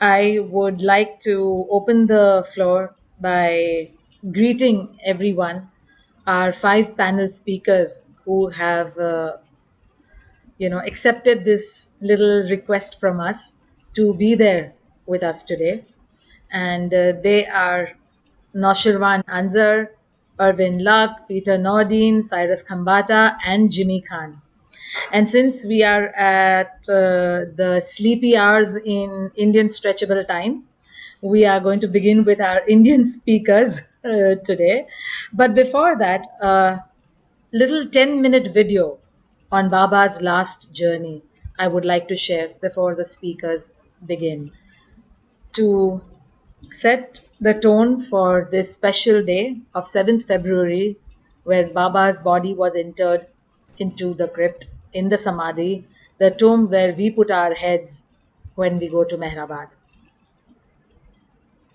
I would like to open the floor by greeting everyone, our five panel speakers who have, accepted this little request from us to be there with us today. And they are Noasherwan Nalavala, Irwin Luck, Peter Nordeen, Cyrus Khoumbata, and Jimmy Khan. And since we are at the sleepy hours in Indian stretchable time, we are going to begin with our Indian speakers today. But before that, a little 10-minute video on Baba's last journey I would like to share before the speakers begin to set the tone for this special day of 7th February, where Baba's body was interred into the crypt in the Samadhi, the tomb where we put our heads when we go to Mehrabad.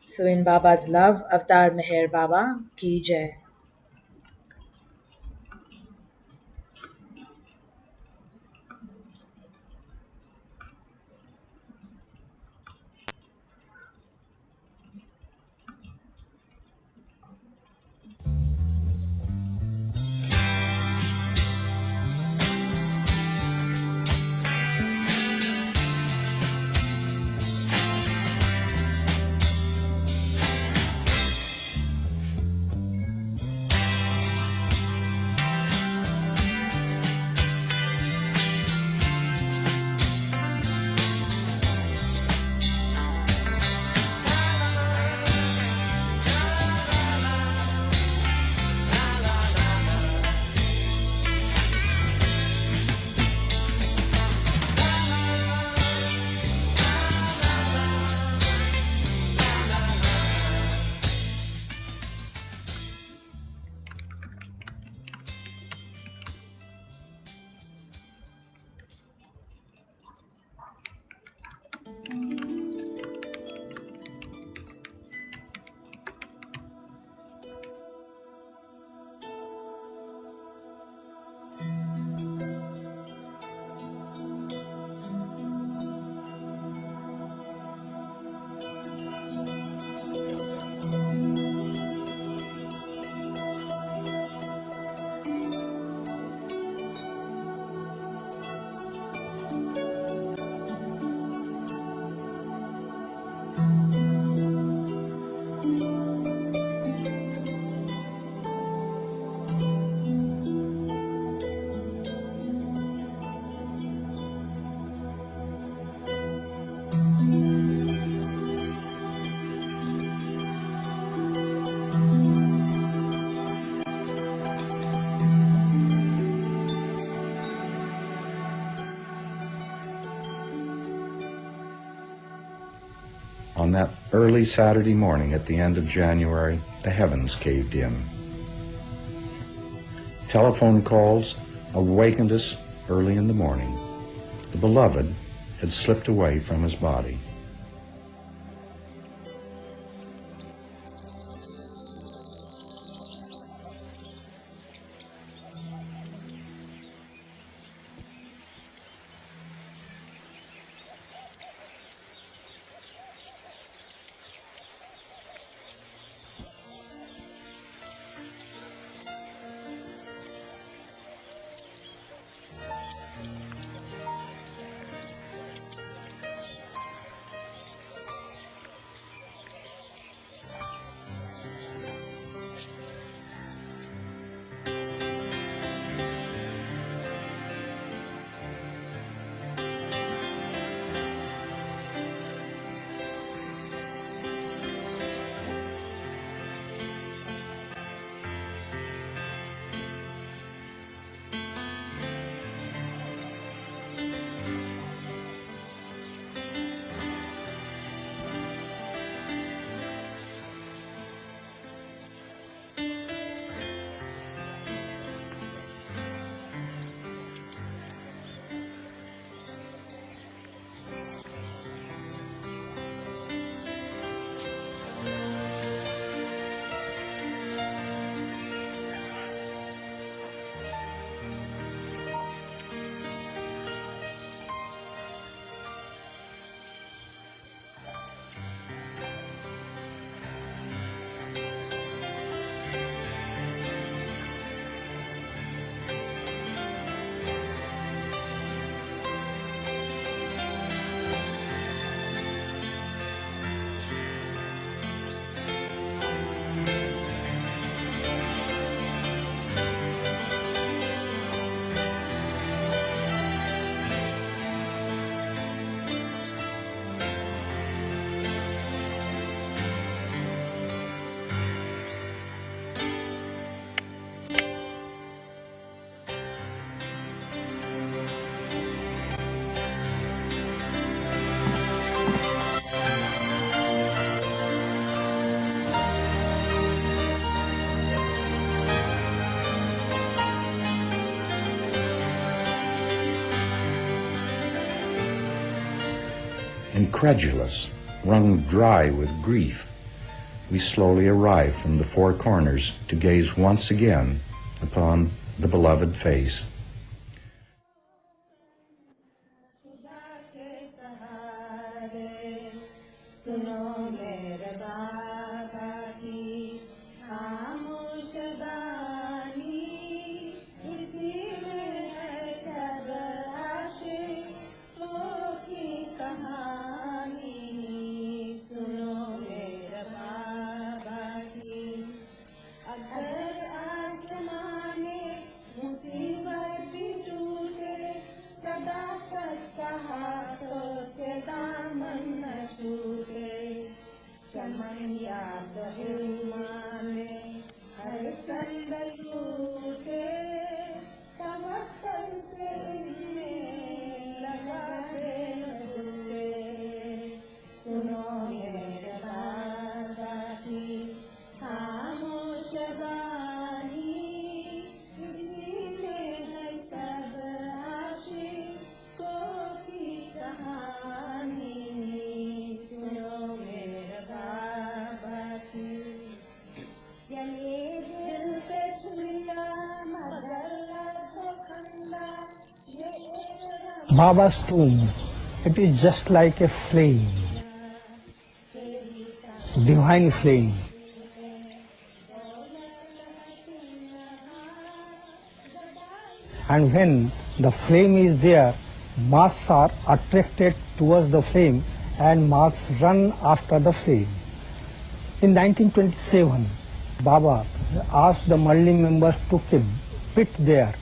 So, in Baba's love, Avatar Meher Baba Ki Jai. On that early Saturday morning at the end of January, the heavens caved in. Telephone calls awakened us early in the morning. The beloved had slipped away from his body. Incredulous, wrung dry with grief, we slowly arrive from the four corners to gaze once again upon the beloved face. Baba's tomb, it is just like a flame, divine flame. And when the flame is there, moths are attracted towards the flame and moths run after the flame. In 1927, Baba asked the Malli members to keep pit there,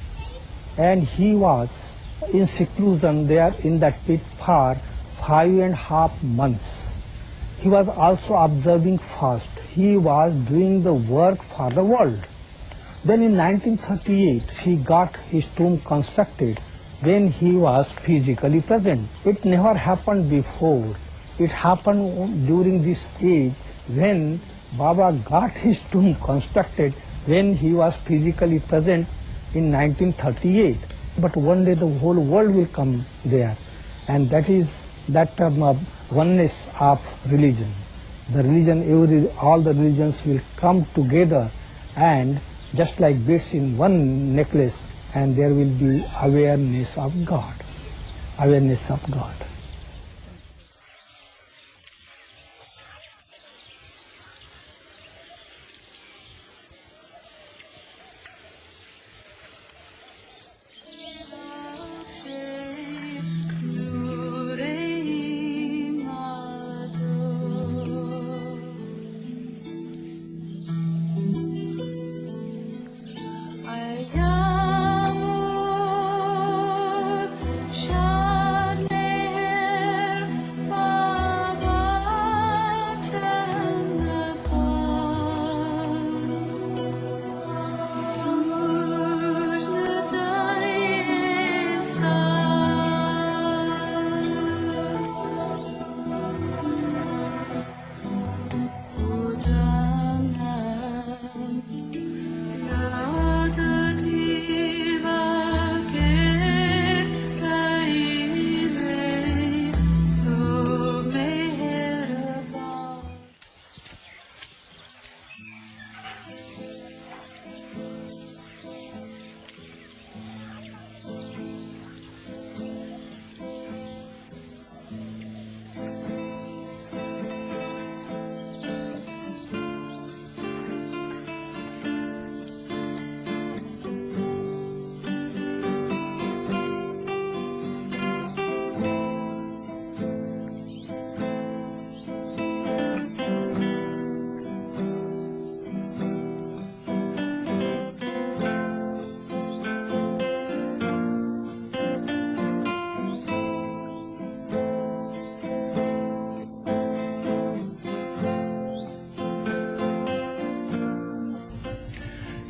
and he was in seclusion there in that pit for 5.5 months. He was also observing fast. He was doing the work for the world. Then in 1938, he got his tomb constructed when he was physically present. It never happened before. It happened during this age when Baba got his tomb constructed when he was physically present in 1938. But one day the whole world will come there, and that is that oneness of religion. The religion, all the religions will come together, and just like beads in one necklace, and there will be awareness of God, awareness of God.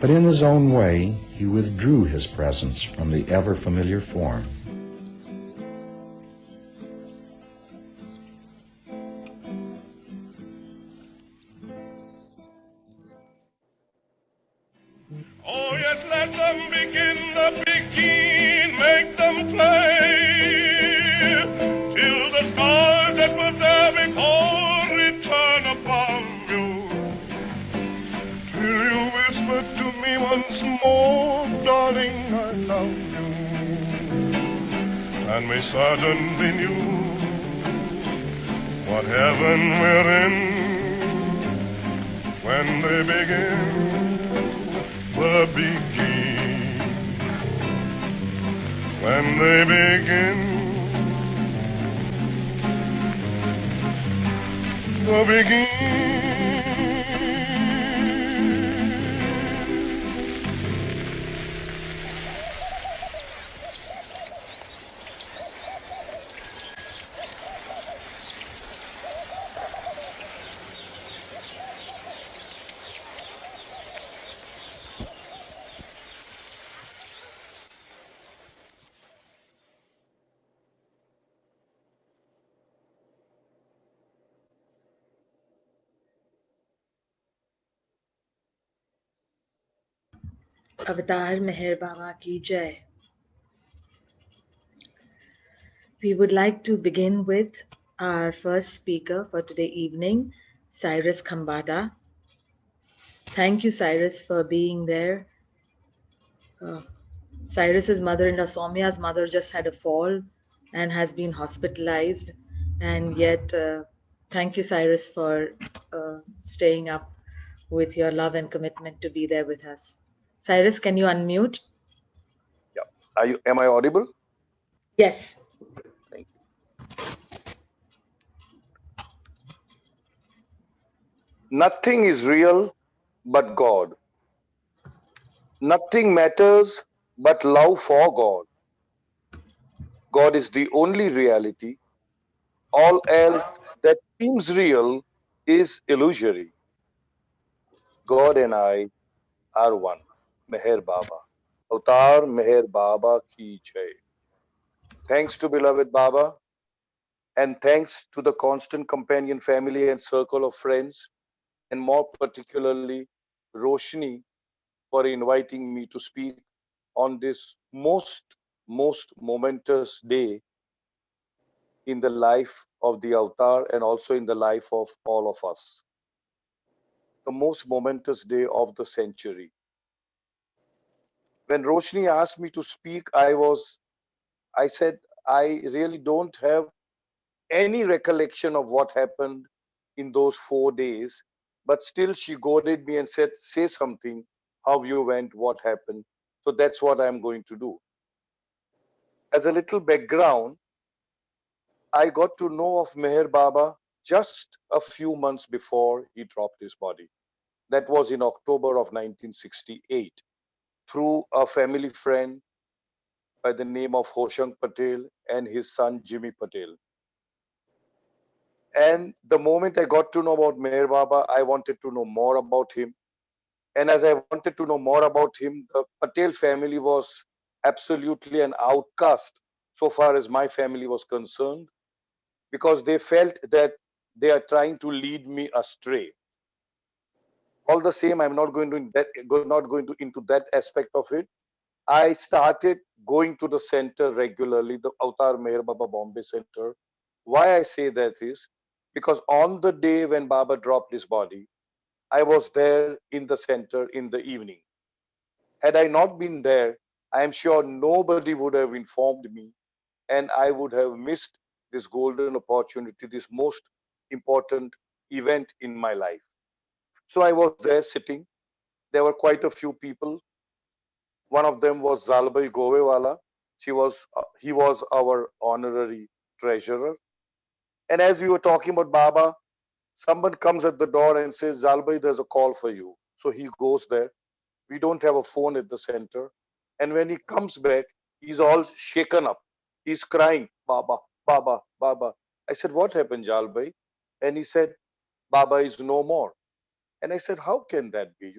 But in his own way, he withdrew his presence from the ever-familiar form. Oh yes, let them begin, make them play, till the stars that were and we suddenly knew what heaven we're in when they begin the begin. When they begin the begin. Avatar Meher Baba ki jai. We would like to begin with our first speaker for today evening, Cyrus Khoumbata. Thank you, Cyrus, for being there. Cyrus's mother-in-law, Soumya's mother, just had a fall and has been hospitalized. And yet, thank you, Cyrus, for staying up with your love and commitment to be there with us. Cyrus, can you unmute? Yeah. Am I audible? Yes. Thank you. Nothing is real but God. Nothing matters but love for God. God is the only reality. All else that seems real is illusory. God and I are one. Meher Baba. Avatar Meher Baba ki jai. Thanks to beloved Baba, and thanks to the constant companion family and circle of friends, and more particularly Roshani, for inviting me to speak on this most momentous day in the life of the avatar and also in the life of all of us. The most momentous day of the century. When Roshni asked me to speak, I said, I really don't have any recollection of what happened in those 4 days, but still she goaded me and said, say something, how you went, what happened. So that's what I'm going to do. As a little background, I got to know of Meher Baba just a few months before he dropped his body. That was in October of 1968 through a family friend by the name of Hoshang Patel and his son Jimmy Patel. And the moment I got to know about Meher Baba, I wanted to know more about him. And as I wanted to know more about him, the Patel family was absolutely an outcast so far as my family was concerned, because they felt that they are trying to lead me astray. All the same, I'm not going to not going to into that aspect of it. I started going to the center regularly, the Avatar Meher Baba Bombay Center. Why I say that is because on the day when Baba dropped his body, I was there in the center in the evening. Had I not been there, I am sure nobody would have informed me, and I would have missed this golden opportunity, this most important event in my life. So I was there sitting. There were quite a few people. One of them was Zalbai Govewala. He was our honorary treasurer. And as we were talking about Baba, someone comes at the door and says, Zalbai, there's a call for you. So he goes there. We don't have a phone at the center. And when he comes back, he's all shaken up. He's crying, Baba, Baba, Baba. I said, what happened, Jalbai? And he said, Baba is no more. And I said, how can that be?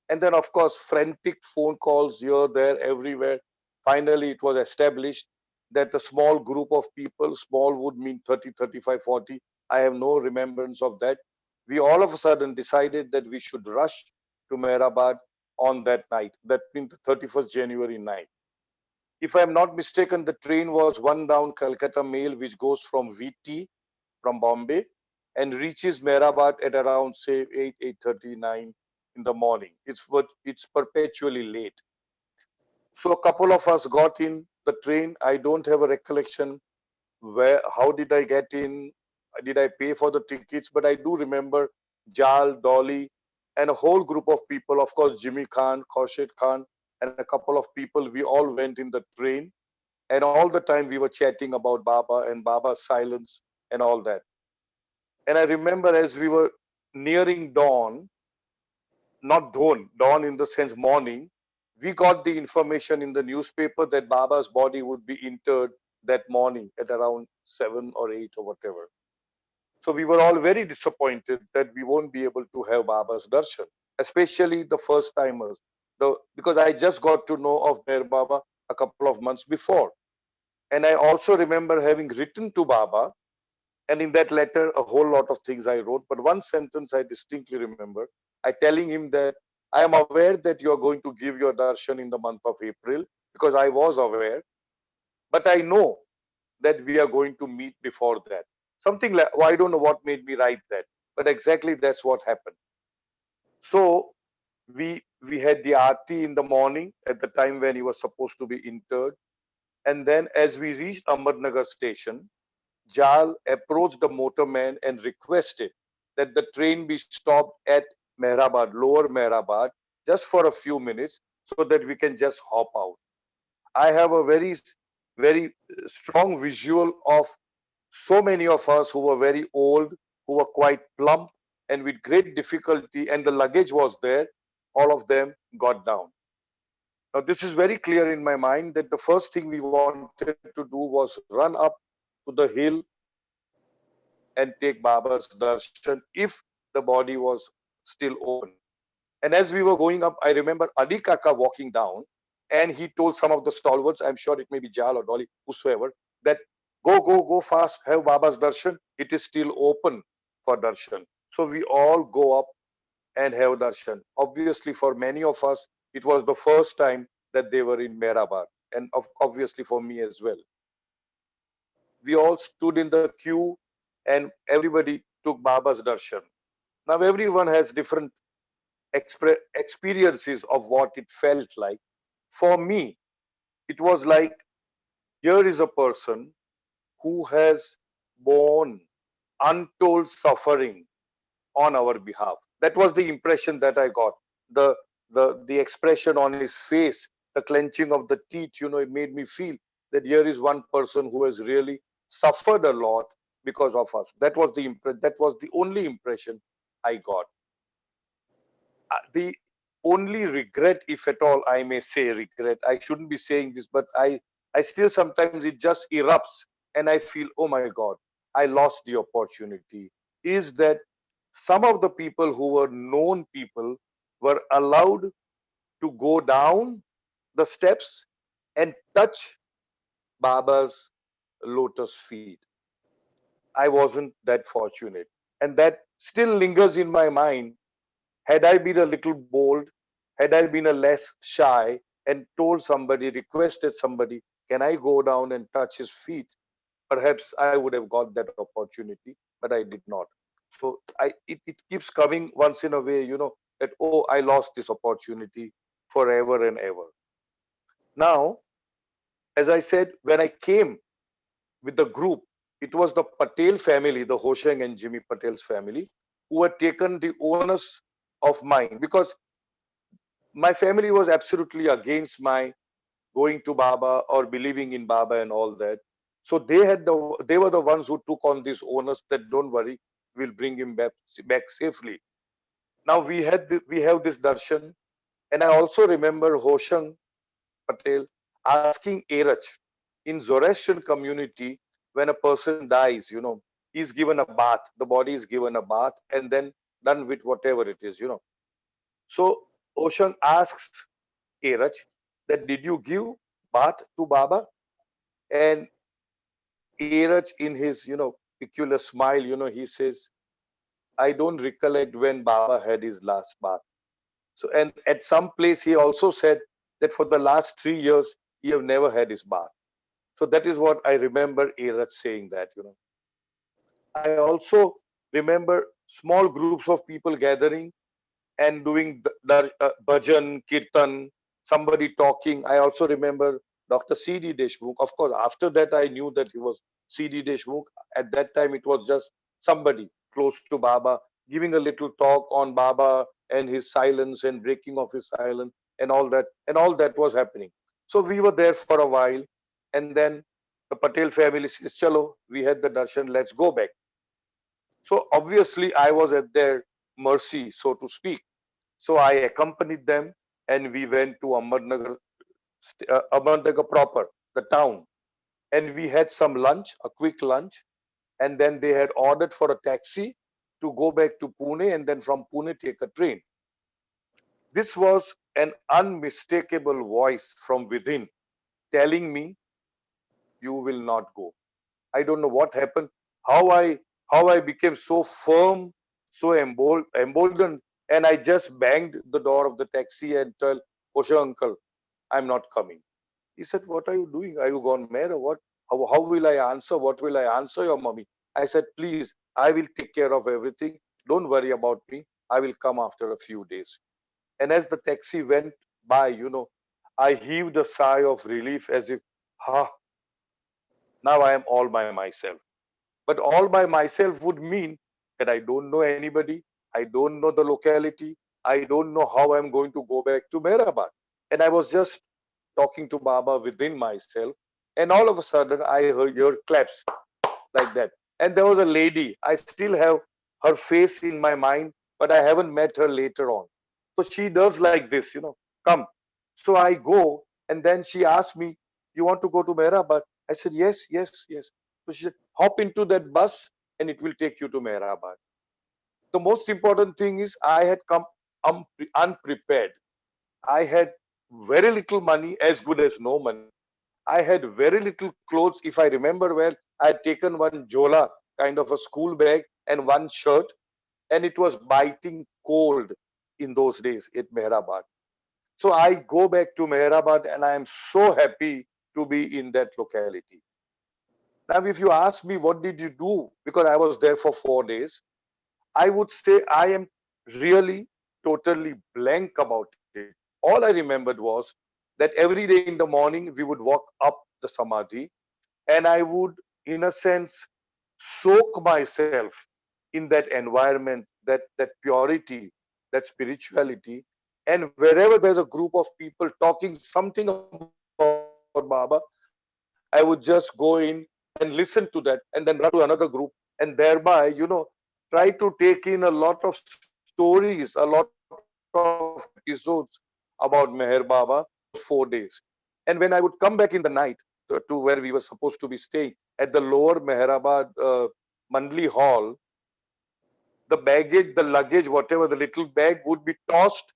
And then, of course, frantic phone calls here, there, everywhere. Finally, it was established that a small group of people, small would mean 30, 35, 40. I have no remembrance of that. We all of a sudden decided that we should rush to Mehrabad on that night. That means the 31st January night. If I'm not mistaken, the train was one down Calcutta Mail, which goes from VT, from Bombay, and reaches Mehrabad at around, say, 8:39 in the morning. It's perpetually late. So a couple of us got in. the train, I don't have a recollection where, how did I get in? Did I pay for the tickets? But I do remember Jal, Dolly, and a whole group of people, of course, Jimmy Khan, Khorshid Khan, and a couple of people, we all went in the train. And all the time we were chatting about Baba and Baba's silence and all that. And I remember as we were nearing dawn, not dawn in the sense morning, we got the information in the newspaper that Baba's body would be interred that morning at around 7 or 8 or whatever. So we were all very disappointed that we won't be able to have Baba's darshan, especially the first timers. Because I just got to know of Meher Baba a couple of months before. And I also remember having written to Baba, and in that letter, a whole lot of things I wrote. But one sentence I distinctly remember, I telling him that I am aware that you are going to give your darshan in the month of April, because I was aware, but I know that we are going to meet before that. Something like, well, I don't know what made me write that, but exactly that's what happened. So we had the aarti in the morning at the time when he was supposed to be interred. And then as we reached Ahmednagar station, Jal approached the motorman and requested that the train be stopped at Mehrabad, lower Mehrabad, just for a few minutes so that we can just hop out. I have a very strong visual of so many of us who were very old, who were quite plump, and with great difficulty, and the luggage was there, all of them got down. Now, this is very clear in my mind that the first thing we wanted to do was run up to the hill and take Baba's darshan if the body was still open. And as we were going up, I remember Ali Kaka walking down, and he told some of the stalwarts, I'm sure it may be Jal or Dolly, whosoever, that go fast, have Baba's darshan. It is still open for darshan. So we all go up and have darshan. Obviously, for many of us, it was the first time that they were in Mehrabad, and obviously for me as well. We all stood in the queue, and everybody took Baba's darshan. Now, everyone has different experiences of what it felt like. For me, it was like, here is a person who has borne untold suffering on our behalf. That was the impression that I got. The expression on his face, the clenching of the teeth, it made me feel that here is one person who has really suffered a lot because of us. That was the only impression I got. The only regret, if at all I may say regret, I shouldn't be saying this, but I still sometimes it just erupts and I feel, oh my God, I lost the opportunity, is that some of the people who were known people were allowed to go down the steps and touch Baba's lotus feet. I wasn't that fortunate. And that still lingers in my mind. Had I been a little bold, had I been a less shy and told somebody, requested somebody, can I go down and touch his feet? Perhaps I would have got that opportunity, but I did not. So it keeps coming once in a way, that, oh, I lost this opportunity forever and ever. Now, as I said, when I came with the group, it was the Patel family, the Hosheng and Jimmy Patel's family, who had taken the onus of mine, because my family was absolutely against my going to Baba or believing in Baba and all that. So they were the ones who took on this onus that, don't worry, we'll bring him back safely. Now we have this darshan, and I also remember Hosheng Patel asking Erach, in Zoroastrian community, when a person dies, he's given a bath, the body is given a bath, and then done with whatever it is. So Hosheng asks Erach that, did you give bath to Baba? And Erach, in his peculiar smile, he says, I don't recollect when Baba had his last bath. So, and at some place he also said that for the last 3 years he have never had his bath. So that is what I remember Erach saying that. I also remember small groups of people gathering and doing bhajan, kirtan, somebody talking. I also remember Dr. C.D. Deshmukh. Of course, after that, I knew that he was C.D. Deshmukh. At that time, it was just somebody close to Baba giving a little talk on Baba and his silence and breaking of his silence and all that was happening. So we were there for a while, and then the Patel family says, "Chalo, we had the darshan. Let's go back." So obviously, I was at their mercy, so to speak. So I accompanied them, and we went to Ahmednagar proper, the town, and we had some lunch, a quick lunch, and then they had ordered for a taxi to go back to Pune, and then from Pune take a train. This was an unmistakable voice from within telling me, "You will not go." I don't know what happened, how I became so firm, so emboldened, and I just banged the door of the taxi and told, "Osha uncle, I'm not coming." He said, "What are you doing? Are you gone mad or what? How will I answer? What will I answer your mommy?" I said, "Please, I will take care of everything. Don't worry about me. I will come after a few days." And as the taxi went by, I heaved a sigh of relief as if, now I am all by myself. But all by myself would mean that I don't know anybody. I don't know the locality. I don't know how I'm going to go back to Mehrabad. And I was just talking to Baba within myself. And all of a sudden, I heard claps like that. And there was a lady. I still have her face in my mind, but I haven't met her later on. So she does like this, come. So I go, and then she asked me, "You want to go to Mehrabad?" I said, "Yes, yes, yes." So she said, "Hop into that bus, and it will take you to Mehrabad." The most important thing is I had come unprepared. I had very little money, as good as no money. I had very little clothes. If I remember well, I had taken one jola, kind of a school bag, and one shirt, and it was biting cold in those days at Mehrabad. So I go back to Mehrabad, and I am so happy to be in that locality. Now, if you ask me, what did you do? Because I was there for 4 days, I would say I am really totally blank about it. All I remembered was that every day in the morning we would walk up the Samadhi, and I would, in a sense, soak myself in that environment, that purity, that spirituality. And wherever there's a group of people talking something about Baba, I would just go in and listen to that, and then run to another group, and thereby, try to take in a lot of stories, a lot of episodes about Meher Baba in those 4 days. And when I would come back in the night to where we were supposed to be staying at the lower Mehrabad Mandli Hall, the baggage, the luggage, whatever, the little bag would be tossed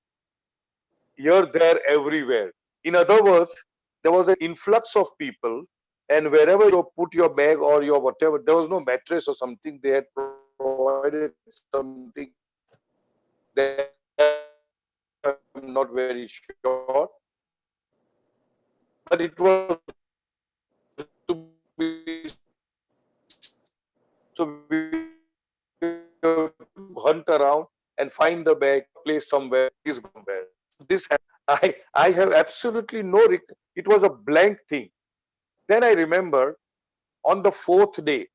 here, there, everywhere. In other words, there was an influx of people, and wherever you put your bag or your whatever, there was no mattress or something. They had provided something that I'm not very sure, but it was to be so we hunt around and find the bag or place somewhere is gone somewhere. So this happened. I have absolutely no it was a blank thing. Then I remember on the fourth day,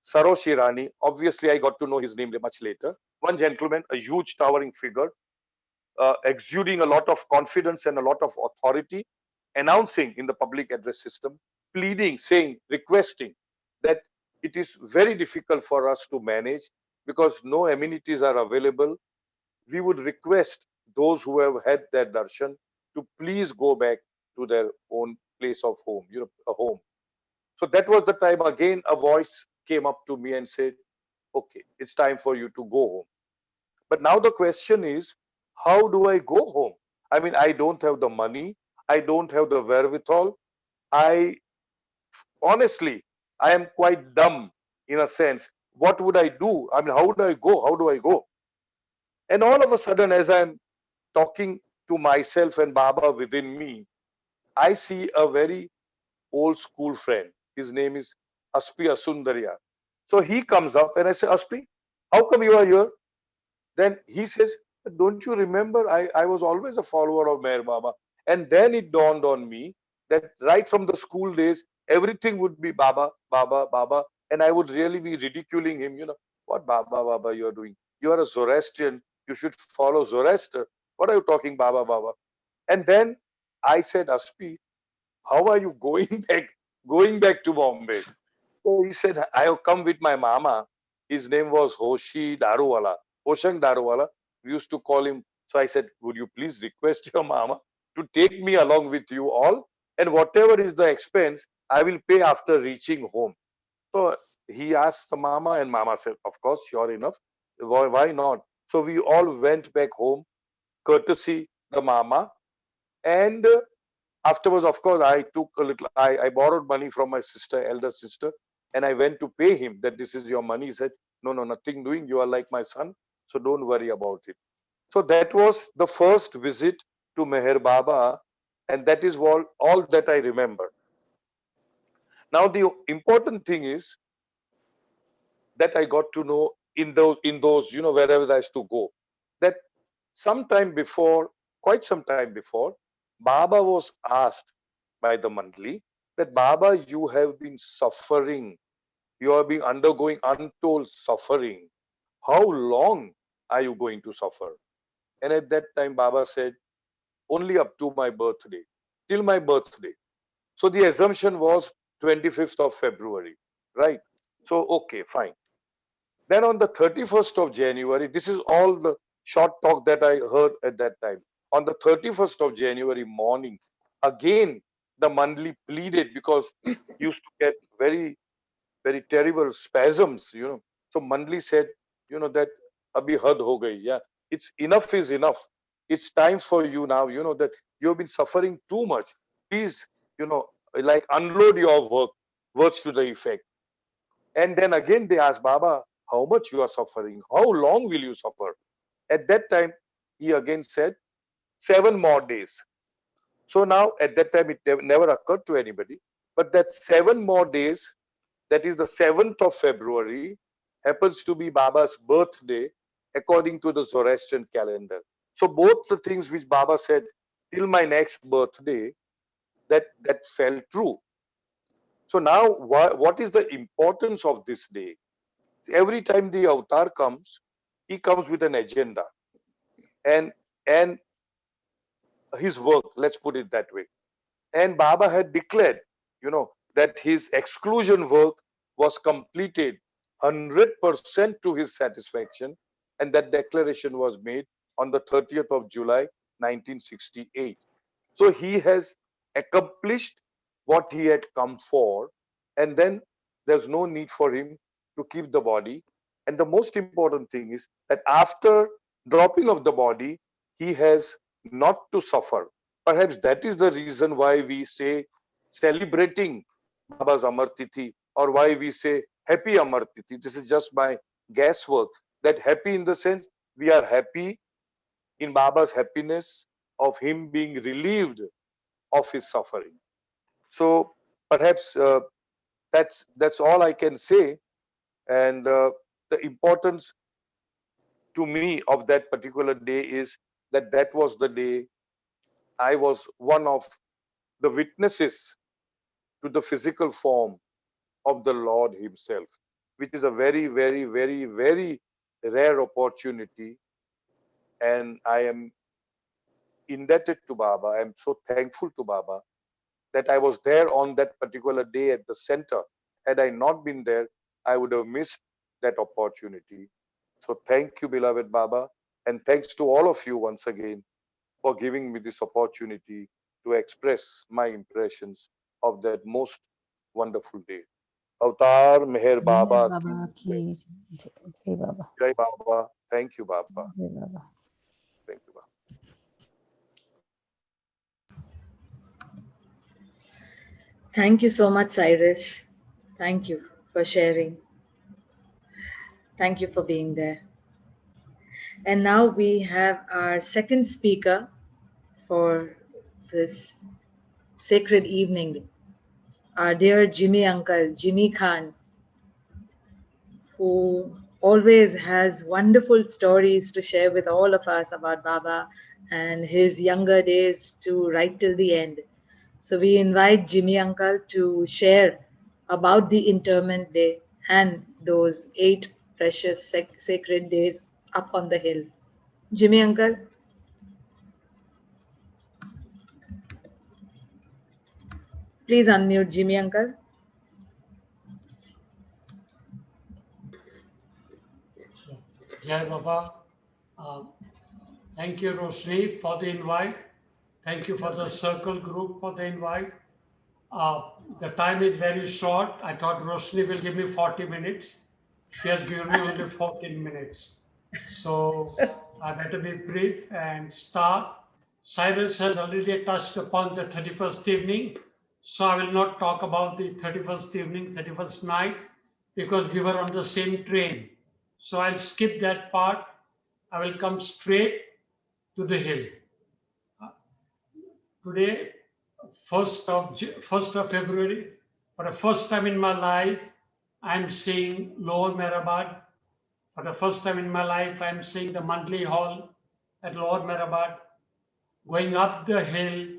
Saroshirani, obviously I got to know his name much later. One gentleman, a huge towering figure, exuding a lot of confidence and a lot of authority, announcing in the public address system, pleading, saying, requesting that it is very difficult for us to manage because no amenities are available. We would request those who have had their darshan to please go back to their own place of home, a home. So that was the time again a voice came up to me and said, "Okay, it's time for you to go home." But now the question is, how do I go home? I mean, I don't have the money. I don't have the wherewithal. I honestly, I am quite dumb in a sense. What would I do? I mean, how would I go? How do I go? And all of a sudden, as I'm talking to myself and Baba within me, I see a very old school friend. His name is Aspi Asundaria. So he comes up and I say, "Aspi, how come you are here?" Then he says, "Don't you remember? I was always a follower of Meher Baba." And then it dawned on me that right from the school days, everything would be Baba, Baba, Baba. And I would really be ridiculing him, what Baba, Baba you are doing? You are a Zoroastrian. You should follow Zoroaster. What are you talking, Baba, Baba? And then I said, Aspi, how are you going back to Bombay? So he said, I have come with my mama. His name was Hoshang Daruwala. We used to call him. So I said, would you please request your mama to take me along with you all? And whatever is the expense, I will pay after reaching home. So he asked the mama, and mama said, of course, sure enough. Why not? So we all went back home, courtesy the mama. And afterwards, of course, I took a little, I borrowed money from my sister, elder sister, and I went to pay him that this is your money. He said, no, no, nothing doing. You are like my son. So don't worry about it. So that was the first visit to Meher Baba. And that is all that I remember. Now, the important thing is that I got to know in those, wherever I used to go, that sometime before, quite some time before, Baba was asked by the Mandli that Baba, you have been suffering. You have been undergoing untold suffering. How long are you going to suffer? And at that time, Baba said, only up to my birthday, till my birthday. So the assumption was 25th of February, right? So, okay, fine. Then on the 31st of January, this is all the short talk that I heard at that time. On the 31st of January morning, again, the Mandli pleaded because he used to get very, very terrible spasms. So Mandli said, that abhi had ho gayi. Yeah, it's enough is enough. It's time for you now, that you have been suffering too much. Please, like unload your words to the effect. And then again they asked Baba, how much you are suffering? How long will you suffer? At that time, he again said, 7 more days. So now at that time, it never occurred to anybody. But that 7 more days, that is the 7th of February, happens to be Baba's birthday according to the Zoroastrian calendar. So both the things which Baba said, till my next birthday, that fell true. So now what is the importance of this day? Every time the avatar comes, he comes with an agenda and his work, let's put it that way. And Baba had declared, that his exclusion work was completed 100% to his satisfaction, and that declaration was made on the 30th of July 1968. So he has accomplished what he had come for, and then there's no need for him to keep the body. And the most important thing is that after dropping of the body, he has not to suffer. Perhaps that is the reason why we say celebrating Baba's Amar Tithi, or why we say happy Amar Tithi. This is just my guesswork. That happy in the sense we are happy in Baba's happiness of him being relieved of his suffering. So perhaps that's all I can say. And the importance to me of that particular day is that was the day I was one of the witnesses to the physical form of the Lord himself, which is a very, very, very, very rare opportunity. And I am indebted to Baba. I am so thankful to Baba that I was there on that particular day at the center. Had I not been there, I would have missed that opportunity. So thank you, beloved Baba. And thanks to all of you once again for giving me this opportunity to express my impressions of that most wonderful day. Avatar Meher Mehar Baba Baba ki की जय बाबा Jai Baba. Thank you, Baba. जय बाबा Thank you, Baba. Thank you so much, Cyrus. Thank you for sharing. Thank you for being there. And now we have our second speaker for this sacred evening, our dear Jimmy uncle, Jimmy Khan, who always has wonderful stories to share with all of us about Baba and his younger days to right till the end. So we invite Jimmy Uncle to share about the interment day and those 8 precious sacred days up on the hill. Jimmy Uncle, please unmute Jimmy Uncle. Jai Baba. Uh, Thank you, Roshani, for the invite. Thank you for the circle group for the invite. The time is very short. I thought Roshani will give me 40 minutes. She has given me only 14 minutes. So I better be brief and start. Cyrus has already touched upon the 31st evening. So I will not talk about the 31st evening, 31st night, because we were on the same train. So I'll skip that part. I will come straight to the hill. Today, 1st of February, for the first time in my life, I'm seeing Lower Mehrabad. For the first time in my life, I'm seeing the monthly hall at Lower Mehrabad. Going up the hill,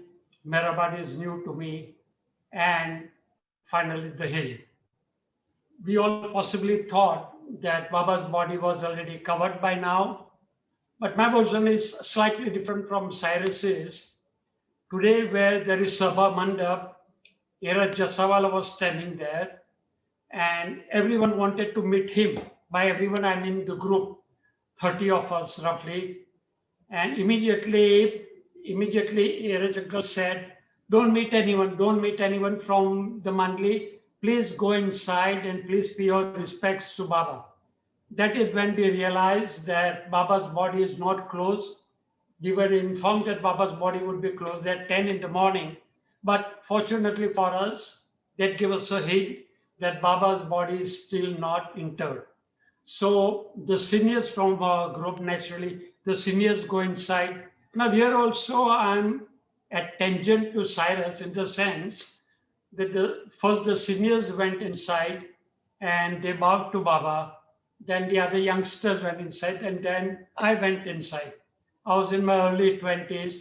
Mehrabad is new to me, and finally the hill. We all possibly thought that Baba's body was already covered by now, but my version is slightly different from Cyrus's. Today, where there is Sabha Mandap, Era Jasawala was standing there, and everyone wanted to meet him. By everyone, I mean the group, 30 of us roughly. And immediately Era Jagal said, don't meet anyone from the Mandli. Please go inside and please pay your respects to Baba. That is when we realized that Baba's body is not closed. We were informed that Baba's body would be closed at 10 in the morning. But fortunately for us, that gave us a hint that Baba's body is still not interred. So the seniors from our group, naturally, the seniors go inside. Now here also I'm at tangent to Cyrus in the sense that first the seniors went inside and they bowed to Baba. Then the other youngsters went inside, and then I went inside. I was in my early 20s,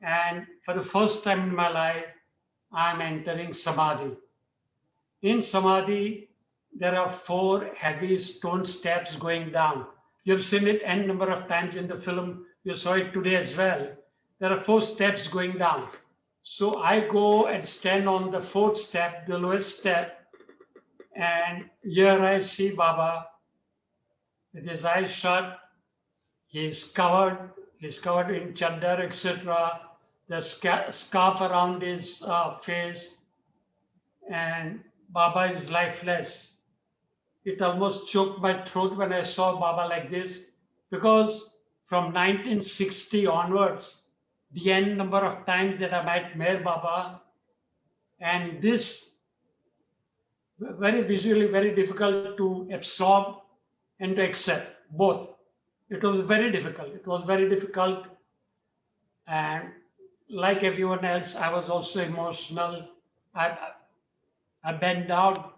and for the first time in my life, I'm entering Samadhi. In Samadhi, there are 4 heavy stone steps going down. You've seen it n number of times in the film. You saw it today as well. There are 4 steps going down. So I go and stand on the 4th step, the lowest step, and here I see Baba with his eyes shut. He's covered in chadar, etc. The scarf around his face, and Baba is lifeless. It almost choked my throat when I saw Baba like this, because from 1960 onwards, the n number of times that I met Meher Baba, and this very visually very difficult to absorb and to accept both. It was very difficult. It was very difficult, and like everyone else, I was also emotional. I, I bent down,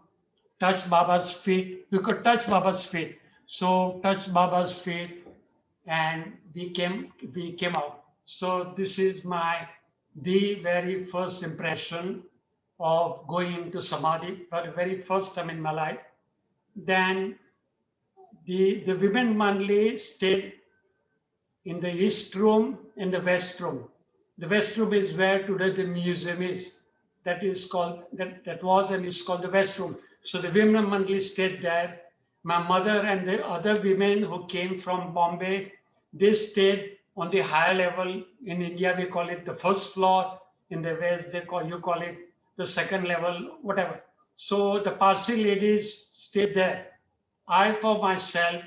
touched Baba's feet. We could touch Baba's feet. So touched Baba's feet and we came out. So this is the very first impression of going into Samadhi for the very first time in my life. Then the women Manli stayed in the east room and the west room. The west room is where today the museum is. That is called that was and is called the west room. So the women Mandli stayed there. My mother and the other women who came from Bombay, they stayed on the higher level. In India, we call it the first floor. In the West, you call it the second level, whatever. So the Parsi ladies stayed there. I, for myself,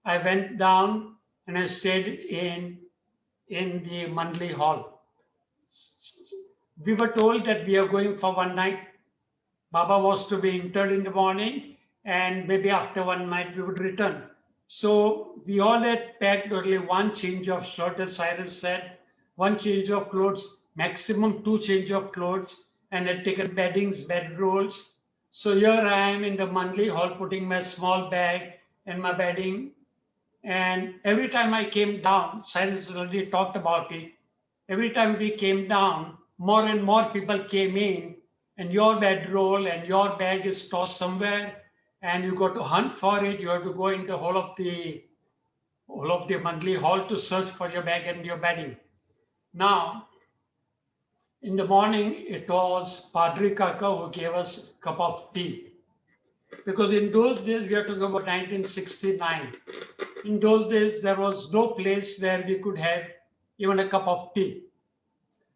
I went down and I stayed in the monthly hall. We were told that we are going for one night. Baba was to be interred in the morning, and maybe after one night we would return. So we all had packed only one change of shirt, as Cyrus said, one change of clothes, maximum 2 change of clothes, and had taken beddings, bedrolls. So here I am in the monthly hall putting my small bag and my bedding. And every time I came down, Cyrus already talked about it. Every time we came down, more and more people came in, and your bedroll and your bag is tossed somewhere, and you got to hunt for it. You have to go in the whole of the monthly hall to search for your bag and your bedding. Now, in the morning, it was Padri Kaka who gave us a cup of tea. Because in those days, we are talking about 1969. In those days, there was no place where we could have even a cup of tea.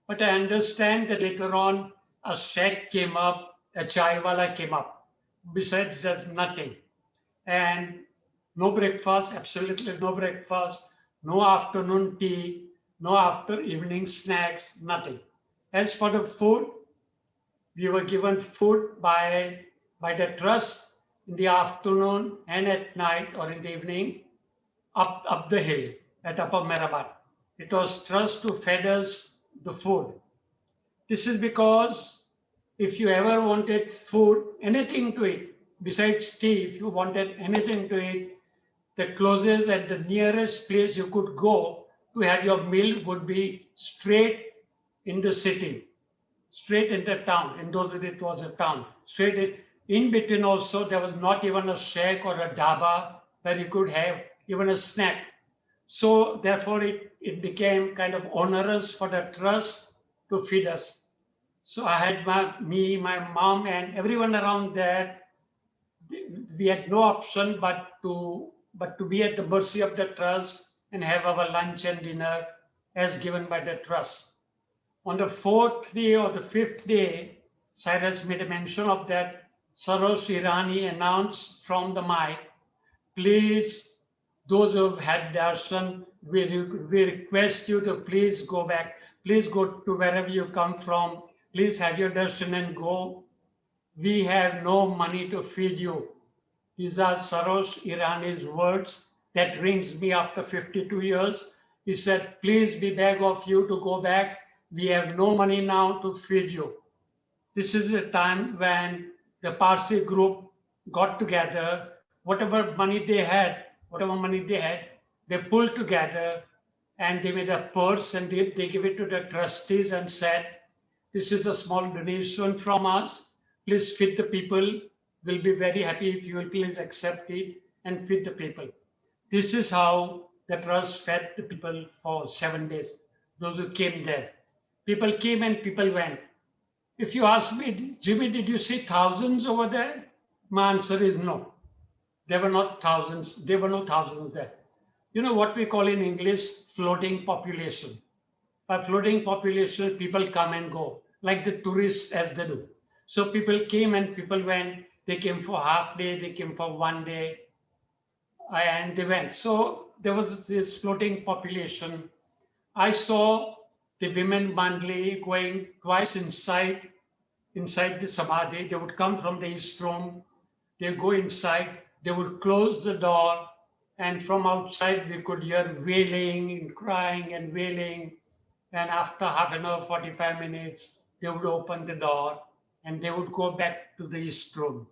But I understand that later on, a shack came up, a chai wala came up. Besides, there's nothing. And no breakfast, absolutely no breakfast, no afternoon tea, no after evening snacks, nothing. As for the food, we were given food by the trust in the afternoon and at night or in the evening up the hill at Upper Merabat. It was trust who fed us the food. This is because if you ever wanted food, anything to eat, besides tea, if you wanted anything to eat, the closest and the nearest place you could go to have your meal would be straight in the city, straight in the town. In those days, it was a town. In between also, there was not even a shack or a dhaba where you could have even a snack. So therefore, it became kind of onerous for the trust to feed us. So I had my mom, and everyone around there. We had no option but to be at the mercy of the trust and have our lunch and dinner as given by the trust. On the fourth day or the fifth day, Cyrus made a mention of that. Sarosh Irani announced from the mic, please, those who have had darshan, we request you to please go back. Please go to wherever you come from. Please have your darshan and go. We have no money to feed you. These are Sarosh Irani's words that rings me after 52 years. He said, please, we beg of you to go back. We have no money now to feed you. This is a time when the Parsi group got together, whatever money they had, they pulled together and they made a purse and they gave it to the trustees and said, this is a small donation from us. Please feed the people. We'll be very happy if you will please accept it and feed the people. This is how the trust fed the people for 7 days, those who came there. People came and people went. If you ask me, Jimmy, did you see thousands over there? My answer is no. There were not thousands. There were no thousands there. You know what we call in English floating population. By floating population, people come and go, like the tourists as they do. So people came and people went. They came for half day, they came for 1 day, and they went. So there was this floating population. I saw the women mandli going twice inside the samadhi. They would come from the east room, they go inside, they would close the door, and from outside we could hear wailing and crying and wailing. And after half an hour, 45 minutes, they would open the door and they would go back to the east room.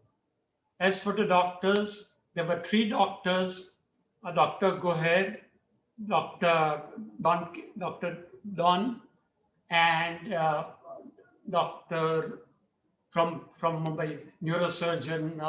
As for the doctors, there were 3 doctors, Dr. Goher, Dr. Don, and Dr. from Mumbai, neurosurgeon.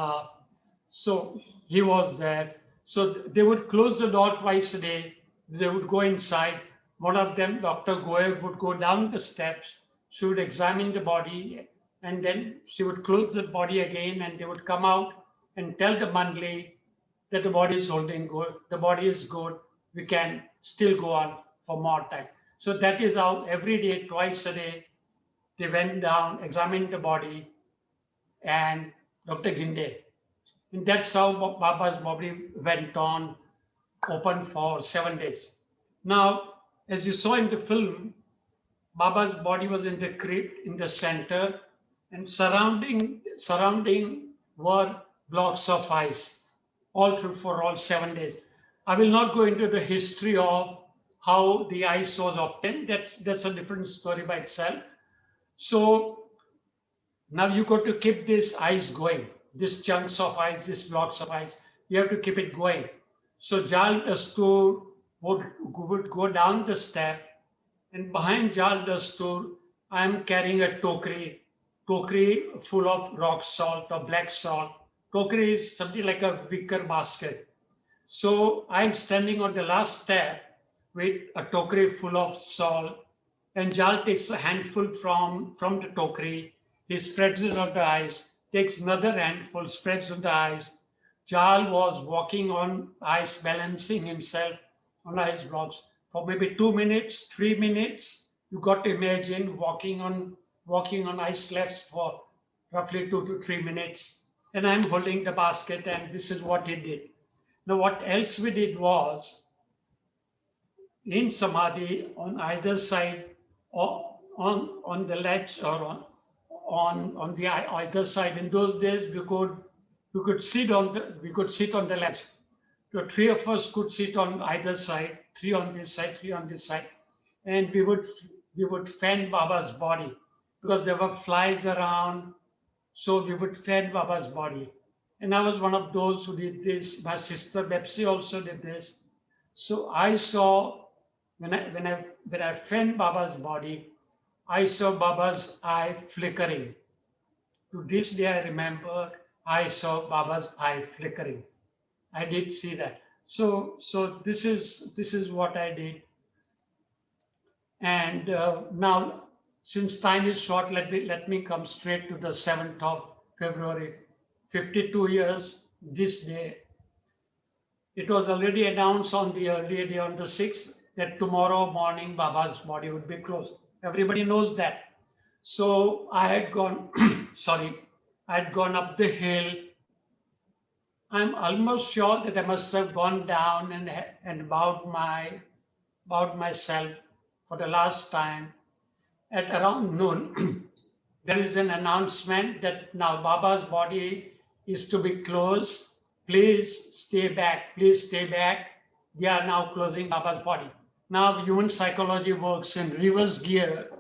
So he was there. So they would close the door twice a day. They would go inside. One of them, Dr. Goher, would go down the steps. She would examine the body, and then she would close the body again, and they would come out and tell the mandli that the body is holding good, the body is good, we can still go on for more time. So that is how every day, twice a day, they went down, examined the body, and Dr. Ginde. And that's how Baba's body went on, open for 7 days. Now, as you saw in the film, Baba's body was in the crypt in the center, and surrounding were blocks of ice, all through for all 7 days. I will not go into the history of how the ice was obtained. That's a different story by itself. So now you got to keep this ice going, these chunks of ice, these blocks of ice. You have to keep it going. So Jal Dastur would go down the step, and behind Jal Dastur, I'm carrying a tokri full of rock salt or black salt. Tokri is something like a wicker basket. So I'm standing on the last step with a tokri full of salt, and Jal takes a handful from the tokri. He spreads it on the ice, takes another handful, spreads on the ice. Jal was walking on ice, balancing himself on ice blocks for maybe 2 minutes, 3 minutes. You got to imagine walking on ice slabs for roughly 2 to 3 minutes. And I'm holding the basket, and this is what he did. Now, what else we did was in Samadhi on either side, or on the ledge, or on the either side. In those days, we could sit on the ledge. So three of us could sit on either side, three on this side, three on this side, and we would fan Baba's body because there were flies around. So we would fan Baba's body. And I was one of those who did this. My sister Bepsi also did this. So I saw when I fanned Baba's body, I saw Baba's eye flickering. To this day, I remember I saw Baba's eye flickering. I did see that. So this is what I did. And now, since time is short, let me come straight to the 7th of February, 52 years this day. It was already announced on the earlier day, on the 6th, that tomorrow morning Baba's body would be closed. Everybody knows that. So I had gone, sorry, I had gone up the hill. I'm almost sure that I must have gone down and bowed myself for the last time. At around noon, there is an announcement that now Baba's body is to be closed. Please stay back. Please stay back. We are now closing Baba's body. Now, human psychology works in reverse gear.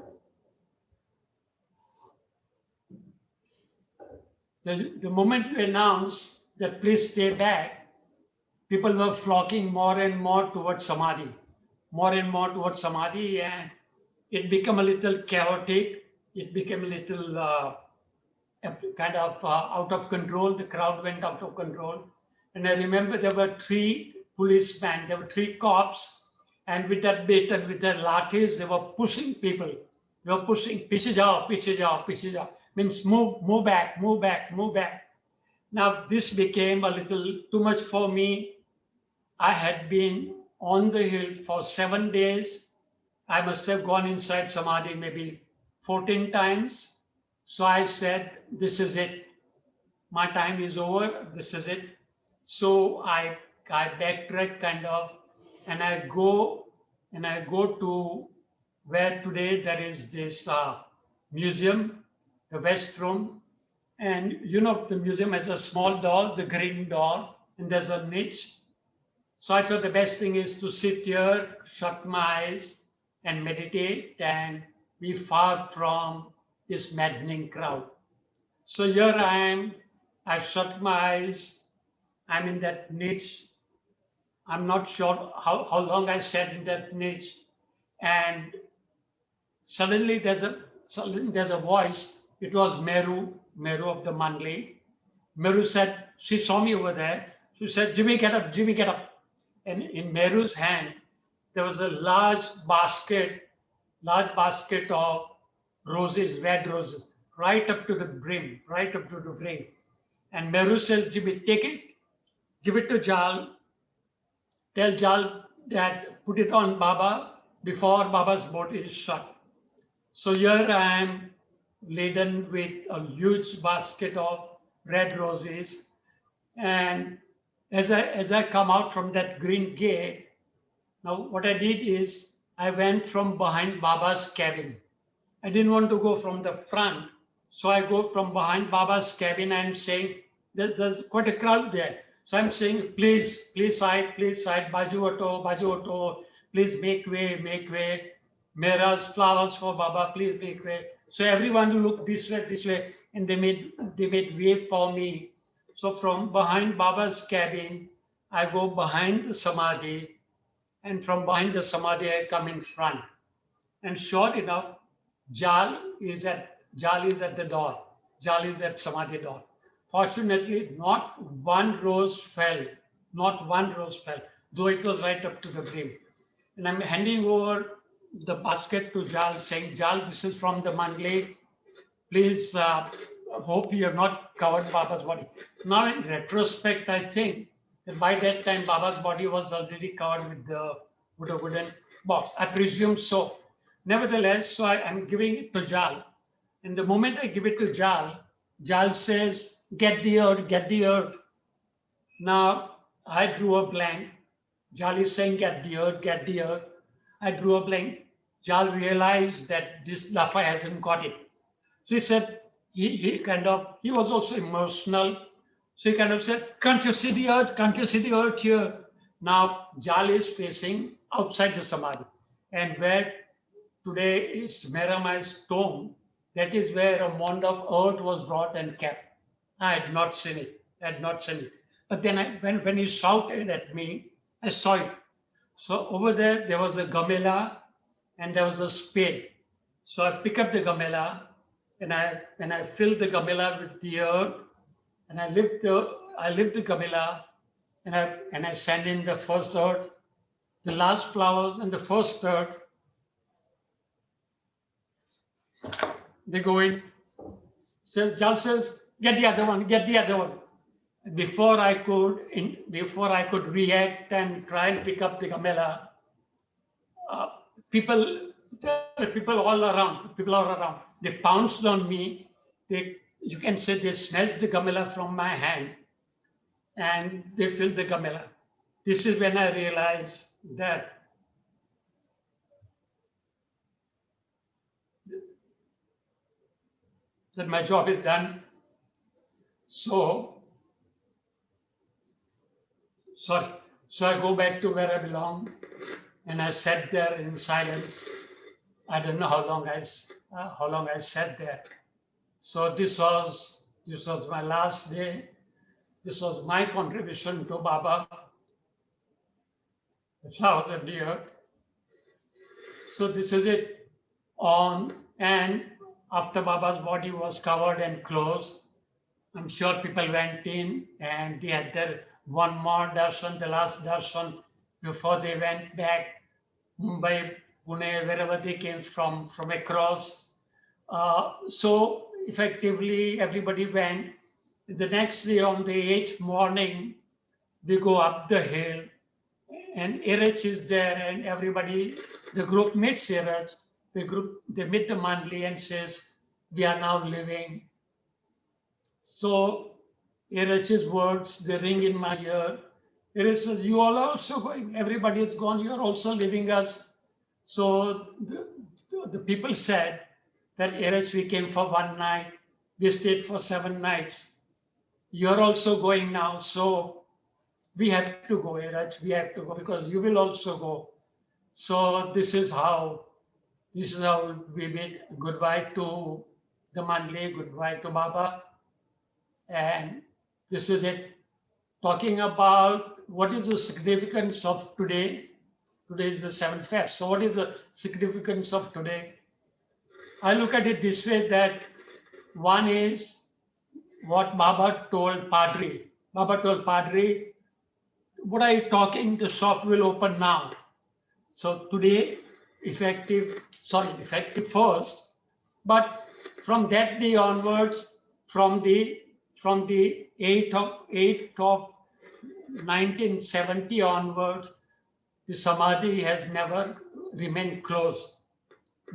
The moment you announce that please stay back, people were flocking more and more towards Samadhi, more and more towards Samadhi, and it became a little chaotic. It became a little kind of out of control. The crowd went out of control. And I remember there were three policemen, there were three cops, and with that bit and with their lathis, they were pushing people. They were pushing, piche jao, piche jao, piche jao. Means move back, move back, move back. Now this became a little too much for me. I had been on the hill for 7 days. I must have gone inside Samadhi maybe 14 times. So I said, this is it. My time is over. This is it. So I backtrack kind of, and I go to where today there is this museum, the West Room. And the museum has a small door, the green door, and there's a niche. So I thought the best thing is to sit here, shut my eyes, and meditate and be far from this maddening crowd. So here I am, I've shut my eyes, I'm in that niche. I'm not sure how long I sat in that niche. And suddenly there's a voice. It was Meru of the Mandli. Meru said, she saw me over there. She said, Jimmy, get up, Jimmy, get up. And in Meru's hand, there was a large basket of roses, red roses, right up to the brim. And Meru says, Jimmy, take it, give it to Jal, tell Jal that put it on Baba before Baba's boat is shut. So here I am laden with a huge basket of red roses. And as I come out from that green gate, now what I did is I went from behind Baba's cabin. I didn't want to go from the front. So I go from behind Baba's cabin and saying, there's quite a crowd there. So I'm saying, please side, baju auto, please make way. Mera's flowers for Baba, please make way. So everyone looked this way, and they made way for me. So from behind Baba's cabin, I go behind the Samadhi, and from behind the Samadhi, I come in front. And sure enough, Jal is at the door. Jal is at Samadhi door. Fortunately, not one rose fell. Not one rose fell, though it was right up to the brim. And I'm handing over the basket to Jal, saying, Jal, this is from the Mandli. Please hope you have not covered Baba's body. Now, in retrospect, I think that by that time, Baba's body was already covered with a wooden box. I presume so. Nevertheless, so I am giving it to Jal. And the moment I give it to Jal, Jal says, get the earth, get the earth. Now, I drew a blank. Jal is saying, get the earth, get the earth. I drew a blank. Jal realized that this Lafa hasn't got it. So he said, he was also emotional. So he kind of said, can't you see the earth? Can't you see the earth here? Now, Jal is facing outside the Samadhi. And where today is Meramai's tomb, that is where a mound of earth was brought and kept. I had not seen it. I had not seen it. But then when he shouted at me, I saw it. So over there was a gamela and there was a spade. So I pick up the gamela and I fill the gamela with the earth and I lift the gamela and I send in the first earth, the last flowers and the first earth. They go in. So Jal says, get the other one, get the other one. Before I could react and try and pick up the gamela, people all around, they pounced on me. You can say they snatched the gamela from my hand and they filled the gamela. This is when I realized that my job is done. So I go back to where I belong and I sat there in silence. I don't know how long I sat there. So this was my last day. This was my contribution to Baba, the flowers and the earth. So this is it. And after Baba's body was covered and closed, I'm sure people went in and they had their one more darshan, the last darshan, before they went back, Mumbai, Pune, wherever they came from across. So effectively, everybody went. The next day on the 8th morning, we go up the hill and Iraj is there and everybody, the group meets Iraj, they meet the Mandli and says, we are now leaving. So Iraj's words, they ring in my ear. Iraj says, you all are also going, everybody is gone, you are also leaving us. So the people said that Iraj, we came for one night, we stayed for 7 nights. You're also going now, so we have to go, Iraj, we have to go because you will also go. So this is how we bid goodbye to the Mandli, goodbye to Baba. And this is it. Talking about what is the significance of today. Today is the 7th Feb. So what is the significance of today? I look at it this way, that one is what Baba told Padri. Baba told Padri, what are you talking? The shop will open now. So today, effective first, but from that day onwards, from the 8th of 1970 onwards, the Samadhi has never remained closed.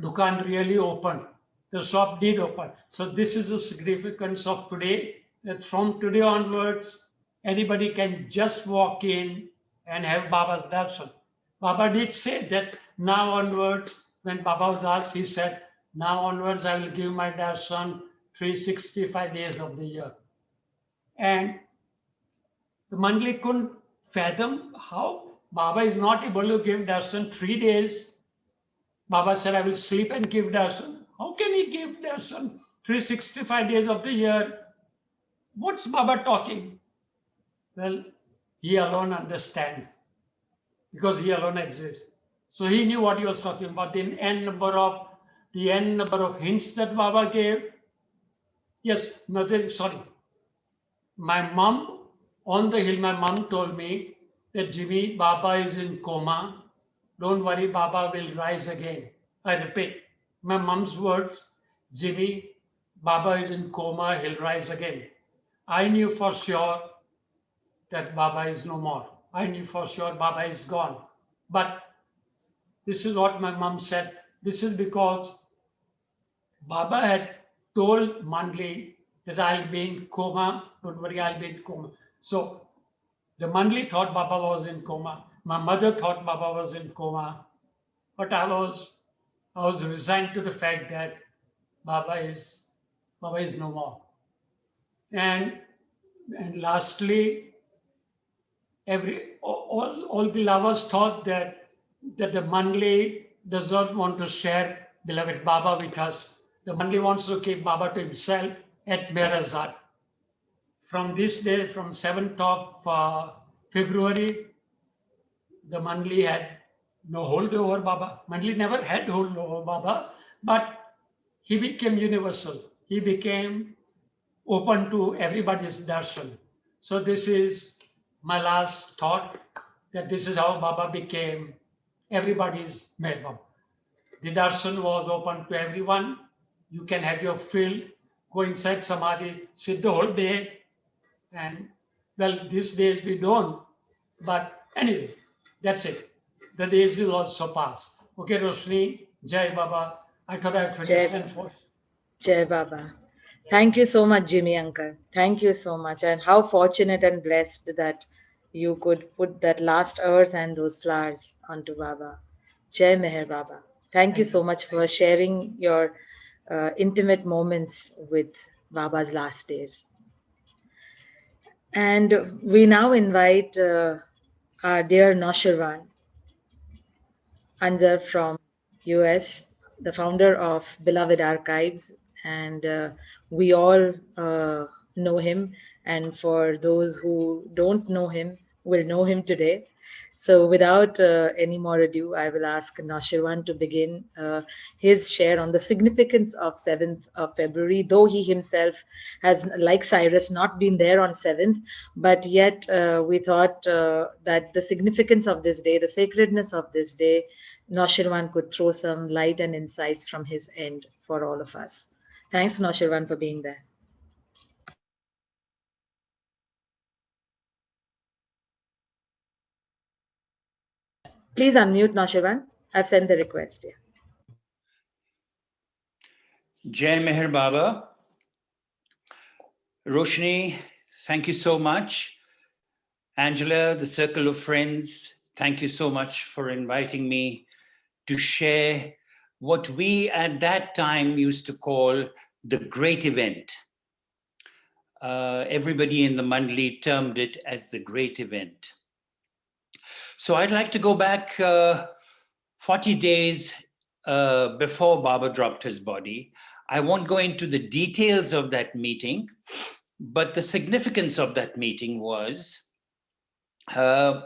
Dukan really opened. The shop did open. So this is the significance of today, that from today onwards, anybody can just walk in and have Baba's darshan. Baba did say that now onwards, when Baba was asked, he said, now onwards, I will give my darshan 365 days of the year. And the Mandli couldn't fathom how Baba is not able to give darshan 3 days. Baba said, I will sleep and give darshan. How can he give darshan 365 days of the year? What's Baba talking? Well, he alone understands because he alone exists. So he knew what he was talking about. In n number of the n number of hints that Baba gave. Yes, nothing, sorry. My mom, on the hill, my mom told me that Jimmy, Baba is in coma. Don't worry, Baba will rise again. I repeat, my mom's words, Jimmy, Baba is in coma, he'll rise again. I knew for sure that Baba is no more. I knew for sure Baba is gone. But this is what my mom said. This is because Baba had told Mandli that I'll be in coma. Don't worry, I'll be in coma. So the Mandli thought Baba was in coma. My mother thought Baba was in coma. But I was resigned to the fact that Baba is no more. And lastly, all the lovers thought that the Mandli does not want to share beloved Baba with us. The Mandli wants to keep Baba to himself at Merazad. From this day, from 7th of February, the Mandli had no hold over Baba. Mandli never had hold over Baba, but he became universal. He became open to everybody's darshan. So this is my last thought, that this is how Baba became everybody's Meher Baba. The darshan was open to everyone. You can have your fill, go inside Samadhi, sit the whole day. And well, these days we don't. But anyway, that's it. The days will also pass. Okay, Roshni, Jai Baba. I thought I Jai finished and Baba. Jai Baba. Thank you so much, Jimmy uncle. Thank you so much. And how fortunate and blessed that you could put that last earth and those flowers onto Baba. Jai Meher Baba. Thank you thank you. so much for sharing your intimate moments with Baba's last days. And we now invite our dear Noasherwan Anzar from US, the founder of Beloved Archives, and we all know him. And for those who don't know him, will know him today. So, without any more ado, I will ask Noshirwan to begin his share on the significance of 7th of February, though he himself has, like Cyrus, not been there on 7th, but yet we thought that the significance of this day, the sacredness of this day, Noshirwan could throw some light and insights from his end for all of us. Thanks, Noshirwan, for being there. Please unmute, Noshirwan. I've sent the request here. Jai Meher Baba. Roshani, thank you so much. Angela, the Circle of Friends, thank you so much for inviting me to share what we at that time used to call the great event. Everybody in the Mandli termed it as the great event. So I'd like to go back 40 days before Baba dropped his body. I won't go into the details of that meeting, but the significance of that meeting was it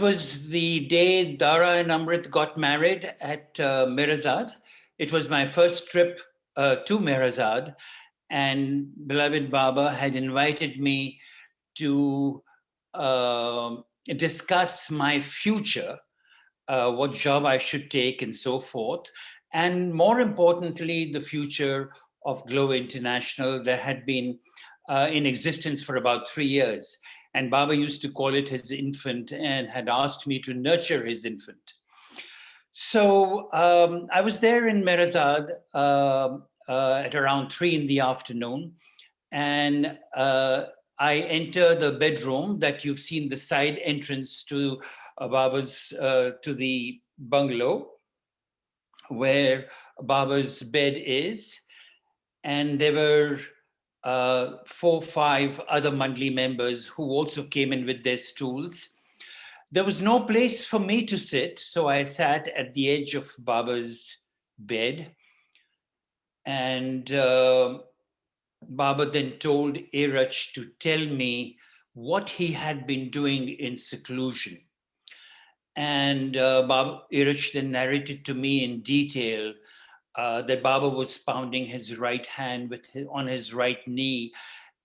was the day Dara and Amrit got married at Mirazad. It was my first trip to Mirazad, and beloved Baba had invited me to discuss my future, what job I should take and so forth. And more importantly, the future of Glow International that had been in existence for about 3 years. And Baba used to call it his infant and had asked me to nurture his infant. So I was there in Mirazad at around 3 in the afternoon. And I enter the bedroom that you've seen, the side entrance to Baba's, to the bungalow where Baba's bed is. And there were 4, 5 other Mandli members who also came in with their stools. There was no place for me to sit, so I sat at the edge of Baba's bed. And Baba then told Irach to tell me what he had been doing in seclusion. And Baba Irich then narrated to me in detail that Baba was pounding his right hand on his right knee.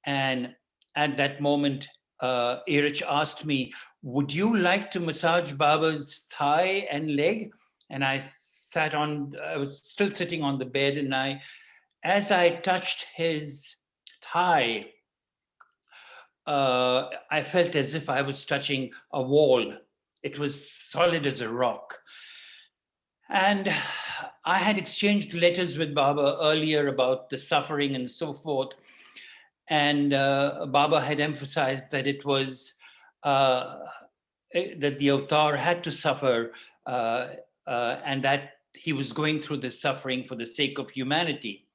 And at that moment, Irich asked me, would you like to massage Baba's thigh and leg? And I was still sitting on the bed, and as I touched his thigh, I felt as if I was touching a wall. It was solid as a rock. And I had exchanged letters with Baba earlier about the suffering and so forth. And Baba had emphasized that it was that the avatar had to suffer and that he was going through this suffering for the sake of humanity.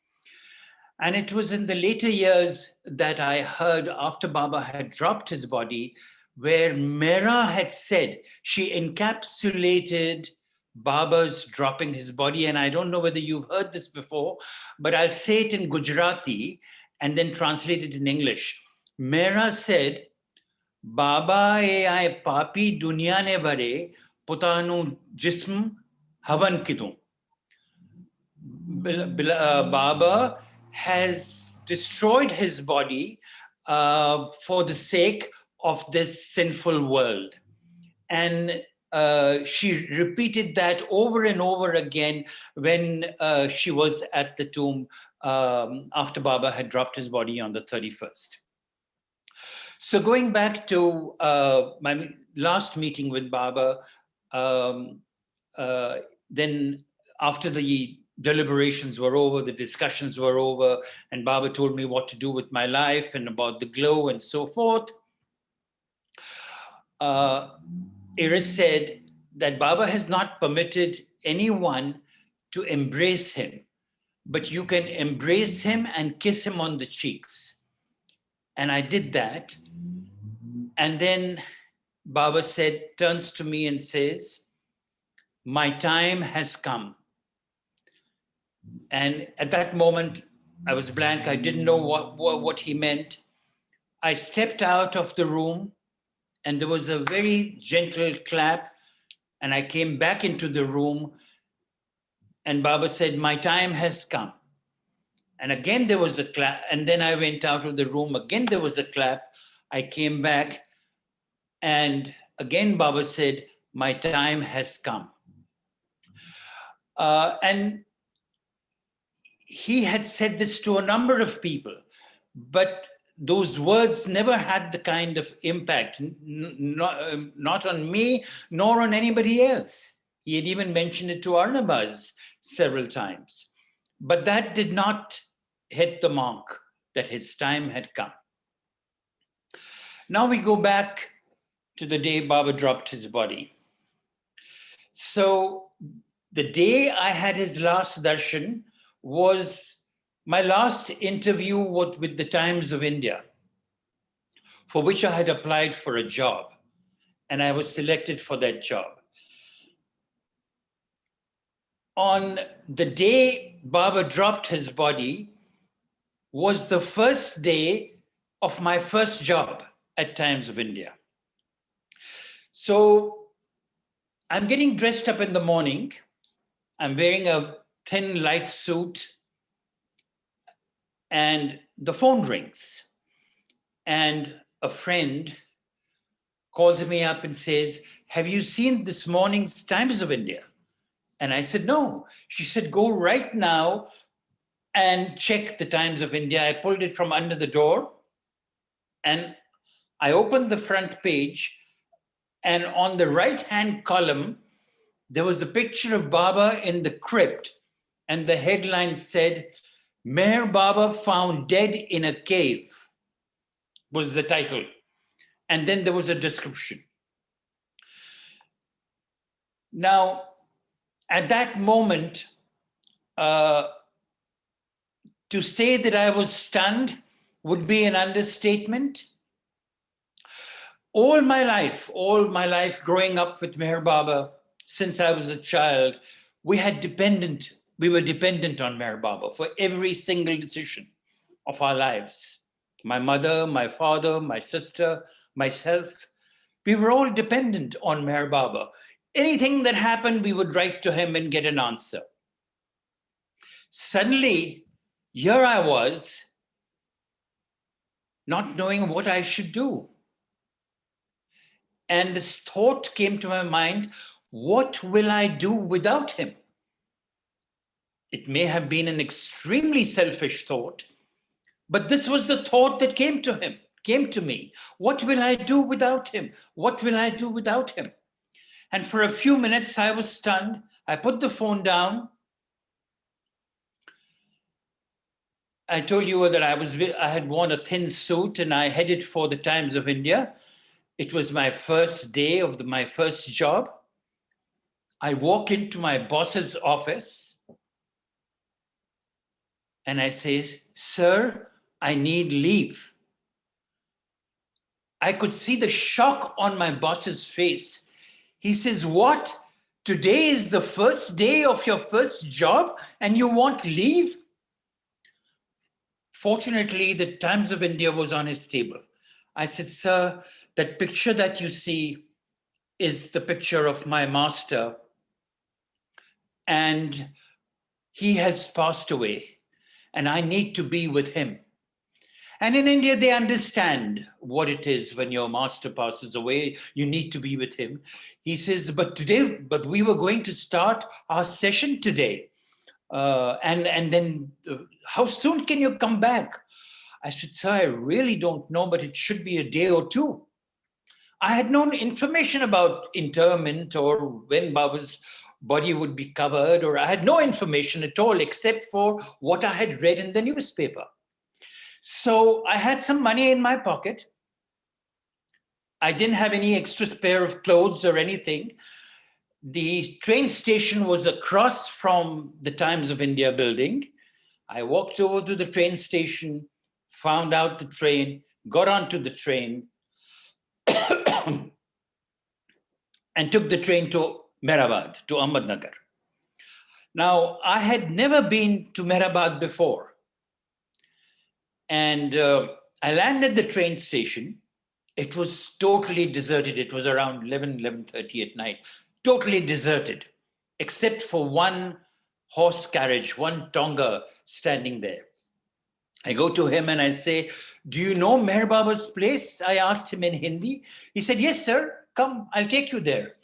And it was in the later years that I heard, after Baba had dropped his body, where Mera had said, she encapsulated Baba's dropping his body. And I don't know whether you've heard this before, but I'll say it in Gujarati and then translate it in English. Mera said, Baba e ai papi dunya ne vare potanu jism havan kidum. Baba has destroyed his body for the sake of this sinful world. And she repeated that over and over again when she was at the tomb after Baba had dropped his body on the 31st. So going back to my last meeting with Baba, then after the deliberations were over, the discussions were over, and Baba told me what to do with my life and about the glow and so forth. Iris said that Baba has not permitted anyone to embrace him, but you can embrace him and kiss him on the cheeks. And I did that. And then Baba turns to me and says, my time has come. And at that moment, I was blank. I didn't know what he meant. I stepped out of the room, and there was a very gentle clap, and I came back into the room, and Baba said, my time has come. And again, there was a clap, and then I went out of the room. Again, there was a clap. I came back, and again, Baba said, my time has come. And he had said this to a number of people, but those words never had the kind of impact, not on me, nor on anybody else. He had even mentioned it to Arnabaz several times. But that did not hit the mark that his time had come. Now we go back to the day Baba dropped his body. So the day I had his last darshan was my last interview with the Times of India, for which I had applied for a job, and I was selected for that job. On the day Baba dropped his body was the first day of my first job at Times of India. So I'm getting dressed up in the morning. I'm wearing a thin light suit, and the phone rings. And a friend calls me up and says, have you seen this morning's Times of India? And I said, no. She said, go right now and check the Times of India. I pulled it from under the door, and I opened the front page, and on the right-hand column, there was a picture of Baba in the crypt, and the headline said, Meher Baba found dead in a cave, was the title. And then there was a description. Now, at that moment, to say that I was stunned would be an understatement. All my life growing up with Meher Baba, since I was a child, we were dependent on Meher Baba for every single decision of our lives. My mother, my father, my sister, myself, we were all dependent on Meher Baba. anything that happened, we would write to him and get an answer. Suddenly, here I was, not knowing what I should do. And this thought came to my mind, what will I do without him? It may have been an extremely selfish thought, but this was the thought that came to me. What will I do without him? What will I do without him? And for a few minutes, I was stunned. I put the phone down. I told you that I had worn a thin suit and I headed for the Times of India. It was my first day of my first job. I walk into my boss's office and I say, "Sir, I need leave." I could see the shock on my boss's face. He says, "What? Today is the first day of your first job and you want leave?" Fortunately, the Times of India was on his table. I said, "Sir, that picture that you see is the picture of my master, and he has passed away, and I need to be with him." And in India, they understand what it is when your master passes away. You need to be with him. He says, but we were going to start our session today. And then how soon can you come back? I said, "Sir, I really don't know, but it should be a day or two." I had no information about interment or when Baba's body would be covered, or I had no information at all except for what I had read in the newspaper. So I had some money in my pocket. I didn't have any extra spare of clothes or anything. The train station was across from the Times of India building. I walked over to the train station, found out the train, got onto the train, and took the train to Mehrabad, to Ahmednagar. Now, I had never been to Mehrabad before. And I landed at the train station. It was totally deserted. It was around 11:30 at night. Totally deserted, except for one horse carriage, one tonga standing there. I go to him and I say, "Do you know Meher Baba's place?" I asked him in Hindi. He said, "Yes, sir. Come, I'll take you there."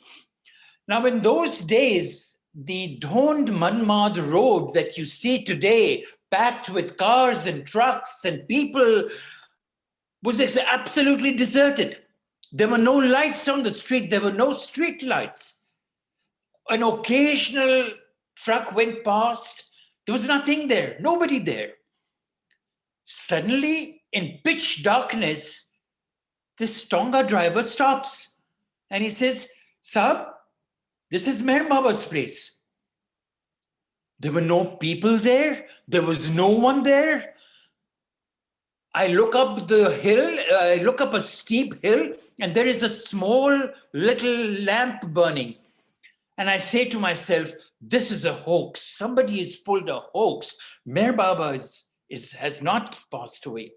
Now, in those days, the Dhond Manmad road that you see today, packed with cars and trucks and people, was absolutely deserted. There were no lights on the street. There were no street lights. An occasional truck went past. There was nothing there, nobody there. Suddenly, in pitch darkness, this tonga driver stops and he says, "Sahab, this is Meher Baba's place." There were no people there. There was no one there. I look up the hill, I look up a steep hill, and there is a small little lamp burning. And I say to myself, this is a hoax. Somebody has pulled a hoax. Meher Baba has not passed away.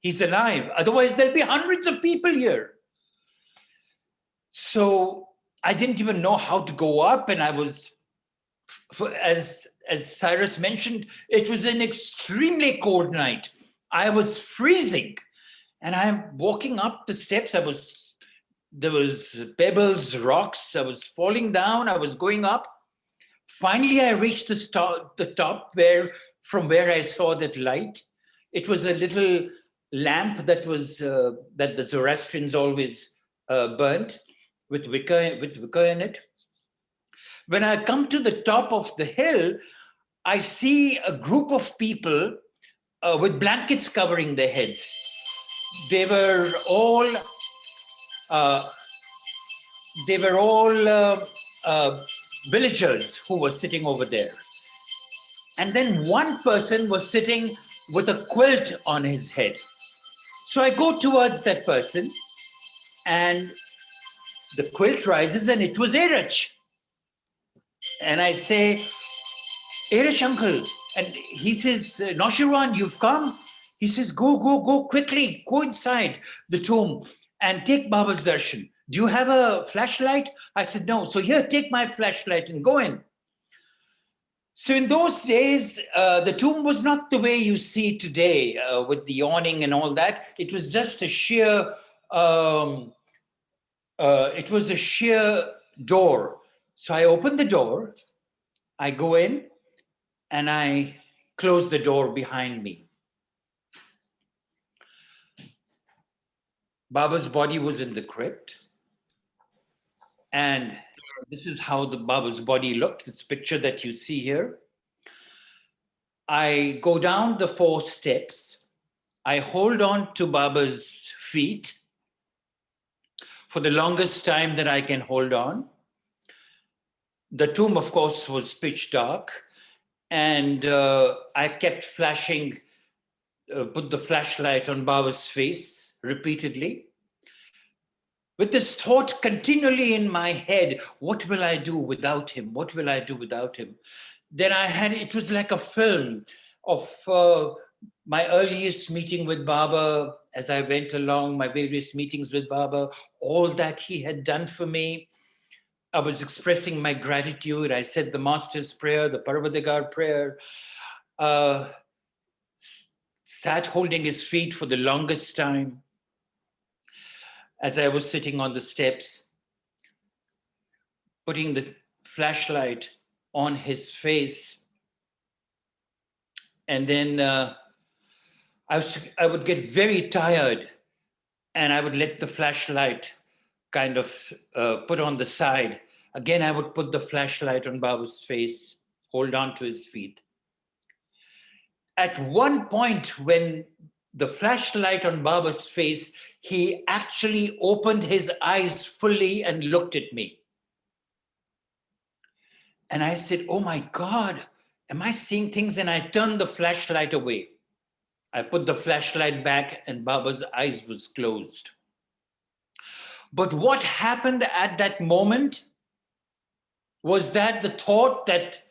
He's alive. Otherwise, there'll be hundreds of people here. So I didn't even know how to go up. And I was, as Cyrus mentioned, it was an extremely cold night. I was freezing. And I'm walking up the steps. There was pebbles, rocks. I was falling down. I was going up. Finally, I reached the top from where I saw that light. It was a little lamp that the Zoroastrians always burnt with wicker in it. When I come to the top of the hill, I see a group of people with blankets covering their heads. They were all villagers who were sitting over there. And then one person was sitting with a quilt on his head. So I go towards that person and the quilt rises and it was Erich. And I say, "Erich, uncle." And he says, "Noasherwan, you've come?" He says, go quickly, go inside the tomb and take Baba's darshan. do you have a flashlight? I said, no. So here, take my flashlight and go in. So in those days, the tomb was not the way you see today with the awning and all that. It was just a sheer, door. So I opened the door, I go in, and I close the door behind me. Baba's body was in the crypt. And this is how the Baba's body looked. This picture that you see here. I go down the 4 steps. I hold on to Baba's feet for the longest time that I can hold on. The tomb, of course, was pitch dark. And I kept flashing, put the flashlight on Baba's face repeatedly, with this thought continually in my head, what will I do without him? What will I do without him? Then it was like a film of my earliest meeting with Baba, as I went along, my various meetings with Baba, all that he had done for me. I was expressing my gratitude. I said the Master's Prayer, the Parvadigar Prayer, sat holding his feet for the longest time. As I was sitting on the steps, putting the flashlight on his face. And then I would get very tired and I would let the flashlight kind of put on the side. Again, I would put the flashlight on Baba's face, hold on to his feet. At one point when the flashlight on Baba's face, he actually opened his eyes fully and looked at me. And I said, oh my God, am I seeing things? And I turned the flashlight away. I put the flashlight back and Baba's eyes was closed. But what happened at that moment was that the thought that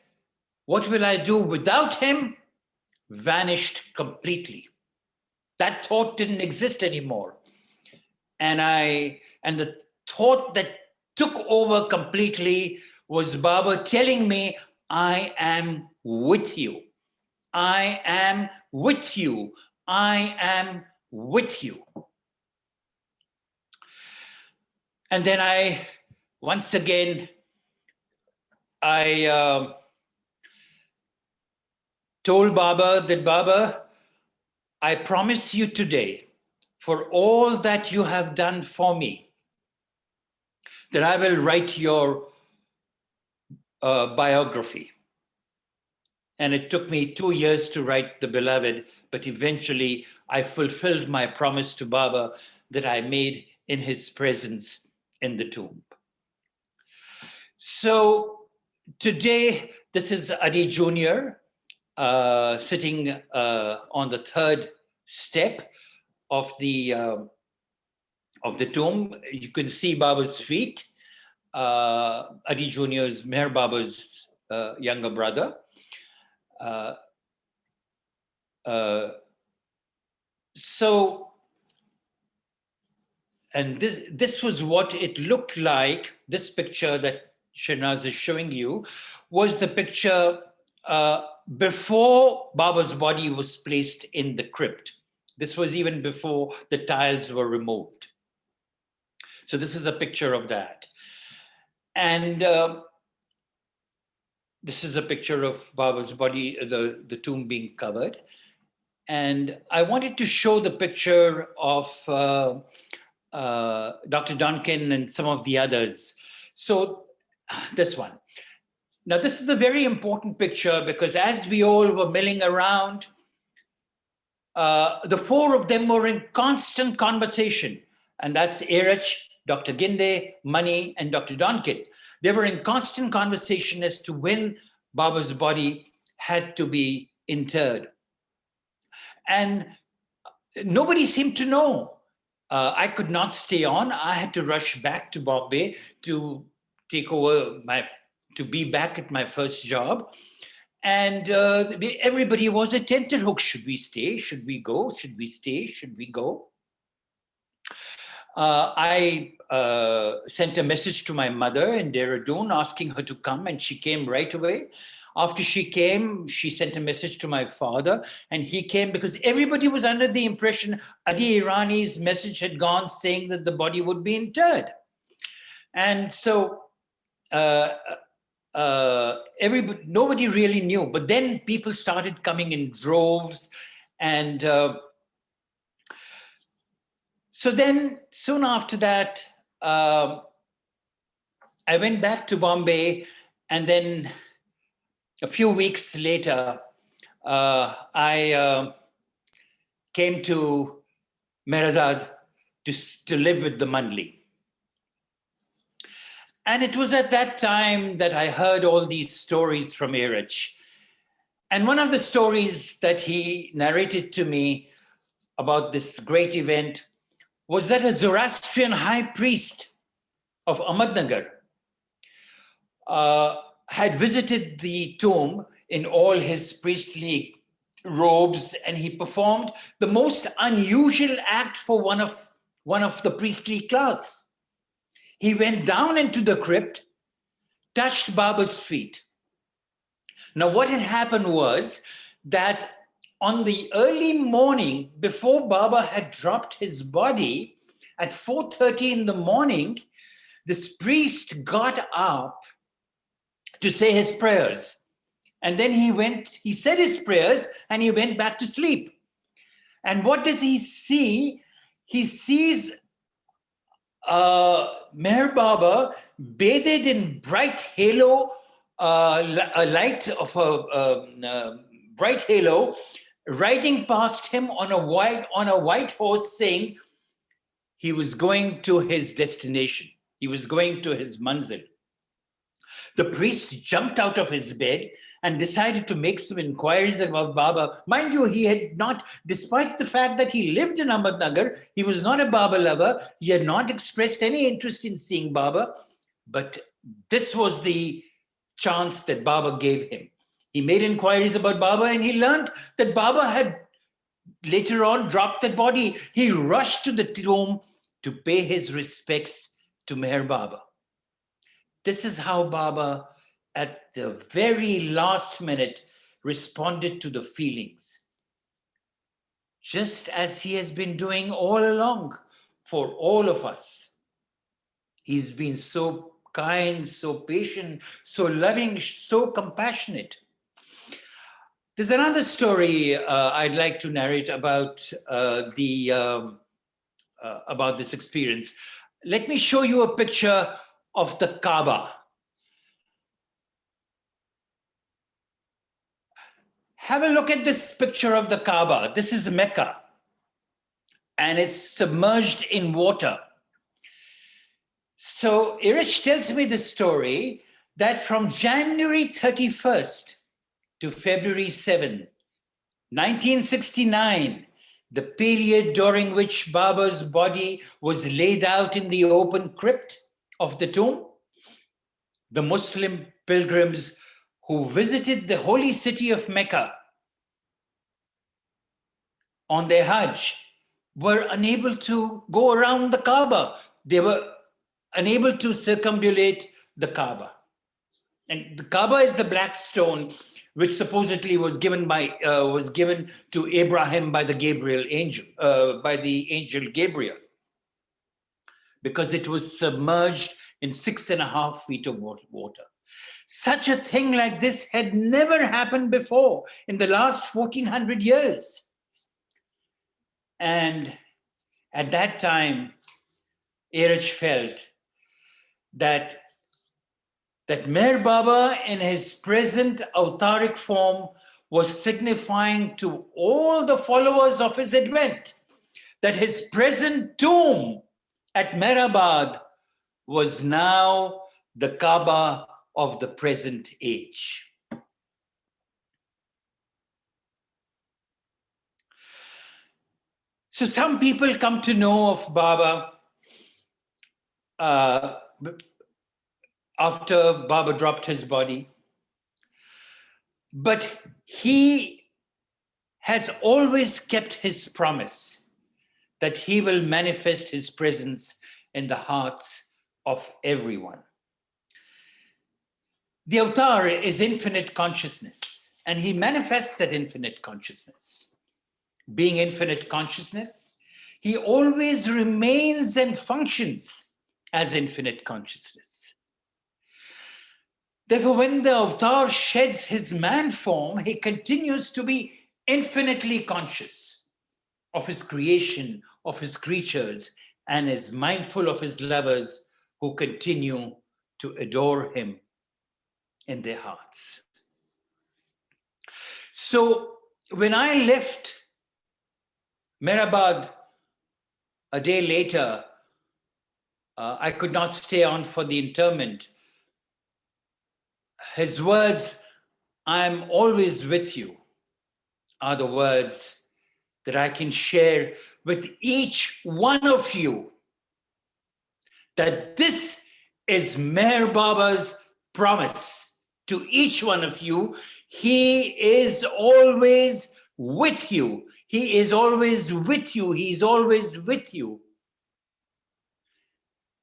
what will I do without him vanished completely. That thought didn't exist anymore. And the thought that took over completely was Baba telling me, I am with you. I am with you. I am with you. And then once again, I told Baba that, Baba, I promise you today, for all that you have done for me, that I will write your biography. And it took me 2 years to write The Beloved, but eventually I fulfilled my promise to Baba that I made in his presence in the tomb. So today, this is Adi Jr. Sitting on the 3rd step of the tomb. You can see Baba's feet. Adi Jr. is Meher Baba's younger brother. And this was what it looked like. This picture that Shenazz is showing you was the picture before Baba's body was placed in the crypt. This was even before the tiles were removed. So this is a picture of that. And this is a picture of Baba's body, the tomb being covered. And I wanted to show the picture of Dr. Duncan and some of the others. So this one. Now, this is a very important picture because as we all were milling around, the 4 of them were in constant conversation. And that's Erich, Dr. Ginde, Mani, and Dr. Duncan. They were in constant conversation as to when Baba's body had to be interred. And nobody seemed to know. I could not stay on. I had to rush back to Bombay to take over to be back at my first job. And everybody was at tenterhooks. Should we stay? Should we go? Should we stay? Should we go? I sent a message to my mother in Dehradun asking her to come, and she came right away. After she came, she sent a message to my father, and he came because everybody was under the impression Adi Irani's message had gone saying that the body would be interred. And so nobody really knew. But then people started coming in droves. And so then soon after that, I went back to Bombay, and then a few weeks later, I came to Meherazad to live with the Mandli. And it was at that time that I heard all these stories from Irich. And one of the stories that he narrated to me about this great event was that a Zoroastrian high priest of Ahmednagar had visited the tomb in all his priestly robes, and he performed the most unusual act for one of the priestly class. He went down into the crypt, touched Baba's feet. Now, what had happened was that on the early morning, before Baba had dropped his body, at 4:30 in the morning, this priest got up to say his prayers. And then he said his prayers, and he went back to sleep. And what does he see? He sees Meher Baba bathed in bright halo, a light of a bright halo, riding past him on a white horse, saying he was going to his destination. He was going to his manzil. The priest jumped out of his bed and decided to make some inquiries about Baba. Mind you, he had not, despite the fact that he lived in Ahmednagar, he was not a Baba lover. He had not expressed any interest in seeing Baba. But this was the chance that Baba gave him. He made inquiries about Baba, and he learned that Baba had later on dropped that body. He rushed to the tomb to pay his respects to Meher Baba. This is how Baba, at the very last minute, responded to the feelings, just as he has been doing all along for all of us. He's been so kind, so patient, so loving, so compassionate. There's another story I'd like to narrate about this experience. Let me show you a picture of the Kaaba. Have a look at this picture of the Kaaba. This is Mecca, and it's submerged in water. So Irich tells me this story that from January 31st to February 7, 1969, the period during which Baba's body was laid out in the open crypt of the tomb, the Muslim pilgrims who visited the holy city of Mecca on their Hajj were unable to go around the Kaaba. They were unable to circumambulate the Kaaba. And the Kaaba is the black stone which supposedly was given to Abraham by the angel Gabriel, because it was submerged in 6.5 feet of water. Such a thing like this had never happened before in the last 1400 years. And at that time, Irich felt that Meher Baba in his present avtaric form was signifying to all the followers of his advent that his present tomb at Meherabad was now the Kaaba of the present age. So some people come to know of Baba after Baba dropped his body. But he has always kept his promise that he will manifest his presence in the hearts of everyone. The avatar is infinite consciousness, and he manifests that infinite consciousness. Being infinite consciousness, he always remains and functions as infinite consciousness. Therefore, when the avatar sheds his man form, he continues to be infinitely conscious of his creation, of his creatures, and is mindful of his lovers who continue to adore him in their hearts. So when I left Mehrabad a day later, I could not stay on for the interment. His words, "I'm always with you," are the words that I can share with each one of you, that this is Meher Baba's promise to each one of you. He is always with you. He is always with you. He is always with you.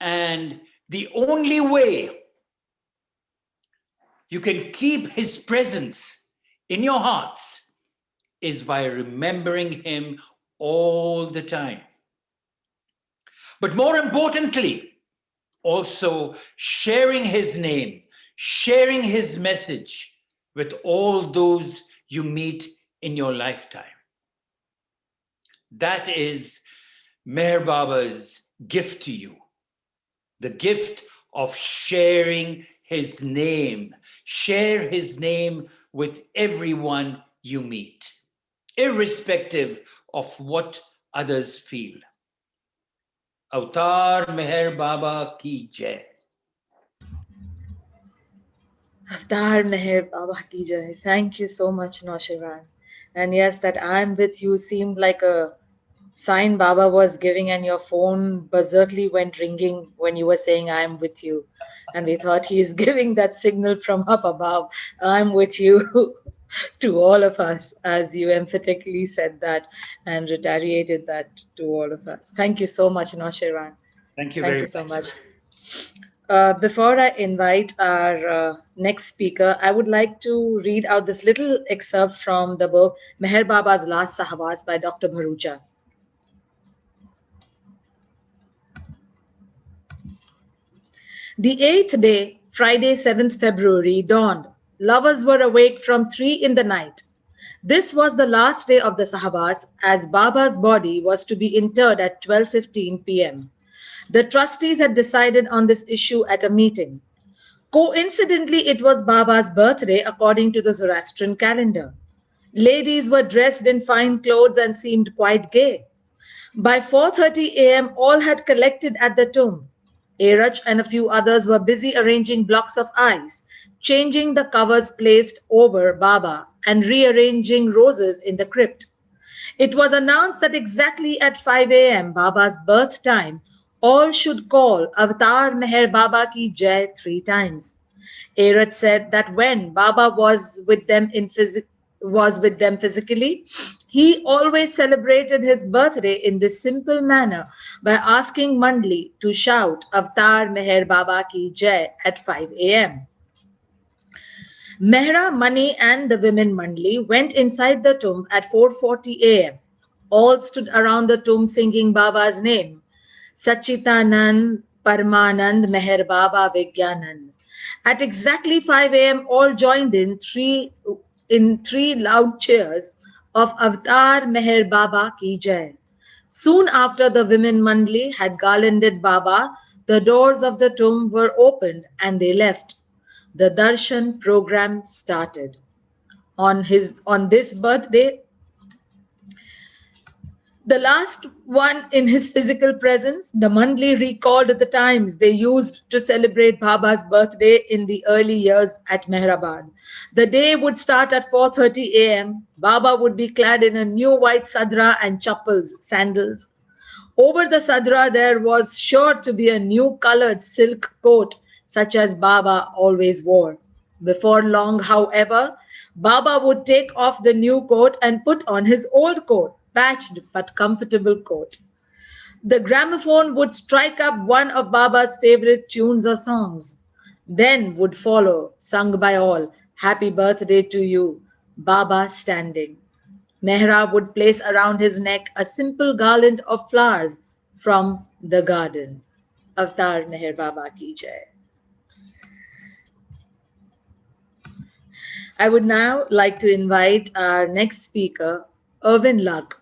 And the only way you can keep his presence in your hearts is by remembering him all the time. But more importantly, also sharing his name, sharing his message with all those you meet in your lifetime. That is Meher Baba's gift to you. The gift of sharing his name. Share his name with everyone you meet, irrespective of what others feel. Avatar Meher Baba ki jai. Avatar Meher Baba ki jai. Thank you so much, Noasherwan. And yes, that "I'm with you" seemed like a sign Baba was giving, and your phone berserkly went ringing when you were saying "I'm with you." And we thought he is giving that signal from up above, "I'm with you," to all of us, as you emphatically said that and reiterated that to all of us. Thank you so much, Noasherwan. Thank you Thank very you so much. much. Before I invite our next speaker, I would like to read out this little excerpt from the book Meher Baba's Last Sahwas by Dr. Bharucha. The 8th day, Friday, 7th February, dawned. Lovers were awake from 3 in the night. This was the last day of the Sahwas, as Baba's body was to be interred at 12:15 p.m. The trustees had decided on this issue at a meeting. Coincidentally, it was Baba's birthday according to the Zoroastrian calendar. Ladies were dressed in fine clothes and seemed quite gay. By 4:30 a.m., all had collected at the tomb. Arach and a few others were busy arranging blocks of ice, changing the covers placed over Baba, and rearranging roses in the crypt. It was announced that exactly at 5 a.m., Baba's birth time, all should call Avatar Meher Baba ki Jai 3 times. Arach said that when Baba was with them physically, he always celebrated his birthday in this simple manner by asking Mandli to shout Avatar Meher Baba ki Jai at 5 a.m. Mehra, Mani and the women Mandli went inside the tomb at 4:40 a.m. All stood around the tomb singing Baba's name, Sachitanand Parmanand Meher Baba Vigyanand. At exactly 5 a.m., all joined in three loud cheers of Avatar Meher Baba ki Jai. Soon after the women Mandli had garlanded Baba, the doors of the tomb were opened and they left. The darshan program started. On this birthday, the last one in his physical presence, the Mandli recalled the times they used to celebrate Baba's birthday in the early years at Mehrabad. The day would start at 4:30 a.m. Baba would be clad in a new white sadra and chappals, sandals. Over the sadra, there was sure to be a new colored silk coat, such as Baba always wore. Before long, however, Baba would take off the new coat and put on his old coat, patched but comfortable coat. The gramophone would strike up one of Baba's favorite tunes or songs. Then would follow, sung by all, Happy Birthday to You, Baba standing. Mehra would place around his neck a simple garland of flowers from the garden. Avatar Meher Baba ki jai. I would now like to invite our next speaker, Irwin Luck.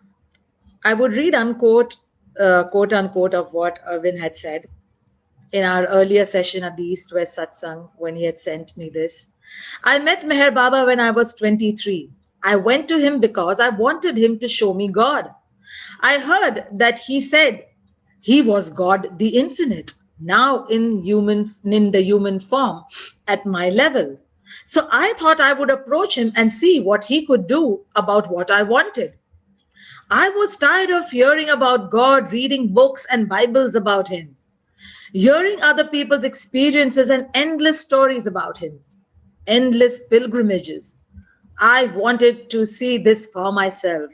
I would read quote unquote, of what Irwin had said in our earlier session at the East West Satsang when he had sent me this. I met Meher Baba when I was 23. I went to him because I wanted him to show me God. I heard that he said he was God the infinite, now in the human form at my level. So I thought I would approach him and see what he could do about what I wanted. I was tired of hearing about God, reading books and Bibles about him, hearing other people's experiences and endless stories about him, endless pilgrimages. I wanted to see this for myself,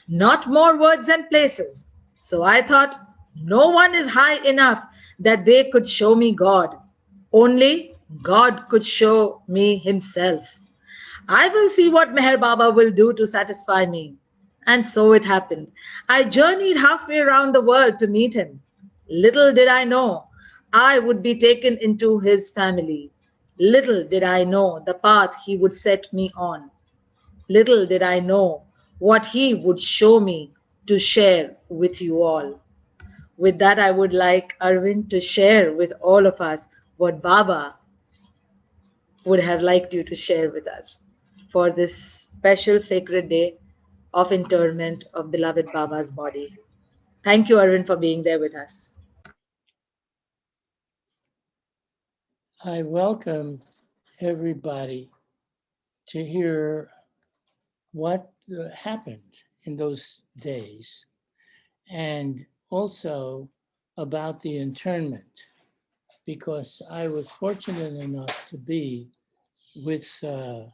not more words and places. So I thought, no one is high enough that they could show me God. Only God could show me himself. I will see what Meher Baba will do to satisfy me. And so it happened. I journeyed halfway around the world to meet him. Little did I know I would be taken into his family. Little did I know the path he would set me on. Little did I know what he would show me to share with you all. With that, I would like Arvind to share with all of us what Baba would have liked you to share with us for this special sacred day of interment of beloved Baba's body. Thank you, Arvind, for being there with us. I welcome everybody to hear what happened in those days and also about the internment, because I was fortunate enough to be with to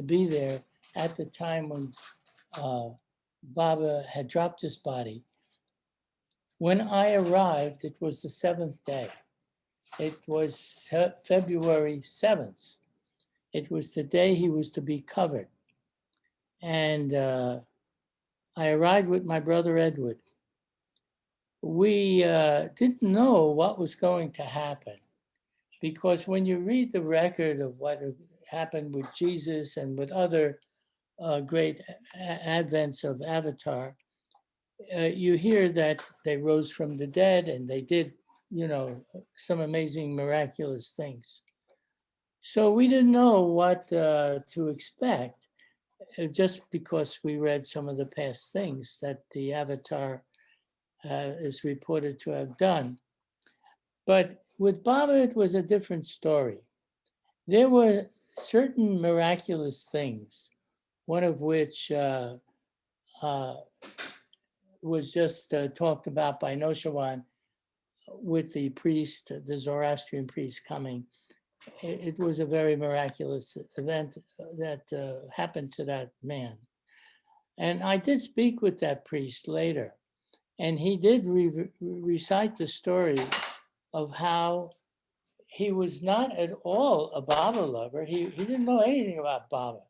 be there at the time when Baba had dropped his body. When I arrived, it was the 7th day. It was February 7th. It was the day he was to be covered. And I arrived with my brother Edward. We didn't know what was going to happen, because when you read the record of what happened with Jesus and with other great advents of Avatar, you hear that they rose from the dead and they did, some amazing miraculous things. So we didn't know what to expect, just because we read some of the past things that the Avatar is reported to have done. But with Baba, it was a different story. There were certain miraculous things, one of which was just talked about by Noasherwan with the priest, the Zoroastrian priest coming. It was a very miraculous event that happened to that man. And I did speak with that priest later, and he did recite the story of how he was not at all a Baba lover. He didn't know anything about Baba.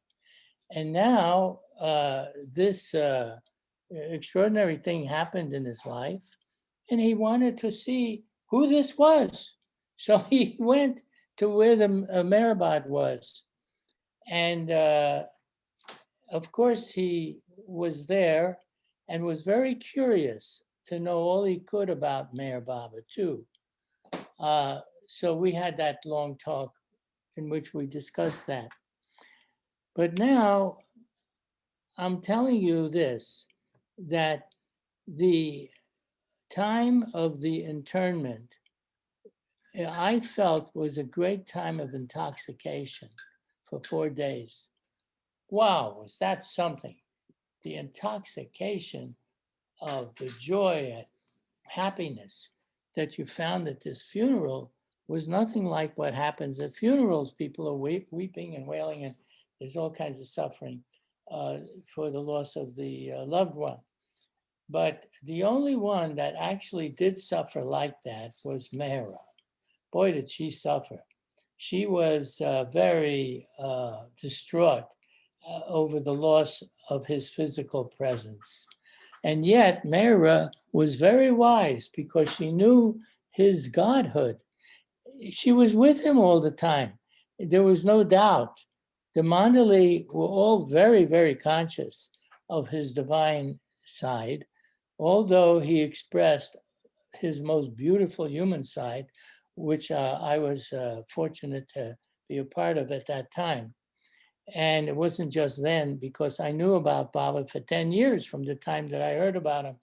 And now this extraordinary thing happened in his life, and he wanted to see who this was. So he went to where the Mehrabad was. And of course, he was there and was very curious to know all he could about Meher Baba too. So we had that long talk in which we discussed that. But now I'm telling you this, that the time of the internment, I felt, was a great time of intoxication for 4 days. Wow, was that something? The intoxication of the joy and happiness that you found at this funeral was nothing like what happens at funerals. People are weeping and wailing, and there's all kinds of suffering for the loss of the loved one. But the only one that actually did suffer like that was Mehra. Boy, did she suffer. She was very distraught over the loss of his physical presence. And yet Mehra was very wise because she knew his godhood. She was with him all the time. There was no doubt. The Mandali were all very, very conscious of his divine side, although he expressed his most beautiful human side, which I was fortunate to be a part of at that time. And it wasn't just then, because I knew about Baba for 10 years from the time that I heard about him.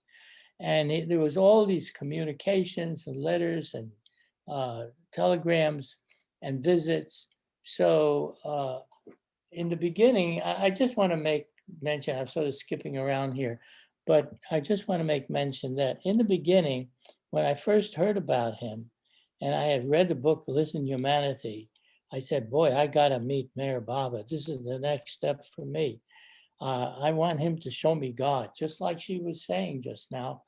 And there was all these communications and letters and telegrams and visits. So in the beginning, I just want to make mention, I'm sort of skipping around here, but I just want to make mention that in the beginning, when I first heard about him, and I had read the book, Listen Humanity, I said, boy, I got to meet Mayor Baba. This is the next step for me. I want him to show me God, just like she was saying just now.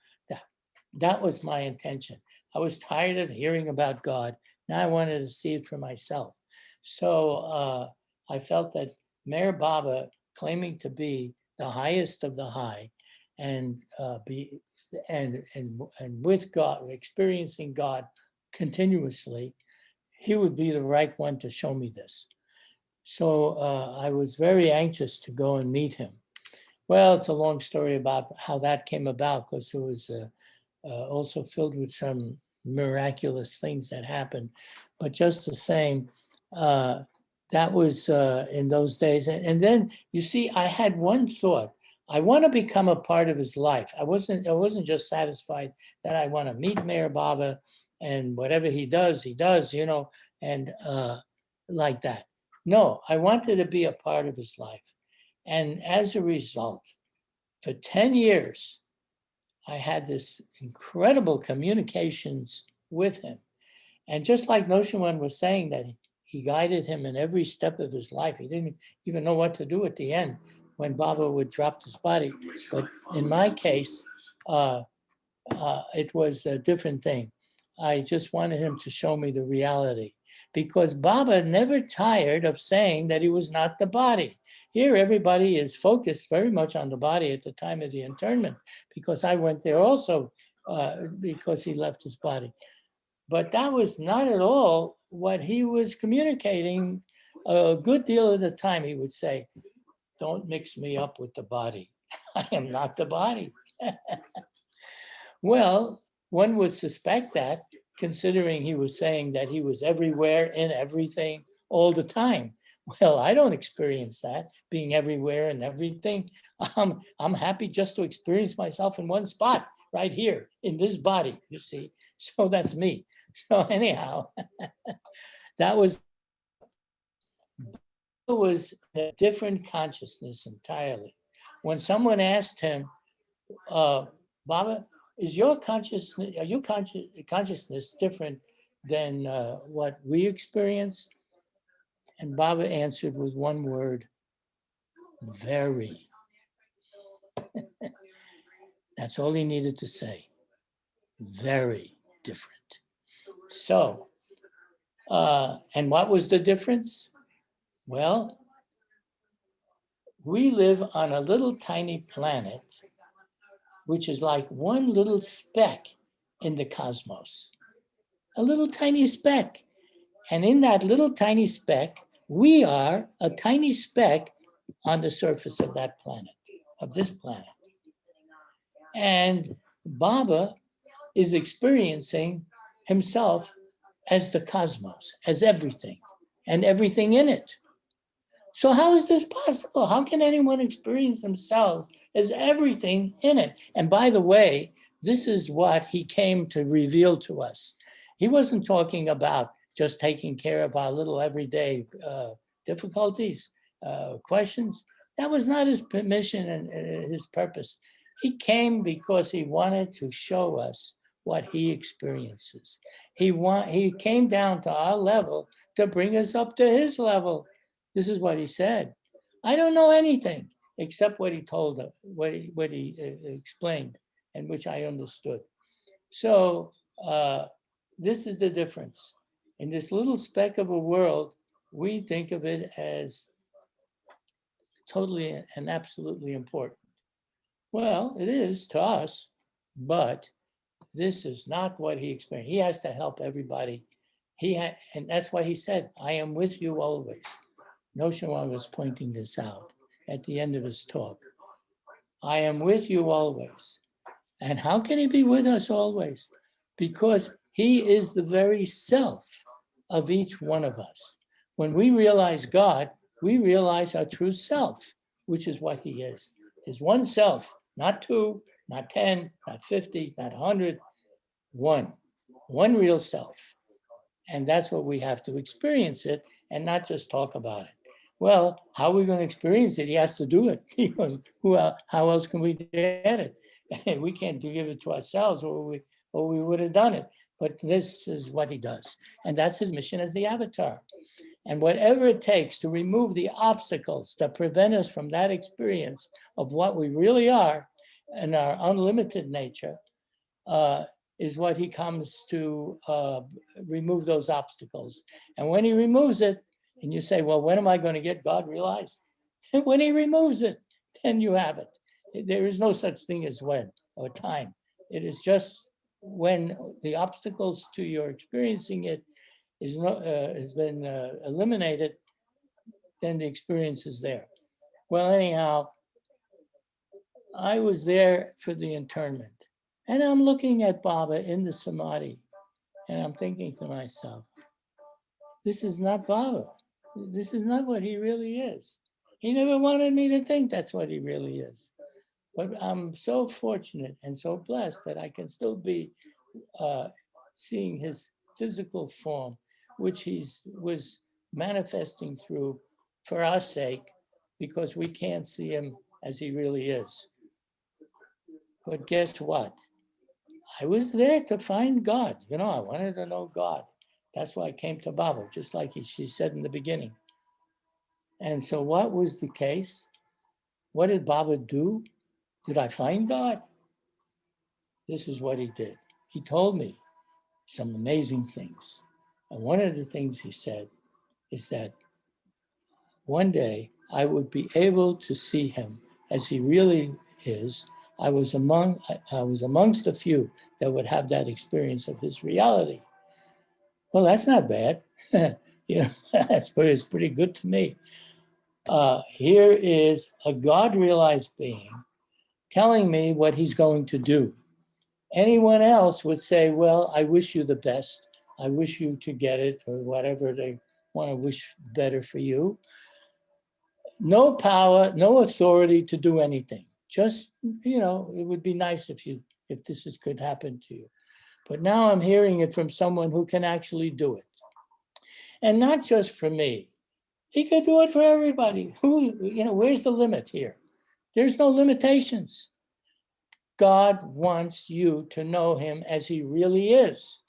That was my intention. I was tired of hearing about God. Now I wanted to see it for myself. So I felt that Mayor Baba, claiming to be the highest of the high, and with God, experiencing God continuously, he would be the right one to show me this. So I was very anxious to go and meet him. Well, it's a long story about how that came about, because it was also filled with some miraculous things that happened. But just the same, that was in those days. And then you see, I had one thought. I want to become a part of his life. I wasn't just satisfied that I want to meet Mayor Baba and whatever he does, you know, and like that. No, I wanted to be a part of his life. And as a result, for 10 years, I had this incredible communications with him. And just like Noasherwan was saying, that he guided him in every step of his life. He didn't even know what to do at the end when Baba would drop his body. But in my case, it was a different thing. I just wanted him to show me the reality, because Baba never tired of saying that he was not the body. Here, everybody is focused very much on the body at the time of the internment, because I went there also because he left his body. But that was not at all what he was communicating. A good deal of the time, he would say, don't mix me up with the body. I am not the body. Well, one would suspect that, considering he was saying that he was everywhere in everything all the time. Well, I don't experience that, being everywhere and everything. I'm happy just to experience myself in one spot, right here in this body, you see. So that's me. So anyhow, that was a different consciousness entirely. When someone asked him, Baba, is your consciousness, are you consciousness different than what we experience? And Baba answered with one word, very. That's all he needed to say. Very different. So, and what was the difference? Well, we live on a little tiny planet, which is like one little speck in the cosmos. A little tiny speck. And in that little tiny speck, we are a tiny speck on the surface of that planet, of this planet. And Baba is experiencing himself as the cosmos, as everything, and everything in it. So how is this possible? How can anyone experience themselves as everything in it? And by the way, this is what he came to reveal to us. He wasn't talking about just taking care of our little everyday difficulties, questions. That was not his mission and his purpose. He came because he wanted to show us what he experiences. He came down to our level to bring us up to his level. This is what he said. I don't know anything except what he told us, what he explained. and which I understood. So this is the difference. In this little speck of a world, we think of it as totally and absolutely important. Well, it is to us, but this is not what he experienced. He has to help everybody. And that's why he said, I am with you always. Noasherwan was pointing this out at the end of his talk. I am with you always. And how can he be with us always? Because he is the very self of each one of us. When we realize God, we realize our true self, which is what he is. There's one self, not two, not 10, not 50, not 100, one real self. And that's what we have to experience it and not just talk about it. Well, how are we going to experience it? He has to do it. How else can we get it? We can't give it to ourselves, or we would have done it. But this is what he does. And that's his mission as the avatar. And whatever it takes to remove the obstacles that prevent us from that experience of what we really are and our unlimited nature, is what he comes to remove those obstacles. And when he removes it, and you say, well, when am I going to get God realized? When he removes it, then you have it. There is no such thing as when or time. It is just when the obstacles to your experiencing it has been eliminated, then the experience is there. Well, anyhow, I was there for the internment. And I'm looking at Baba in the Samadhi, and I'm thinking to myself, this is not Baba. This is not what he really is. He never wanted me to think that's what he really is. But I'm so fortunate and so blessed that I can still be seeing his physical form, which he was manifesting through for our sake, because we can't see him as he really is. But guess what? I was there to find God. I wanted to know God. That's why I came to Baba, just like she said in the beginning. And so what was the case? What did Baba do? Did I find God? This is what he did. He told me some amazing things. And one of the things he said is that one day I would be able to see him as he really is. I was amongst a few that would have that experience of his reality. Well, that's not bad. It's pretty good to me. Here is a God-realized being telling me what he's going to do. Anyone else would say, well, I wish you the best. I wish you to get it, or whatever they want to wish better for you. No power, no authority to do anything. Just, it would be nice if this could happen to you. But now I'm hearing it from someone who can actually do it. And not just for me. He could do it for everybody. Where's the limit here? There's no limitations. God wants you to know him as he really is.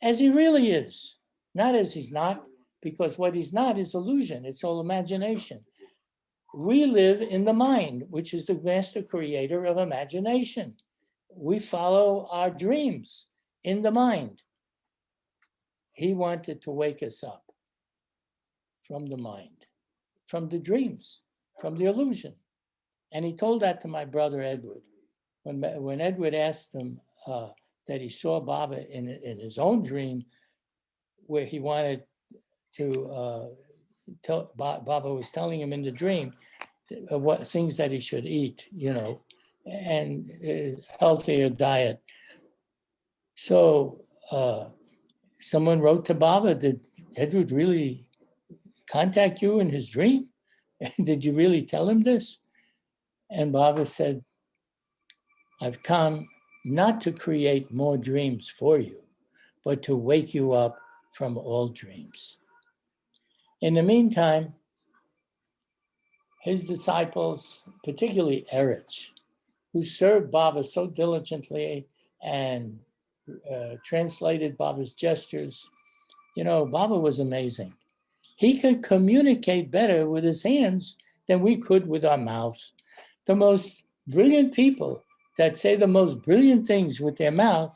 As he really is. Not as he's not, because what he's not is illusion. It's all imagination. We live in the mind, which is the master creator of imagination. We follow our dreams in the mind. He wanted to wake us up from the mind, from the dreams, from the illusion. And he told that to my brother Edward. When Edward asked him that he saw Baba in his own dream, where he wanted to Baba was telling him in the dream what things that he should eat, and healthier diet. So someone wrote to Baba, did Edward really contact you in his dream? Did you really tell him this? And Baba said, I've come not to create more dreams for you, but to wake you up from all dreams. In the meantime, his disciples, particularly Erich, who served Baba so diligently and translated Baba's gestures, Baba was amazing. He could communicate better with his hands than we could with our mouths. The most brilliant people that say the most brilliant things with their mouth,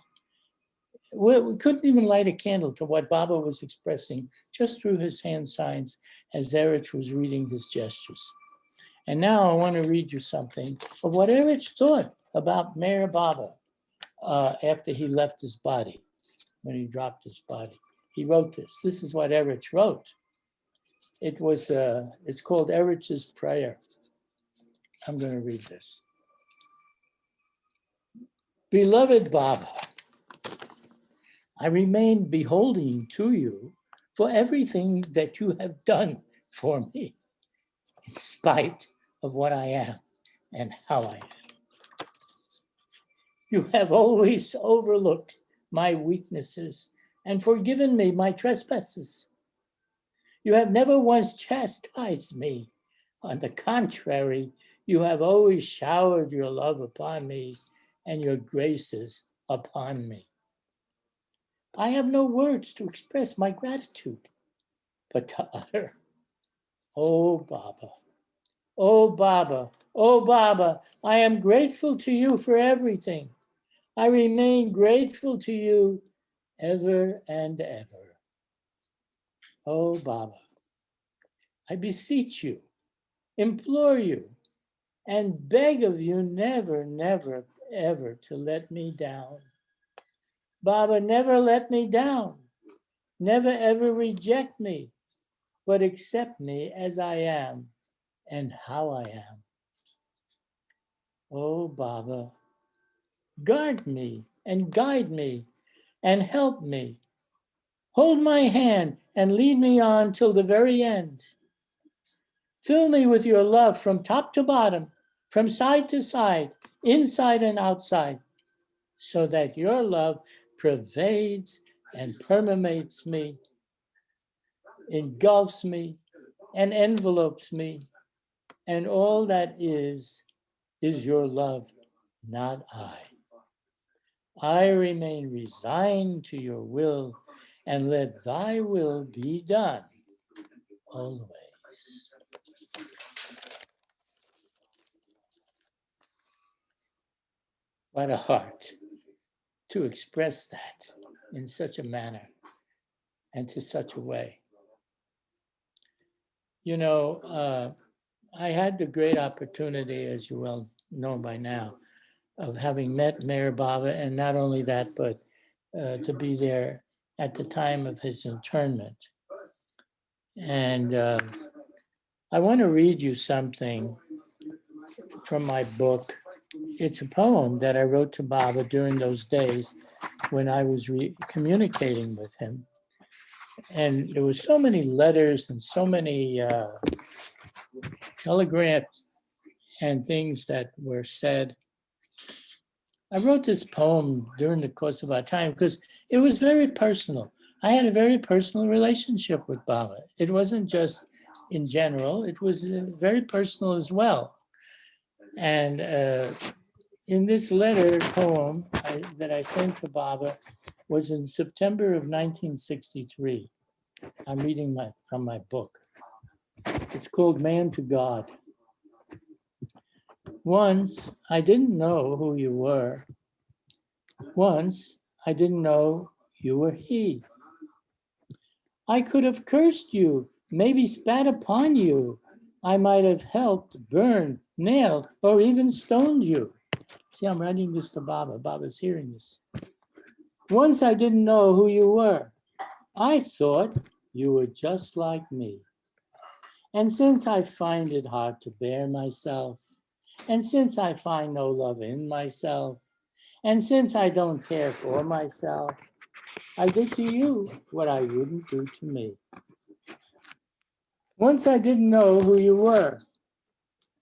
we couldn't even light a candle to what Baba was expressing just through his hand signs as Erich was reading his gestures. And now I want to read you something of what Erich thought about Meher Baba after he left his body, when he dropped his body. He wrote this. This is what Erich wrote. It's called Erich's Prayer. I'm going to read this. Beloved Baba, I remain beholding to you for everything that you have done for me, in spite of what I am and how I am. You have always overlooked my weaknesses and forgiven me my trespasses. You have never once chastised me. On the contrary, you have always showered your love upon me and your graces upon me. I have no words to express my gratitude, but to utter, oh Baba, oh Baba, oh Baba, I am grateful to you for everything. I remain grateful to you ever and ever. Oh Baba, I beseech you, implore you, and beg of you never, never, ever to let me down. Baba, never let me down. Never ever reject me, but accept me as I am and how I am. Oh, Baba, guard me and guide me and help me. Hold my hand and lead me on till the very end. Fill me with your love from top to bottom, from side to side, inside and outside, so that your love pervades and permeates me, engulfs me, and envelopes me, and all that is your love, not I. I remain resigned to your will, and let thy will be done always. What a heart to express that in such a manner and to such a way. You know, I had the great opportunity, as you well know by now, of having met Meher Baba, and not only that, but to be there at the time of his internment. And I want to read you something from my book. It's a poem that I wrote to Baba during those days when I was communicating with him. And there were so many letters and so many telegrams and things that were said. I wrote this poem during the course of our time because it was very personal. I had a very personal relationship with Baba. It wasn't just in general, it was very personal as well. And in this letter poem that I sent to Baba was in September of 1963. I'm reading from my book. It's called Man to God. Once I didn't know who you were. Once I didn't know you were he. I could have cursed you, maybe spat upon you. I might have helped, burned, nailed, or even stoned you. See, I'm writing this to Baba. Baba's hearing this. Once I didn't know who you were. I thought you were just like me. And since I find it hard to bear myself, and since I find no love in myself, and since I don't care for myself, I did to you what I wouldn't do to me. Once I didn't know who you were.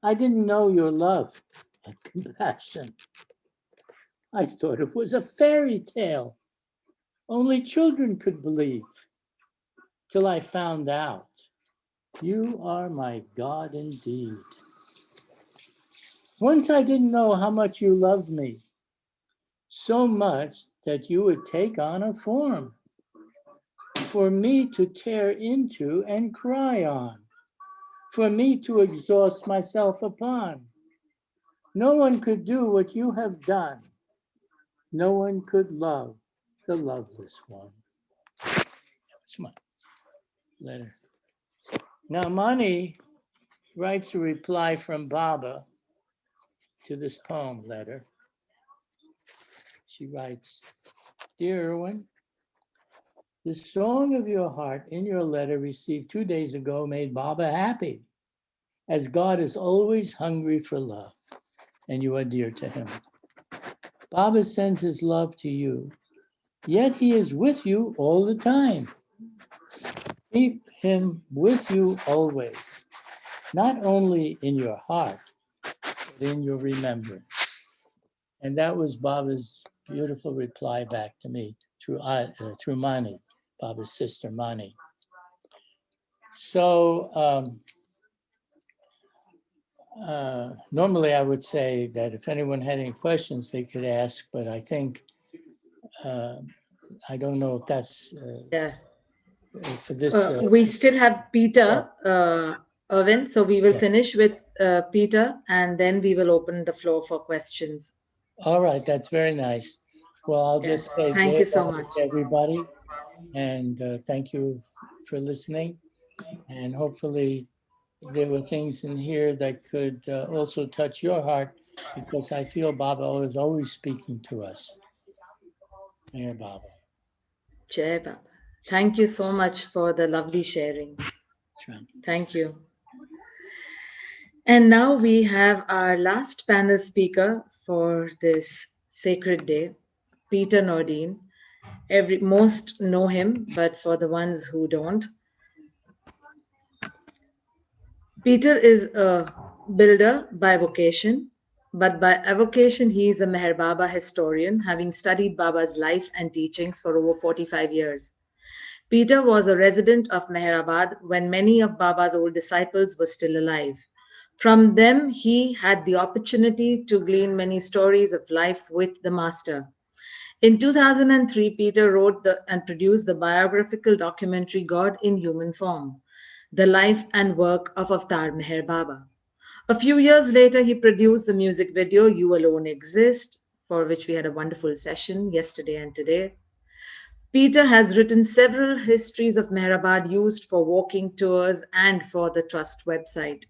I didn't know your love and compassion. I thought it was a fairy tale. Only children could believe. Till I found out you are my God indeed. Once I didn't know how much you loved me, so much that you would take on a form for me to tear into and cry on, for me to exhaust myself upon. No one could do what you have done. No one could love the loveless one. That's my letter. Now, Mani writes a reply from Baba to this poem letter. She writes, Dear Irwin, the song of your heart in your letter received 2 days ago made Baba happy, as God is always hungry for love, and you are dear to him. Baba sends his love to you, yet he is with you all the time. Keep him with you always, not only in your heart, but in your remembrance. And that was Baba's beautiful reply back to me through Mani, Baba's sister Mani. So normally I would say that if anyone had any questions, they could ask, but I think, I don't know if that's Yeah. for this. We still have Peter, Irwin, so we will Yeah. finish with Peter and then we will open the floor for questions. All right, that's very nice. Well, I'll Yes. just say Thank you so much. to everybody, and thank you for listening. And hopefully there were things in here that could also touch your heart, because I feel Baba is always speaking to us. Dear Baba. Jai Baba. Thank you so much for the lovely sharing. Right. Thank you. And now we have our last panel speaker for this sacred day, Peter Nordeen. Most know him, but for the ones who don't, Peter is a builder by vocation, but by avocation, he is a Meher Baba historian, having studied Baba's life and teachings for over 45 years. Peter was a resident of Meherabad when many of Baba's old disciples were still alive. From them, he had the opportunity to glean many stories of life with the Master. In 2003, Peter wrote and produced the biographical documentary God in Human Form, the life and work of Avtar Meher Baba. A few years later, he produced the music video You Alone Exist, for which we had a wonderful session yesterday and today. Peter has written several histories of Meherabad used for walking tours and for the Trust website.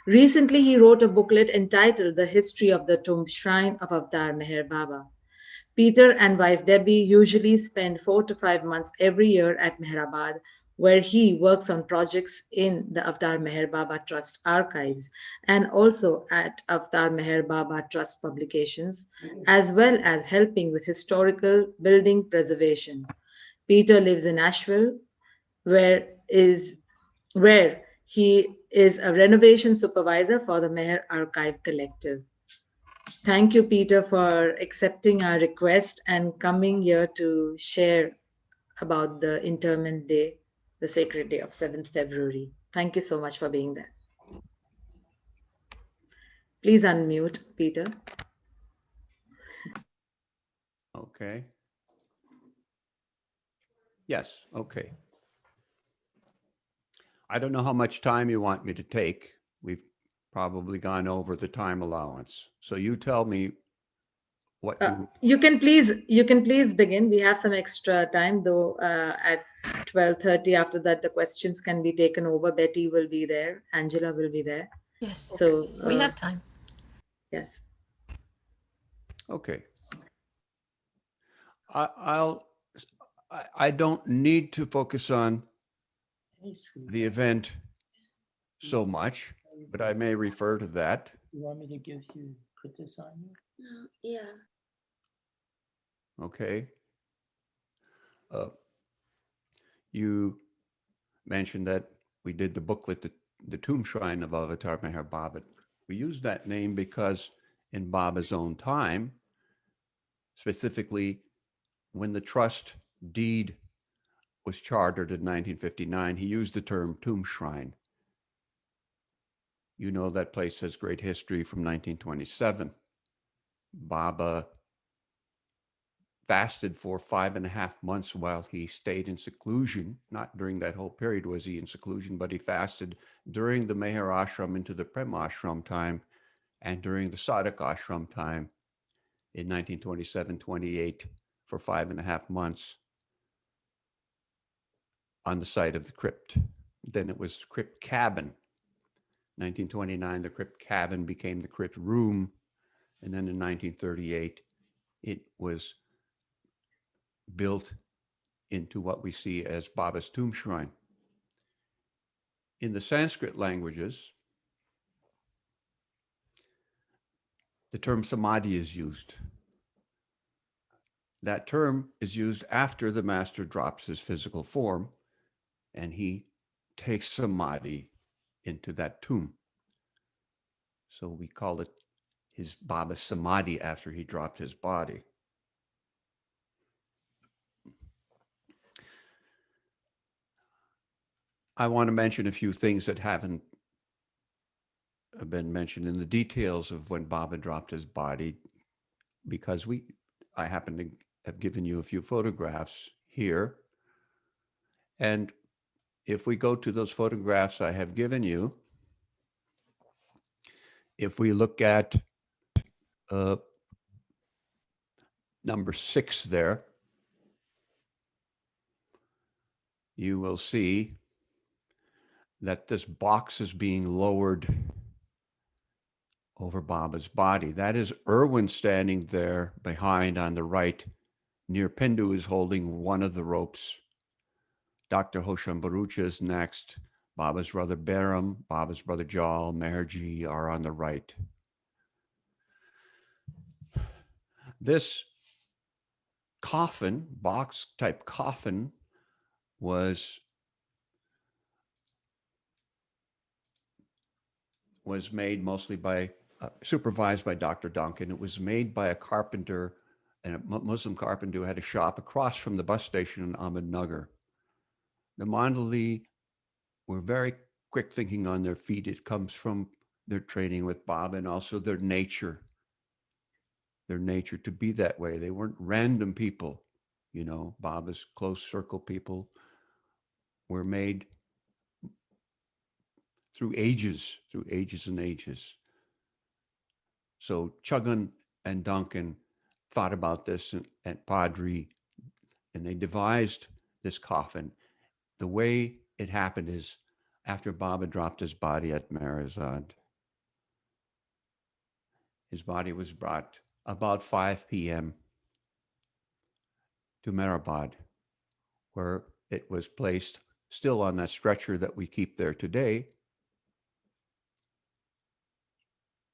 Recently, he wrote a booklet entitled The History of the Tomb Shrine of Avtar Meher Baba. Peter and wife Debbie usually spend 4 to 5 months every year at Meherabad, where he works on projects in the Avtar Meher Baba Trust archives and also at Avtar Meher Baba Trust publications, as well as helping with historical building preservation. Peter lives in Asheville, where he is a renovation supervisor for the Meher Archive Collective. Thank you, Peter, for accepting our request and coming here to share about the Interment Day, the sacred day of 7th February. Thank you so much for being there. Please unmute, Peter. Okay. Yes, okay. I don't know how much time you want me to take. We've probably gone over the time allowance. So you tell me what you can please begin. We have some extra time, though. At 12:30, after that, the questions can be taken over. Betty will be there. Angela will be there. Yes. So we have time. Yes. Okay. I don't need to focus on the event so much, but I may refer to that. You want me to put this on you? Yeah. Okay. You mentioned that we did the booklet, the Tomb Shrine of Avtar Meher Baba. We used that name because in Baba's own time, specifically when the trust deed was chartered in 1959, he used the term Tomb Shrine. You know that place has great history from 1927. Baba fasted for 5.5 months while he stayed in seclusion. Not during that whole period was he in seclusion, but he fasted during the Meher Ashram into the Prem Ashram time and during the Sadhak ashram time in 1927-28 for 5.5 months on the site of the crypt. Then it was crypt cabin. 1929, the crypt cabin became the crypt room. And then in 1938, it was built into what we see as Baba's tomb shrine. In the Sanskrit languages, the term samadhi is used. That term is used after the master drops his physical form and he takes samadhi into that tomb. So we call it his Baba's samadhi after he dropped his body. I want to mention a few things that haven't been mentioned in the details of when Baba dropped his body, because I happen to have given you a few photographs here. And if we go to those photographs I have given you, if we look at number 6 there, you will see that this box is being lowered over Baba's body. That is Irwin standing there behind on the right. Near Pindu is holding one of the ropes. Dr. Hoshan Barucha is next. Baba's brother Baram, Baba's brother Jal, Meherji are on the right. This coffin, box type coffin, was made mostly by, supervised by Dr. Duncan. It was made by a carpenter, and a Muslim carpenter who had a shop across from the bus station in Ahmednagar. The Mandali were very quick thinking on their feet. It comes from their training with Baba and also their nature to be that way. They weren't random people, you know. Baba's close circle people were made through ages and ages. So Chuggan and Duncan thought about this at Padri, and they devised this coffin. The way it happened is after Baba dropped his body at Marazad, his body was brought about 5 p.m. to Mehrabad, where it was placed still on that stretcher that we keep there today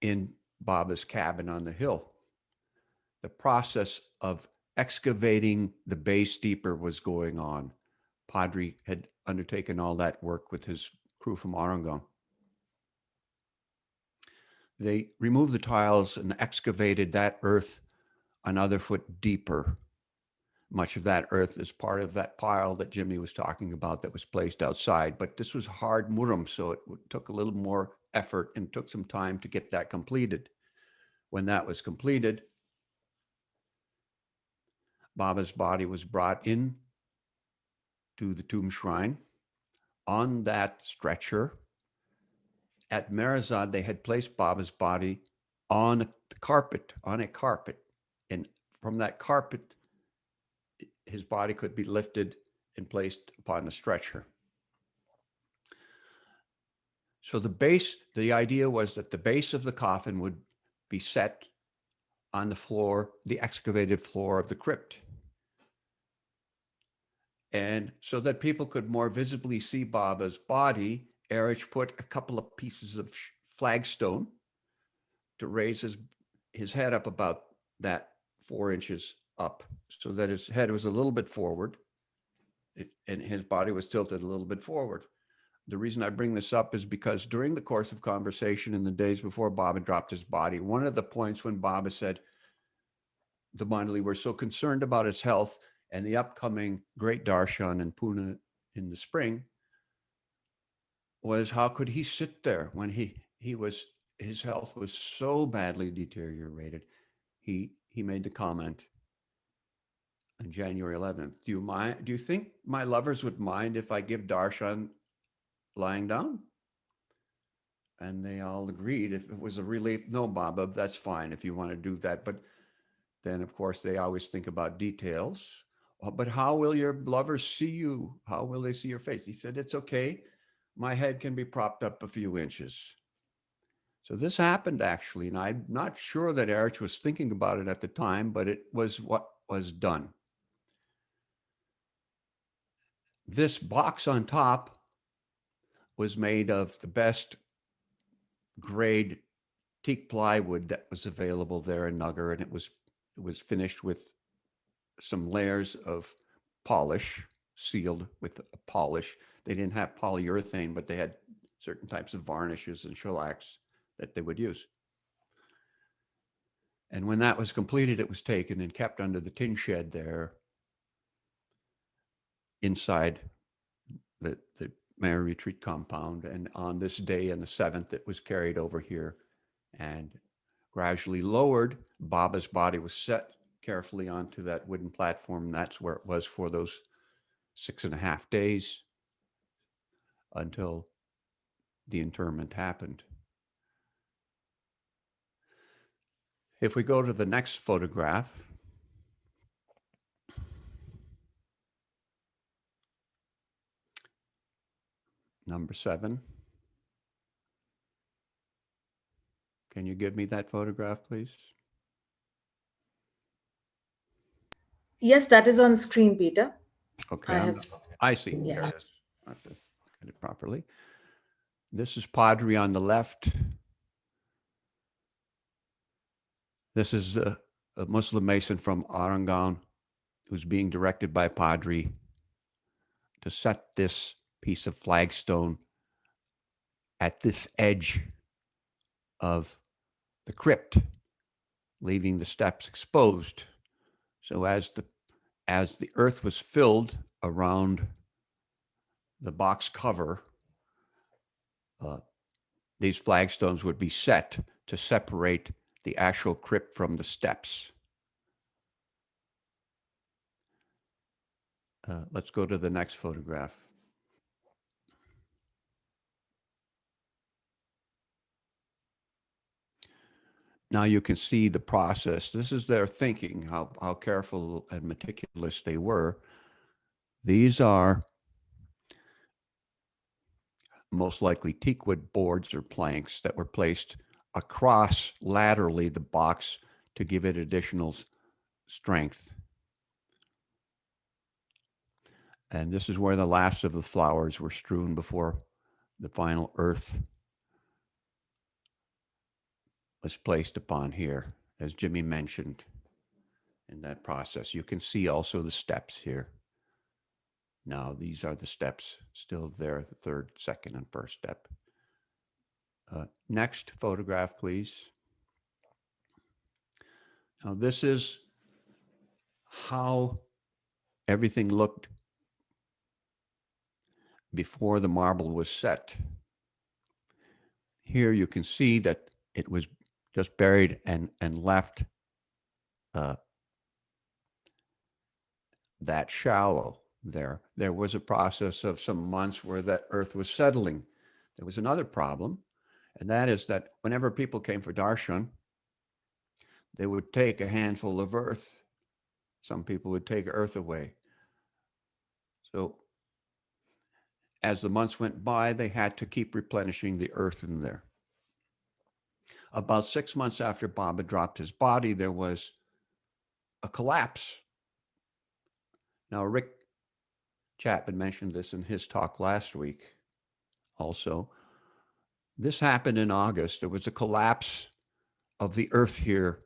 in Baba's cabin on the hill. The process of excavating the base deeper was going on. Padri had undertaken all that work with his crew from Aurangam. They removed the tiles and excavated that earth another foot deeper. Much of that earth is part of that pile that Jimmy was talking about that was placed outside. But this was hard muram, so it took a little more effort and took some time to get that completed. When that was completed, Baba's body was brought in to the tomb shrine on that stretcher. At Marazad, they had placed Baba's body on a carpet. And from that carpet, his body could be lifted and placed upon the stretcher. So the idea was that the base of the coffin would be set on the floor, the excavated floor of the crypt. And so that people could more visibly see Baba's body, Erich put a couple of pieces of flagstone to raise his head up about that 4 inches up, so that his head was a little bit forward and his body was tilted a little bit forward. The reason I bring this up is because during the course of conversation in the days before Baba dropped his body, one of the points when Baba said, the Mandali were so concerned about his health and the upcoming great darshan in Pune in the spring, was how could he sit there when his health was so badly deteriorated. He made the comment on January 11th, do you think my lovers would mind if I give darshan lying down? And they all agreed if it was a relief, no, Baba, that's fine if you want to do that. But then, of course, they always think about details. But how will your lovers see you? How will they see your face? He said, it's okay. My head can be propped up a few inches. So this happened actually, and I'm not sure that Erich was thinking about it at the time, but it was what was done. This box on top was made of the best grade teak plywood that was available there in Nugger, and it was finished with some layers of polish, sealed with a polish. They didn't have polyurethane, but they had certain types of varnishes and shellacs that they would use. And when that was completed, it was taken and kept under the tin shed there inside the Mary Retreat compound. And on this day, on the 7th, it was carried over here and gradually lowered. Baba's body was set carefully onto that wooden platform. That's where it was for those 6.5 days until the interment happened. If we go to the next photograph, number 7. Can you give me that photograph, please? Yes, that is on screen, Peter. Okay, I see. Yeah. There it is. I have to get it properly. This is Padri on the left. This is a Muslim Mason from Arangan who's being directed by Padri to set this piece of flagstone at this edge of the crypt, leaving the steps exposed. So as the earth was filled around the box cover, these flagstones would be set to separate the actual crypt from the steps. Let's go to the next photograph. Now you can see the process. This is their thinking, how careful and meticulous they were. These are most likely teakwood boards or planks that were placed across laterally the box to give it additional strength. And this is where the last of the flowers were strewn before the final earth was placed upon here, as Jimmy mentioned in that process. You can see also the steps here. Now, these are the steps still there, the third, second, and first step. Next photograph, please. Now, this is how everything looked before the marble was set. Here you can see that it was just buried and left that shallow there. There was a process of some months where that earth was settling. There was another problem, and that is that whenever people came for darshan, they would take a handful of earth. Some people would take earth away. So as the months went by, they had to keep replenishing the earth in there. About 6 months after Baba dropped his body, there was a collapse. Now, Rick Chapman mentioned this in his talk last week also. This happened in August. There was a collapse of the earth here,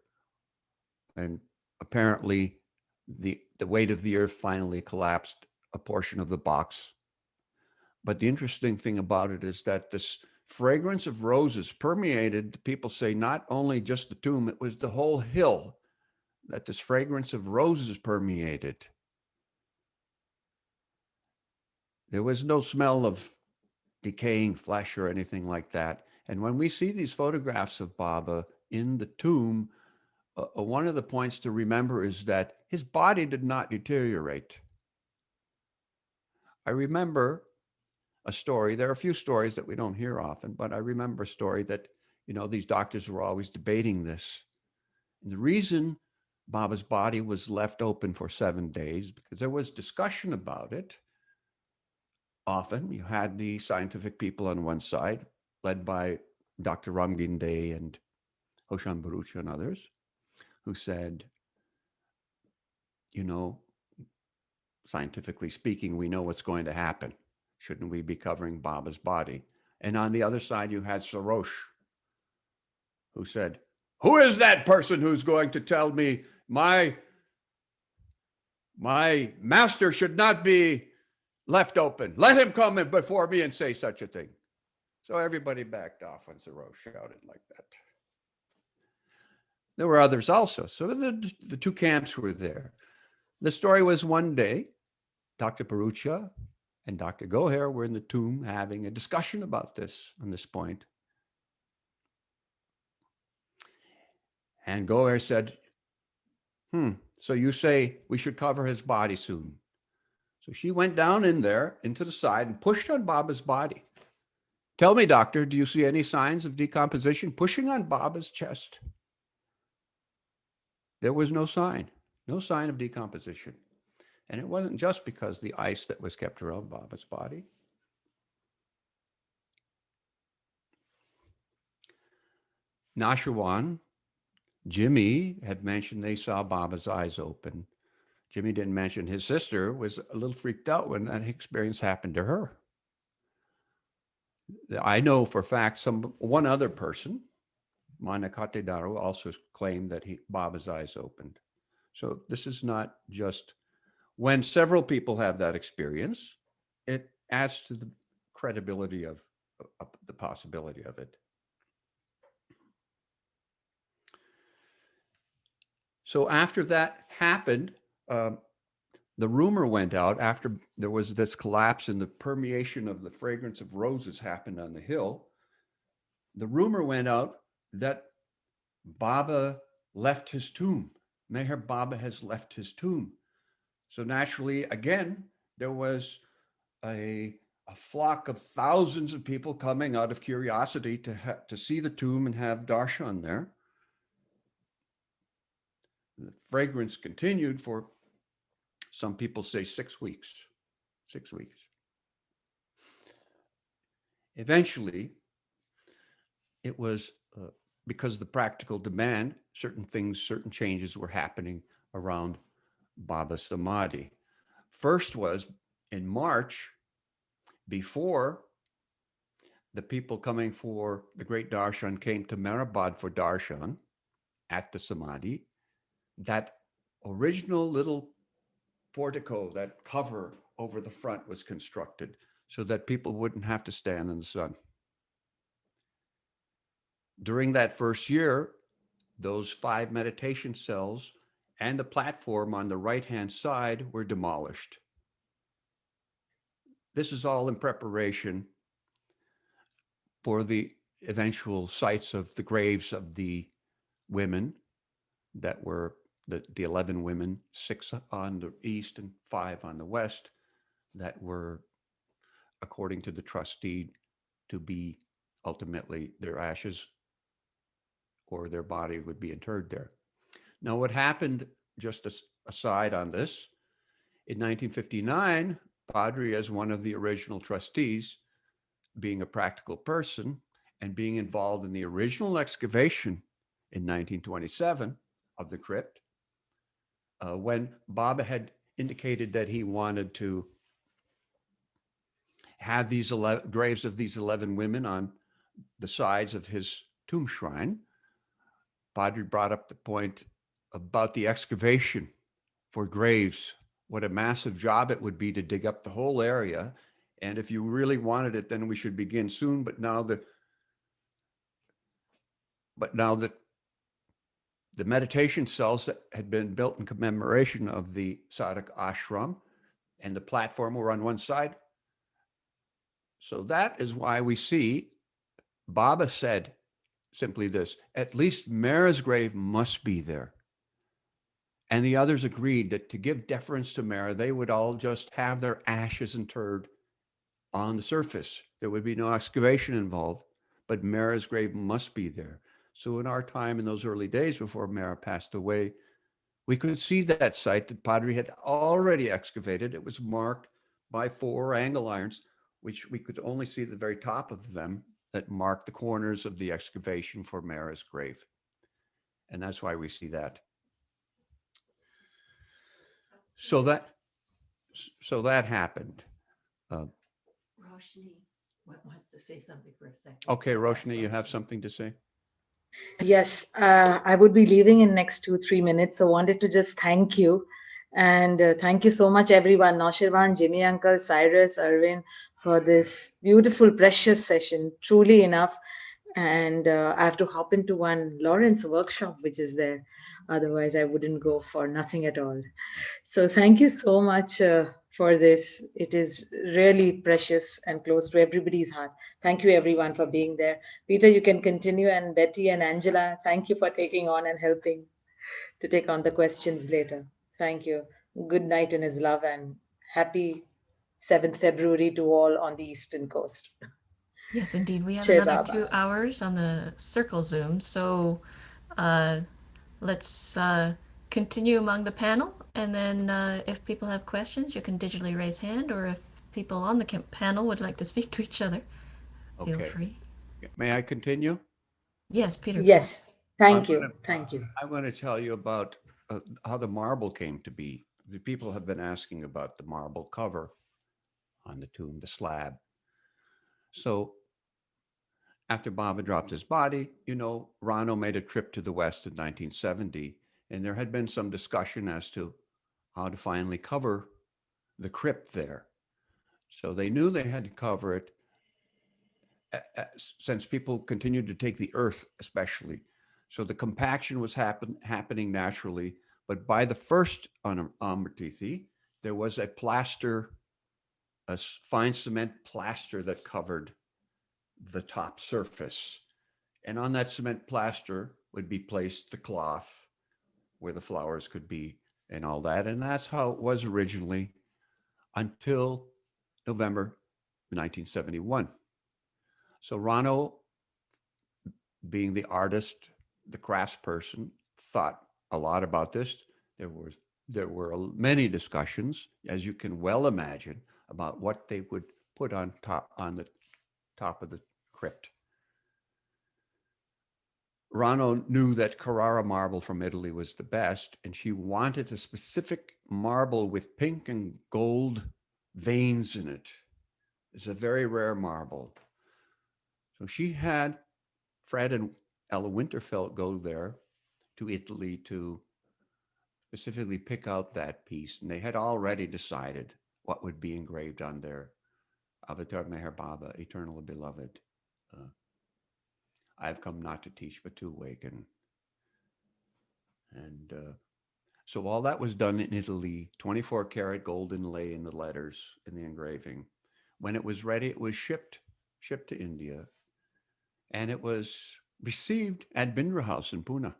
and apparently the weight of the earth finally collapsed a portion of the box. But the interesting thing about it is that this fragrance of roses permeated, people say, not only just the tomb, it was the whole hill that this fragrance of roses permeated. There was no smell of decaying flesh or anything like that. And when we see these photographs of Baba in the tomb, one of the points to remember is that his body did not deteriorate. I remember a story. There are a few stories that we don't hear often, but I remember a story that, these doctors were always debating this. And the reason Baba's body was left open for 7 days, because there was discussion about it. Often you had the scientific people on one side, led by Dr. Ramginde and Hoshan Barucha and others, who said, scientifically speaking, we know what's going to happen. Shouldn't we be covering Baba's body? And on the other side, you had Sarosh, who said, who is that person who's going to tell me my master should not be left open? Let him come in before me and say such a thing. So everybody backed off when Sarosh shouted like that. There were others also. So the two camps were there. The story was one day, Dr. Barucha and Dr. Goher were in the tomb having a discussion about this on this point. And Goher said, so you say we should cover his body soon. So she went down in there into the side and pushed on Baba's body. Tell me, doctor, do you see any signs of decomposition? Pushing on Baba's chest. There was no sign of decomposition. And it wasn't just because the ice that was kept around Baba's body. Noasherwan, Jimmy had mentioned they saw Baba's eyes open. Jimmy didn't mention his sister was a little freaked out when that experience happened to her. I know for a fact one other person, Manakate Daru, also claimed that Baba's eyes opened. So this is not just, when several people have that experience, it adds to the credibility of the possibility of it. So after that happened, the rumor went out after there was this collapse and the permeation of the fragrance of roses happened on the hill. The rumor went out that Baba left his tomb. Meher Baba has left his tomb. So naturally, again, there was a flock of thousands of people coming out of curiosity to see the tomb and have darshan there. The fragrance continued for, some people say, 6 weeks. 6 weeks. Eventually, it was because of the practical demand, certain changes were happening around Baba's Samadhi. First was in March, before the people coming for the great darshan came to Mehrabad for darshan at the Samadhi, that original little portico, that cover over the front was constructed so that people wouldn't have to stand in the sun. During that first year, those 5 meditation cells and the platform on the right-hand side were demolished. This is all in preparation for the eventual sites of the graves of the women that were the 11 women, 6 on the east and 5 on the west, that were, according to the trustee, to be ultimately their ashes or their body would be interred there. Now, what happened, just aside on this, in 1959, Padre, as one of the original trustees, being a practical person and being involved in the original excavation in 1927 of the crypt, when Baba had indicated that he wanted to have these graves of these 11 women on the sides of his tomb shrine, Padre brought up the point about the excavation for graves, what a massive job it would be to dig up the whole area. And if you really wanted it, then we should begin soon. But now the meditation cells that had been built in commemoration of the Sadhak ashram and the platform were on one side. So that is why we see Baba said simply this: at least Mera's grave must be there. And the others agreed that to give deference to Mera, they would all just have their ashes interred on the surface. There would be no excavation involved, but Mara's grave must be there. So in our time, in those early days before Mara passed away, we could see that site that Padre had already excavated. It was marked by 4 angle irons, which we could only see the very top of them, that marked the corners of the excavation for Mara's grave. And that's why we see that. So that happened. Roshani wants to say something for a second. Okay, Roshani, you have something to say? Yes, I would be leaving in next 2-3 minutes. So wanted to just thank you. And thank you so much, everyone. Noasherwan, Jimmy Uncle, Cyrus, Irwin, for this beautiful, precious session. Truly enough. And I have to hop into one Lawrence workshop, which is there. Otherwise, I wouldn't go for nothing at all. So thank you so much for this. It is really precious and close to everybody's heart. Thank you, everyone, for being there. Peter, you can continue. And Betty and Angela, thank you for taking on and helping to take on the questions later. Thank you. Good night in his love and happy 7th February to all on the Eastern Coast. Yes, indeed. We have Jai another Baba. 2 hours on the circle Zoom. So let's continue among the panel. And then if people have questions, you can digitally raise hand. Or if people on the panel would like to speak to each other, feel free. May I continue? Yes, Peter. Yes. Thank you. Thank you. I want to tell you about how the marble came to be. The people have been asking about the marble cover on the tomb, the slab. So after Baba dropped his body, Rano made a trip to the West in 1970, and there had been some discussion as to how to finally cover the crypt there. So they knew they had to cover it since people continued to take the earth, especially. So the compaction was happening naturally. But by the first Amrtithi, there was a plaster, a fine cement plaster that covered the top surface. And on that cement plaster would be placed the cloth where the flowers could be and all that. And that's how it was originally until November 1971. So Rano, being the artist, the craftsperson, thought a lot about this. There were many discussions, as you can well imagine, about what they would put on the top of the crypt. Rano knew that Carrara marble from Italy was the best, and she wanted a specific marble with pink and gold veins in it. It's a very rare marble. So she had Fred and Ella Winterfeld go there to Italy to specifically pick out that piece. And they had already decided what would be engraved on their Avatar Meher Baba, Eternal Beloved. I've come not to teach, but to awaken. And so all that was done in Italy, 24 karat gold inlay in the letters, in the engraving. When it was ready, it was shipped to India. And it was received at Bindra House in Pune,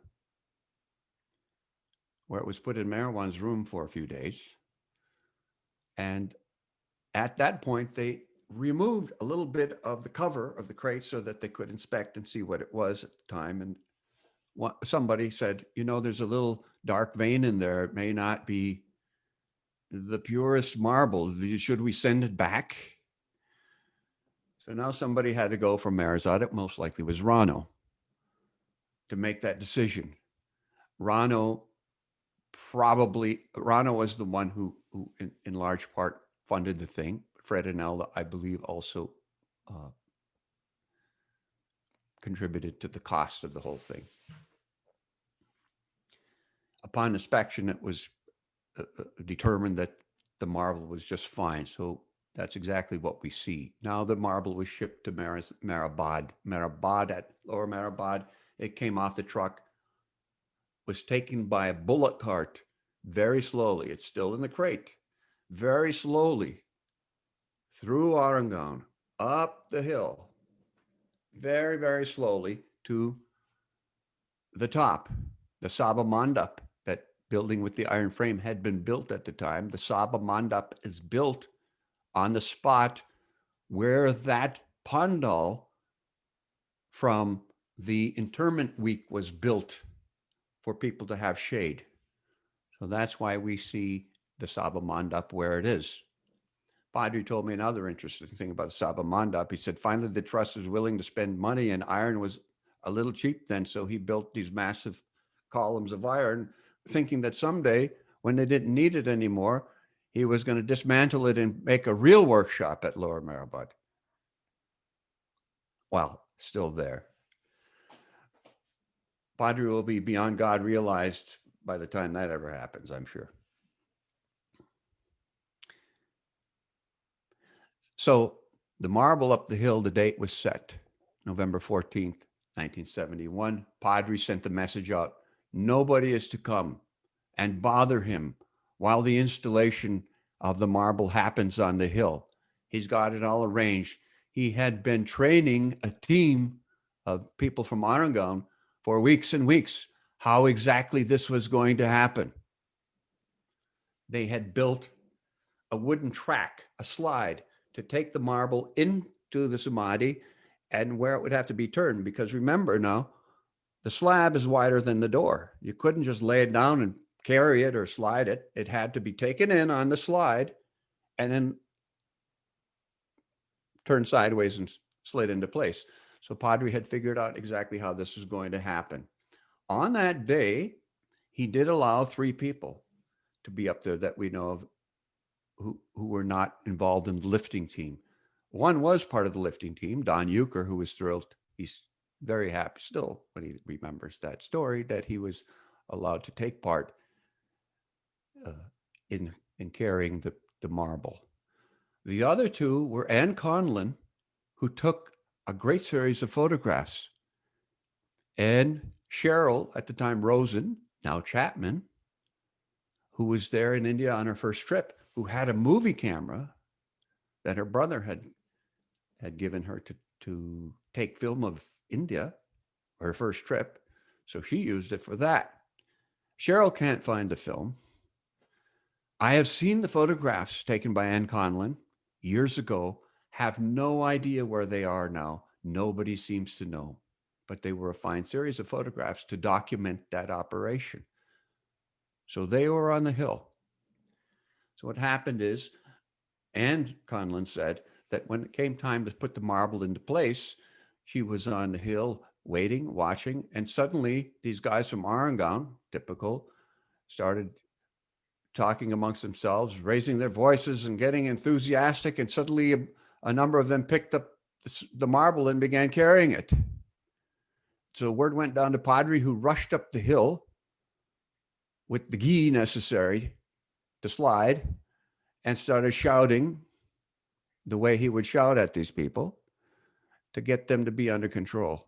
where it was put in Marwan's room for a few days. And at that point, they removed a little bit of the cover of the crate so that they could inspect and see what it was at the time. And somebody said, there's a little dark vein in there. It may not be the purest marble. Should we send it back? So now somebody had to go from Marizad. It most likely was Rano to make that decision. Rano was the one who in large part funded the thing. Fred and Ella, I believe, also contributed to the cost of the whole thing. Upon inspection, it was determined that the marble was just fine. So that's exactly what we see. Now the marble was shipped to Mehrabad. Mehrabad, at Lower Mehrabad, it came off the truck, was taken by a bullock cart very slowly. It's still in the crate. Very slowly through Arangan, up the hill, very, very slowly to the top. The Sabha Mandap, that building with the iron frame, had been built at the time. The Sabha Mandap is built on the spot where that pandal from the interment week was built for people to have shade. So that's why we see the Sabha Mandap where it is. Padre told me another interesting thing about the Sabha Mandap. He said, finally, the trust was willing to spend money, and iron was a little cheap then. So he built these massive columns of iron, thinking that someday, when they didn't need it anymore, he was going to dismantle it and make a real workshop at Lower Mehrabad. Well, still there. Padre will be beyond God realized by the time that ever happens, I'm sure. So the marble up the hill, the date was set, November 14th, 1971. Padre sent the message out, nobody is to come and bother him while the installation of the marble happens on the hill. He's got it all arranged. He had been training a team of people from Arangan for weeks and weeks, how exactly this was going to happen. They had built a wooden track, a slide, to take the marble into the samadhi and where it would have to be turned. Because remember now, the slab is wider than the door. You couldn't just lay it down and carry it or slide it. It had to be taken in on the slide and then turned sideways and slid into place. So Padre had figured out exactly how this was going to happen. On that day, he did allow 3 people to be up there that we know of who were not involved in the lifting team. One was part of the lifting team, Don Euchre, who was thrilled. He's very happy still when he remembers that story, that he was allowed to take part in carrying the marble. The other 2 were Anne Conlon, who took a great series of photographs, and Cheryl, at the time Rosen, now Chapman, who was there in India on her first trip, who had a movie camera that her brother had given her to take film of India, her first trip. So she used it for that. Cheryl can't find the film. I have seen the photographs taken by Anne Conlon years ago, have no idea where they are now. Nobody seems to know, but they were a fine series of photographs to document that operation. So they were on the hill. So what happened is, Anne Conlon said that when it came time to put the marble into place, she was on the hill waiting, watching, and suddenly these guys from Arangan, typical, started talking amongst themselves, raising their voices and getting enthusiastic, and suddenly a number of them picked up the marble and began carrying it. So word went down to Padre, who rushed up the hill with the ghee necessary to slide and started shouting the way he would shout at these people to get them to be under control.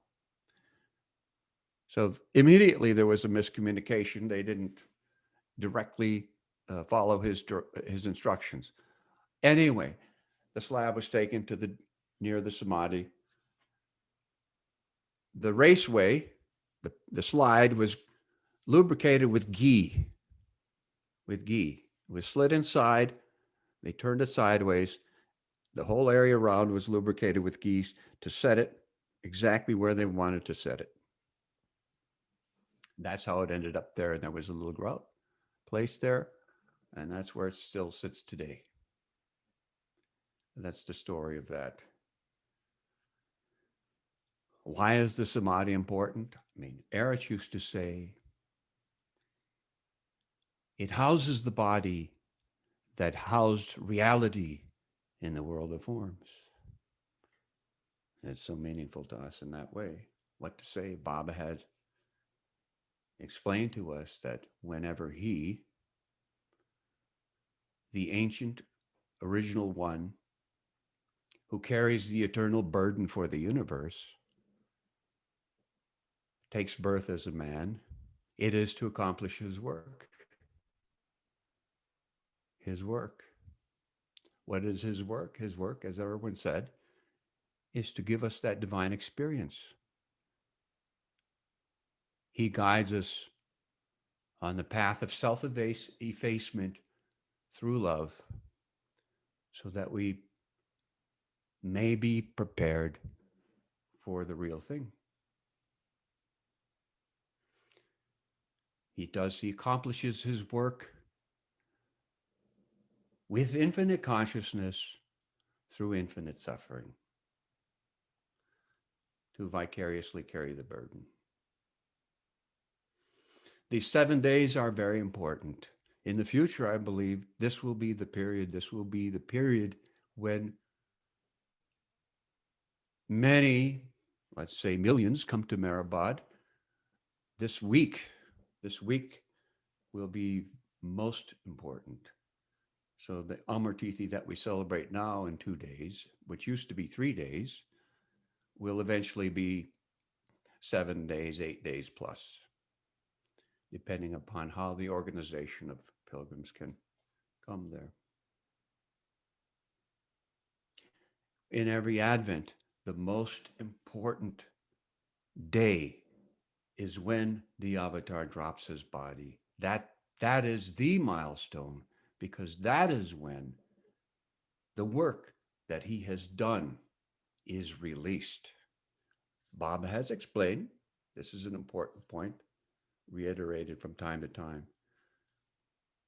So immediately there was a miscommunication. They didn't directly follow his instructions. Anyway, the slab was taken to near the samadhi. The raceway, the slide, was lubricated with ghee. It was slid inside. They turned it sideways. The whole area around was lubricated with ghee to set it exactly where they wanted to set it. That's how it ended up there. And there was a little grout placed there. And that's where it still sits today. That's the story of that. Why is the samadhi important? I mean, Erich used to say, it houses the body that housed reality in the world of forms. It's so meaningful to us in that way. What to say? Baba had explained to us that whenever he, the ancient original one, who carries the eternal burden for the universe, takes birth as a man, it is to accomplish his work. His work. What is his work? His work, as Irwin said, is to give us that divine experience. He guides us on the path of self-effacement through love, so that we may be prepared for the real thing. He accomplishes his work with infinite consciousness through infinite suffering to vicariously carry the burden. These 7 days are very important. In the future, I believe this will be the period when many, let's say millions, come to Mehrabad. This week will be most important. So the Amar Tithi that we celebrate now in 2 days, which used to be 3 days, will eventually be 7 days, 8 days plus, depending upon how the organization of pilgrims can come there. In every Advent, the most important day is when the avatar drops his body. That is the milestone, because that is when the work that he has done is released. Baba has explained, this is an important point, reiterated from time to time,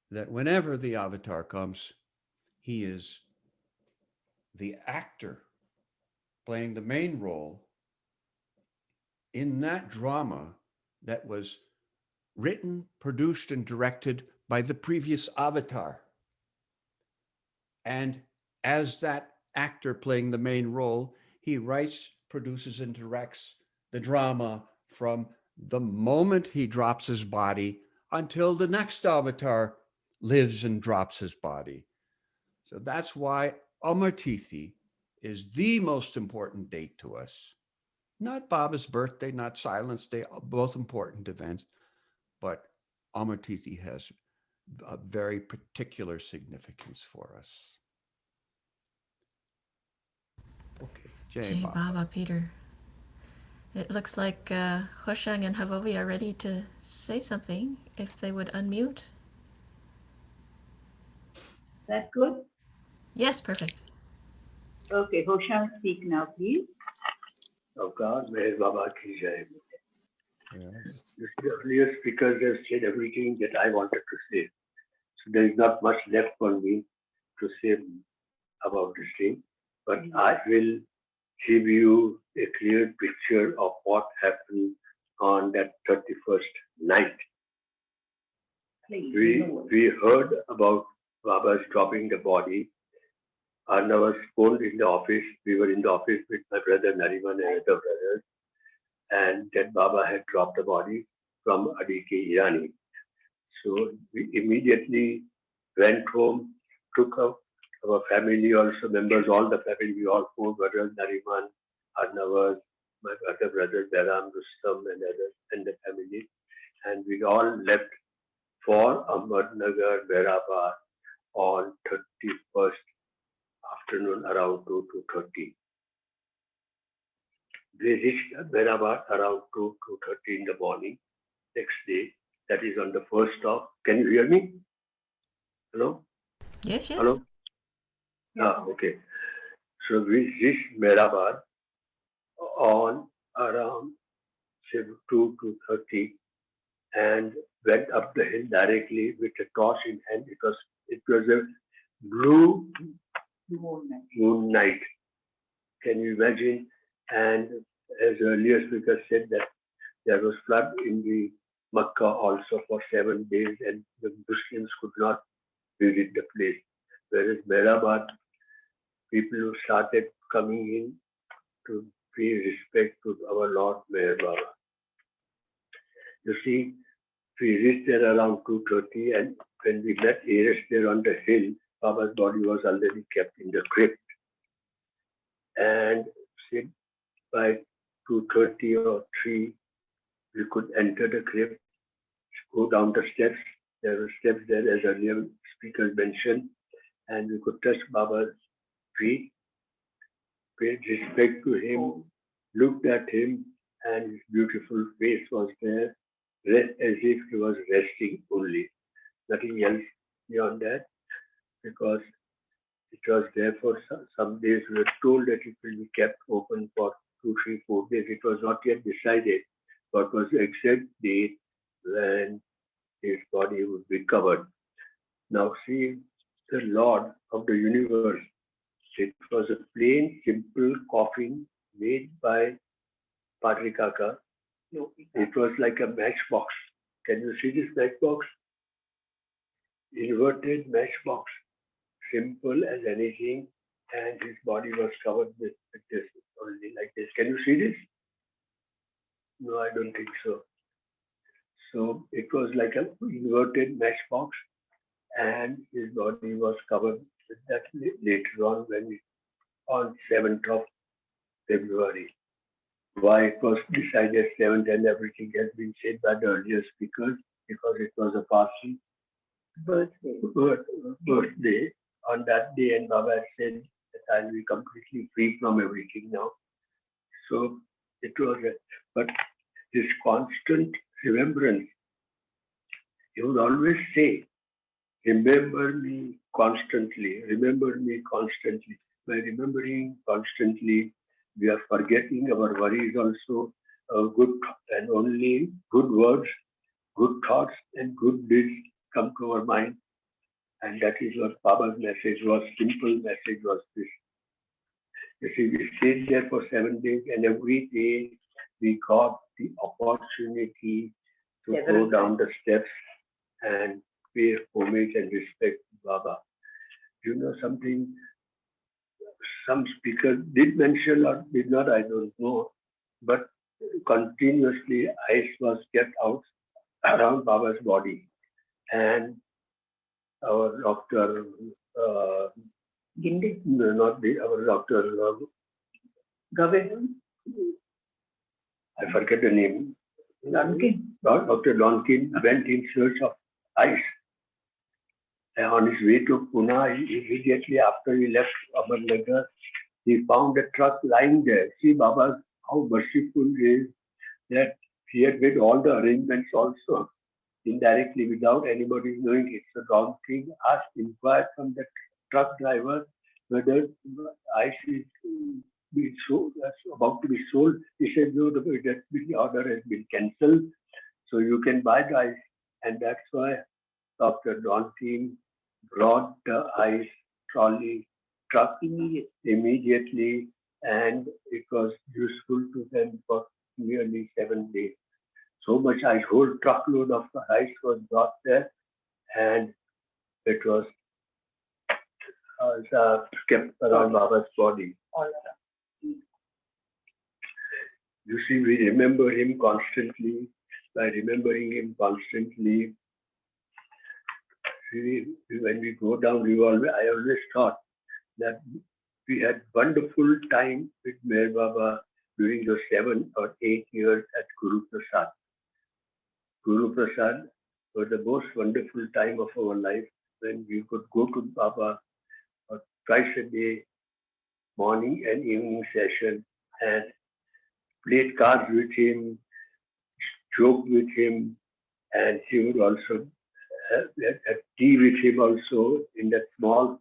that whenever the avatar comes, he is the actor playing the main role in that drama that was written, produced, and directed by the previous avatar. And as that actor playing the main role, he writes, produces, and directs the drama from the moment he drops his body until the next avatar lives and drops his body. So that's why Amar Tithi is the most important date to us. Not Baba's birthday, not Silence Day, both important events, but Amar Tithi has a very particular significance for us. Okay, Jai Jai Baba. Baba, Peter. It looks like Hoshang and Havovi are ready to say something, if they would unmute. That good? Yes, perfect. Okay, Hoshang, speak now, please. Of God, Meher Baba ki jai. Yes. The earlier speakers have said everything that I wanted to say. So there is not much left for me to say about this thing. But I will give you a clear picture of what happened on that 31st night. We heard about Baba's dropping the body. Arna was phoned in the office. We were in the office with my brother Nariman and other brothers. And that Baba had dropped the body from Aditi Irani. So we immediately went home, took up our family also, members, all the family, we all 4 brothers, Nariman, Arnavaz, my other brother, Behram, Rustam, and others, and the family. And we all left for Ahmednagar, Mehrabad on 31st afternoon around 2:30. We reached Mehrabad around 2:30 in the morning next day. That is on the 1st of, can you hear me? Hello? Yes, yes. Hello? Ah, okay. So we reached Mehrabad on around 2:30 and went up the hill directly with a torch in hand. It was a blue moon night. Can you imagine? And as earlier speaker said that there was flood in the Makkah also for 7 days, and the Muslims could not visit the place. Whereas Mehrabad, people who started coming in to pay respect to our Lord Meher Baba. You see, we reached there around 2:30, and when we met Eres there on the hill, Baba's body was already kept in the crypt. And by 2:30 or 3, we could enter the crypt, go down the steps. There were steps there, as earlier speakers mentioned, and we could touch Baba's feet, paid respect to him, looked at him, and his beautiful face was there, as if he was resting only. Nothing else beyond that, because It was there for some days. We were told that it will be kept open for 2, 3, 4 days. It was not yet decided what was the exact date when his body would be covered. Now see, the Lord of the universe, it was a plain, simple coffin made by Padri Kaka. It was like a matchbox. Can you see this matchbox? Inverted matchbox, simple as anything, and his body was covered with this, only like this. Can you see this? No, I don't think so. So it was like an inverted matchbox, and his body was covered with that later on on 7th of February. Why it was decided 7th and everything has been said by the earlier speakers, because it was a fasting birthday on that day, and Baba had said that I'll be completely free from everything now. So it was, but this constant remembrance, he would always say, remember me constantly, remember me constantly. By remembering constantly, we are forgetting our worries also, good and only good words, good thoughts and good deeds come to our mind. And that is what Baba's message was, simple message was this. You see, we stayed there for 7 days, and every day we got the opportunity to go down the steps and pay homage and respect to Baba. You know something, some speakers did mention or did not, I don't know, but continuously ice was kept out around Baba's body. And our doctor, Gindi? No, not our doctor, Gavin. I forget the name. Donkin. Dr. Donkin went in search of ice. And on his way to Pune, immediately after he left Amarnagar, he found a truck lying there. See, Baba, how merciful he is that he had made all the arrangements also, indirectly, without anybody knowing. It's a wrong thing. Inquired from the truck driver whether ice is being sold, about to be sold. He said, no, the order has been cancelled, so you can buy the ice. And that's why Dr. Donkin brought the ice trolley truck immediately, and it was useful to them for nearly 7 days. So much ice, whole truckload of ice was brought there, and it was kept around Baba's body. You see, we remember him constantly. By remembering him constantly, when we go down, I always thought that we had wonderful time with Meher Baba during those 7 or 8 years at Guru Prasad. Guru Prasad was the most wonderful time of our life, when we could go to Baba twice a day, morning and evening session, and played cards with him, joked with him, and he would also have tea with him also in that small,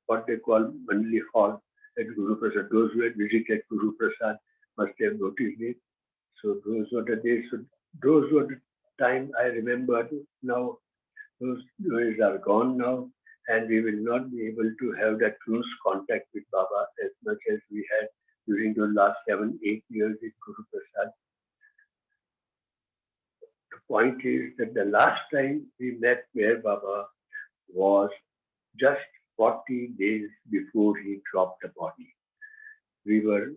what they call Mandli Hall at Guru Prasad. Those who had visited Guru Prasad must have noticed it. So those were the days. So those were the time I remember. Now those days are gone now, and we will not be able to have that close contact with Baba as much as we had during the last 7, 8 years in Guru Prasad. The point is that the last time we met Meher Baba was just 40 days before he dropped the body. We were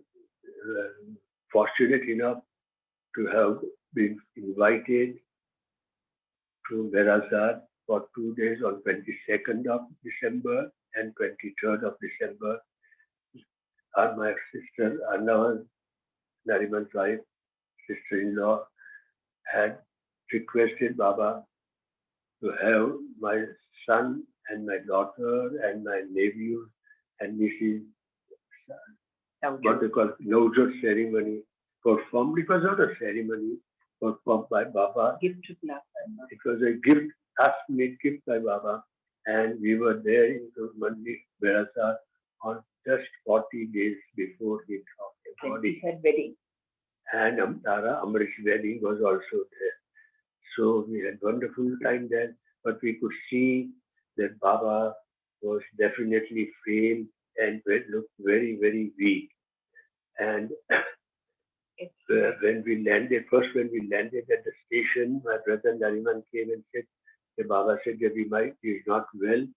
fortunate enough to have been invited to Verazad for 2 days on 22nd of December and 23rd of December. And my sister Anna, Nariman's wife, sister-in-law, had requested Baba to have my son and my daughter and my nephew and nieces, what they call Nojot ceremony, performed. It was not a ceremony performed by Baba. Gift to Black. It was a gift, last-minute gift by Baba, And we were there in Mandi Berasa on just 40 days before he dropped the And body. he had wedding. And Amtara Amrish's wedding was also there. So we had wonderful time there, but we could see that Baba was definitely frail and looked very, very weak. And when we landed at the station, my brother Nariman came and said, the Baba said that he is not well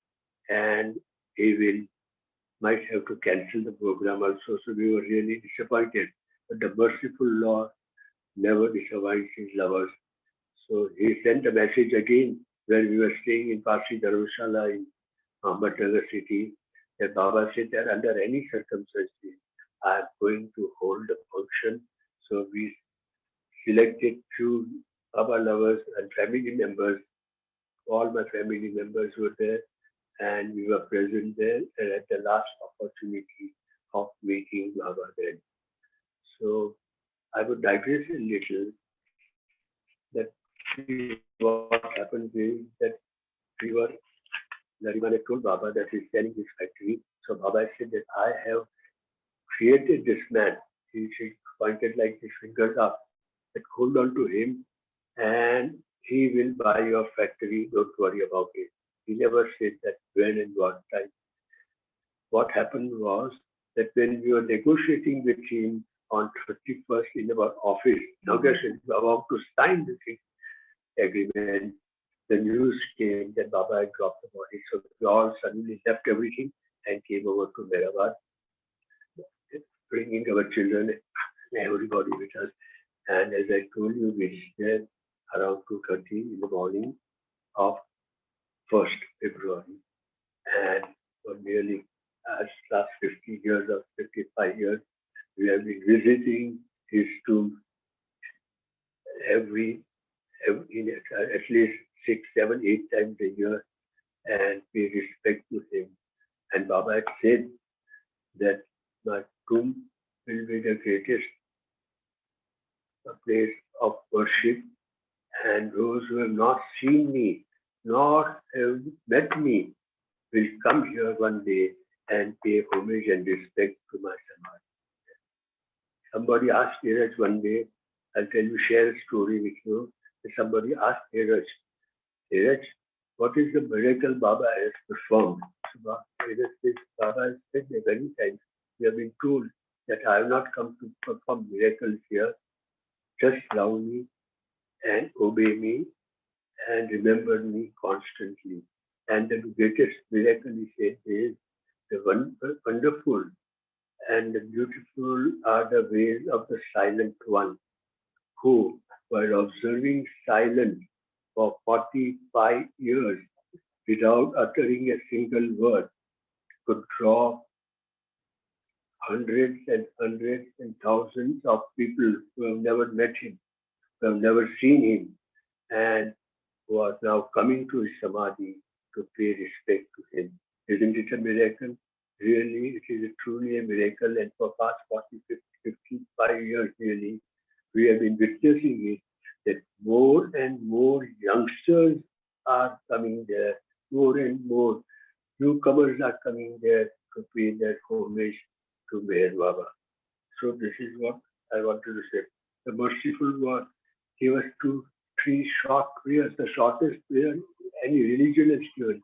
and he might have to cancel the program also. So we were really disappointed. But the merciful Lord never disappoints his lovers. So he sent a message again where we were staying in Parsi Dharamshala in Ahmednagar city. That Baba said that under any circumstances, I am going to hold a function. So we selected two Baba lovers and family members. All my family members were there and we were present there and at the last opportunity of meeting Baba then. So I would digress a little that what happened is that we were, Nariman told Baba that he's selling his factory. So Baba said that I have created this man. He pointed like his fingers up, that hold on to him and he will buy your factory, don't worry about it. He never said that when and what time. What happened was that when we were negotiating with him on 31st in our office, now we were about to sign the agreement, the news came that Baba had dropped the body. So we all suddenly left everything and came over to Mehrabad, bringing our children and everybody with us. And as I told you, we reached there around 2:30 in the morning of 1st February. And for nearly last 50 years or 55 years, we have been visiting his tomb at least 6, 7, 8 times a year and pay respect to him. And Baba had said that my tomb will be the greatest place of worship, and those who have not seen me, nor have met me, will come here one day and pay homage and respect to my Samadhi. Somebody asked Cyrus one day, I'll share a story with you. Somebody asked Cyrus, what is the miracle Baba has performed? So Cyrus says, Baba has said many times, we have been told that I have not come to perform miracles here. Just love me and obey me and remember me constantly. And the greatest miracle, he said, is the wonderful and the beautiful are the ways of the silent one, who, while observing silence for 45 years without uttering a single word, could draw hundreds and hundreds and thousands of people who have never met him, who have never seen him, and who are now coming to his Samadhi to pay respect to him. Isn't it a miracle? Really, it is truly a miracle, and for past 40, 50, 55 years, really, we have been witnessing it, that more and more youngsters are coming there, more and more newcomers are coming there to pay their homage to Meher Baba. So this is what I wanted to say. The merciful one gave us 2, 3 short prayers, the shortest prayer any religion has given.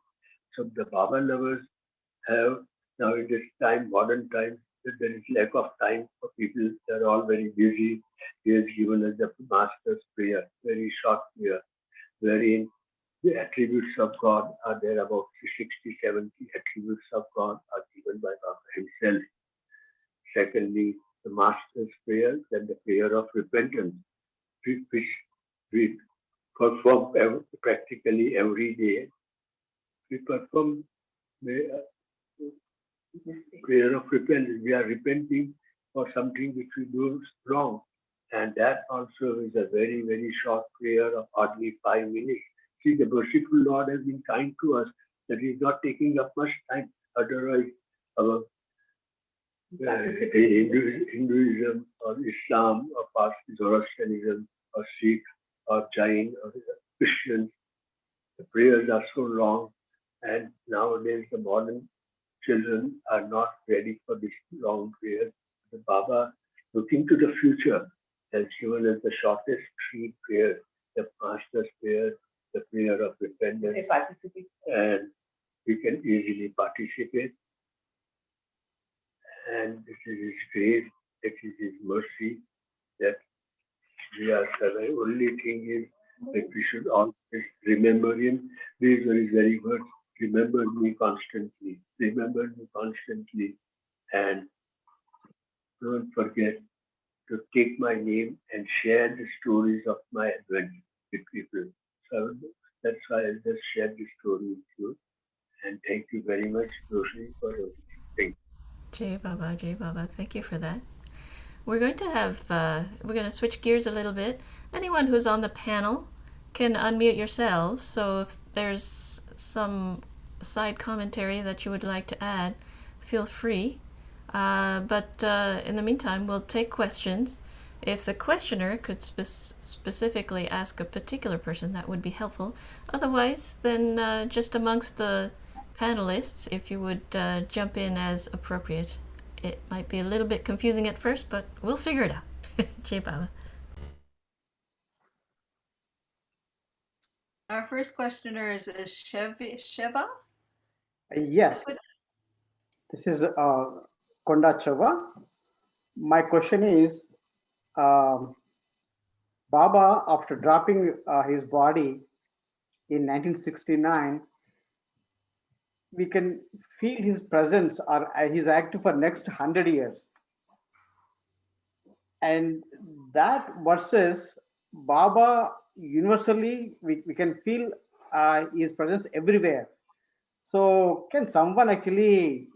So the Baba lovers have now in this time, modern time, that there is lack of time for people. They're all very busy. He has given us the Master's prayer, very short prayer, wherein the attributes of God are there, about 60, 70 attributes of God are given by Baba himself. Secondly, the Master's prayer, then the prayer of repentance, which we perform practically every day. We perform prayer of repentance. We are repenting for something which we do wrong. And that also is a very, very short prayer of hardly 5 minutes. See, the merciful Lord has been kind to us, that He's not taking up much time. Otherwise, our Hinduism or Islam or past Zoroastrianism or Sikh or Jain or Christians, the prayers are so long and modern children are not ready for this long prayer. The Baba, looking to the future, has given us the shortest three prayers, the Master's prayer, the prayer of repentance, and we can easily participate. And this is His grace, it is His mercy that we are surviving. Only thing is that we should always remember Him. These are His very words. Remember me constantly. Remember me constantly. And don't forget to take my name and share the stories of my adventure with people. So that's why I just shared this story with you. And thank you very much, Roshani, for everything. Thank you. Jai Baba, thank you for that. We're going to have, we're going to switch gears a little bit. Anyone who's on the panel can unmute yourselves. So if there's some side commentary that you would like to add, feel free. But in the meantime, we'll take questions. If the questioner could specifically ask a particular person, that would be helpful. Otherwise, then just amongst the panelists, if you would jump in as appropriate. It might be a little bit confusing at first, but we'll figure it out. Jai Baba. Our first questioner is Sheva. Yes, this is Konda Chava. My question is, Baba, after dropping his body in 1969, we can feel his presence or he's active for next 100 years. And that versus Baba, universally, we can feel his presence everywhere. So can someone actually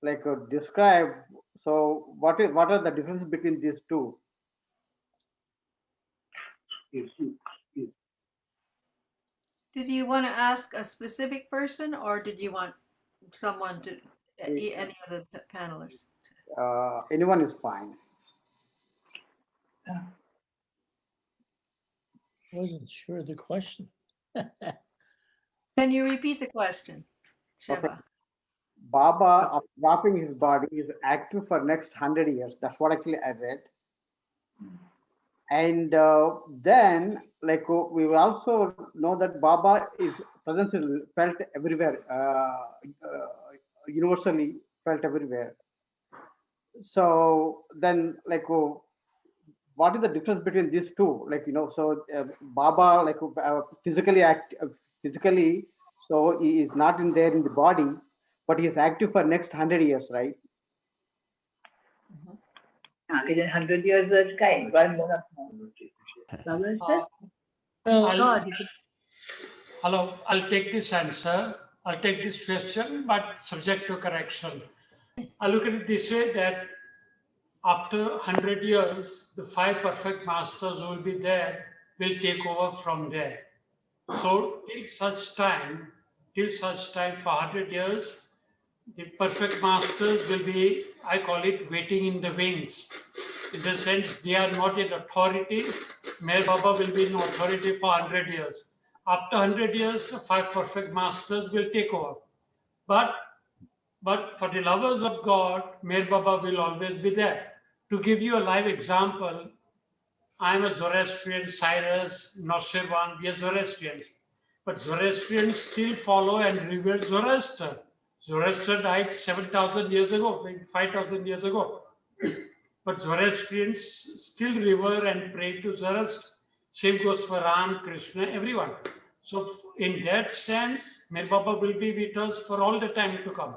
like describe, so what are the differences between these two? Did you want to ask a specific person, or did you want someone to, any of the panelists? Anyone is fine. Wasn't sure the question. Can you repeat the question, Sheva? Okay. Baba, after dropping his body, is active for next 100 years. That's what actually I read. And then, like we will also know that Baba is presence is felt everywhere, universally felt everywhere. So then, like, what is the difference between these two? Like, so Baba, like, physically, so he is not in there in the body, but he is active for next 100 years, right? 100 years is kind. Hello, I'll take this answer. I'll take this question, but subject to correction. I look at it this way, that after 100 years, the 5 perfect masters who will be there will take over from there. So till such time, for 100 years, the perfect masters will be, I call it, waiting in the wings. In the sense, they are not in authority. Meher Baba will be in authority for 100 years. After 100 years, the 5 perfect masters will take over. But for the lovers of God, Meher Baba will always be there. To give you a live example, I am a Zoroastrian, Cyrus, Noasherwan, we are Zoroastrians. But Zoroastrians still follow and revere Zoroaster. Zoroaster died 7,000 years ago, 5,000 years ago. But Zoroastrians still revere and pray to Zoroaster. Same goes for Ram, Krishna, everyone. So in that sense, Meher Baba will be with us for all the time to come,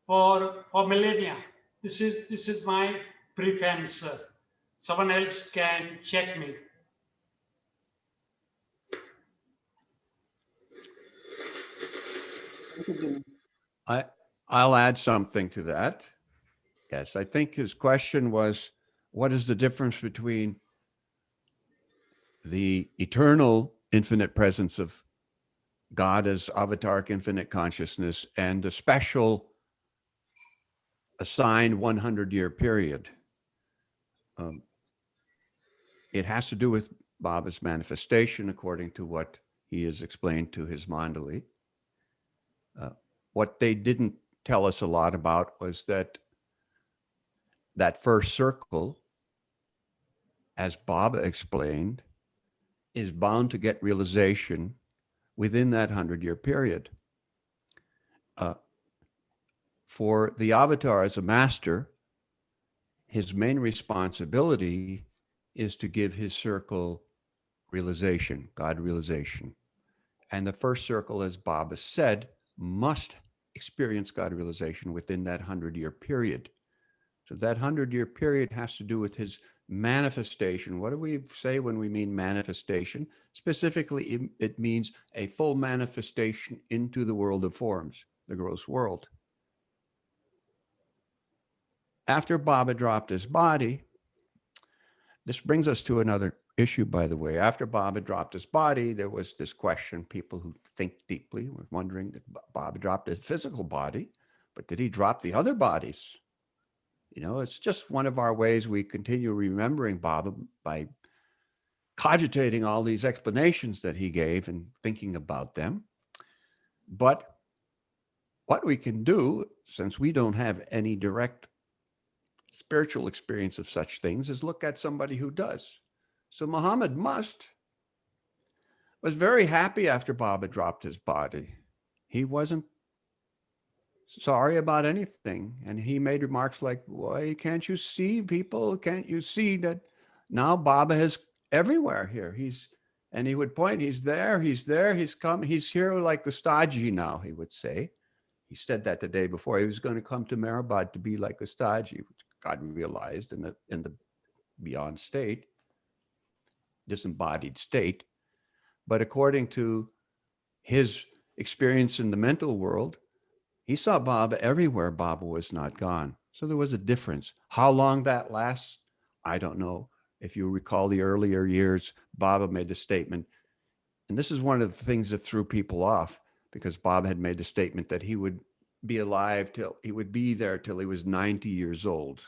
for millennia. This is my brief answer. Someone else can check me. I'll add something to that. Yes, I think his question was, what is the difference between the eternal infinite presence of God as avataric infinite consciousness and a special assigned 100-year period? It has to do with Baba's manifestation, according to what he has explained to his Mandali. what they didn't tell us a lot about was that that first circle, as Baba explained, is bound to get realization within that 100-year period. For the avatar as a master, his main responsibility is to give his circle realization, God realization. And the first circle, as Baba said, must experience God realization within that 100-year period. So that 100-year period has to do with his manifestation. What do we say when we mean manifestation? Specifically, it means a full manifestation into the world of forms, the gross world. After Baba dropped his body, this brings us to another issue, by the way. After Baba dropped his body, there was this question. People who think deeply were wondering that Baba dropped his physical body, but did he drop the other bodies? You know, it's just one of our ways we continue remembering Baba by cogitating all these explanations that he gave and thinking about them. But what we can do, since we don't have any direct spiritual experience of such things, is look at somebody who does. So Muhammad was very happy after Baba dropped his body. He wasn't sorry about anything. And he made remarks like, why can't you see, people? Can't you see that now Baba is everywhere here? And he would point, he's there, he's come, he's here like Ustaji now, he would say. He said that the day before. He was going to come to Mehrabad to be like Ustaji, which God realized in the beyond state, disembodied state. But according to his experience in the mental world, he saw Baba everywhere. Baba was not gone. So there was a difference. How long that lasts, I don't know. If you recall the earlier years, Baba made the statement, and this is one of the things that threw people off, because Baba had made the statement that he would be alive till he would be there till he was 90 years old.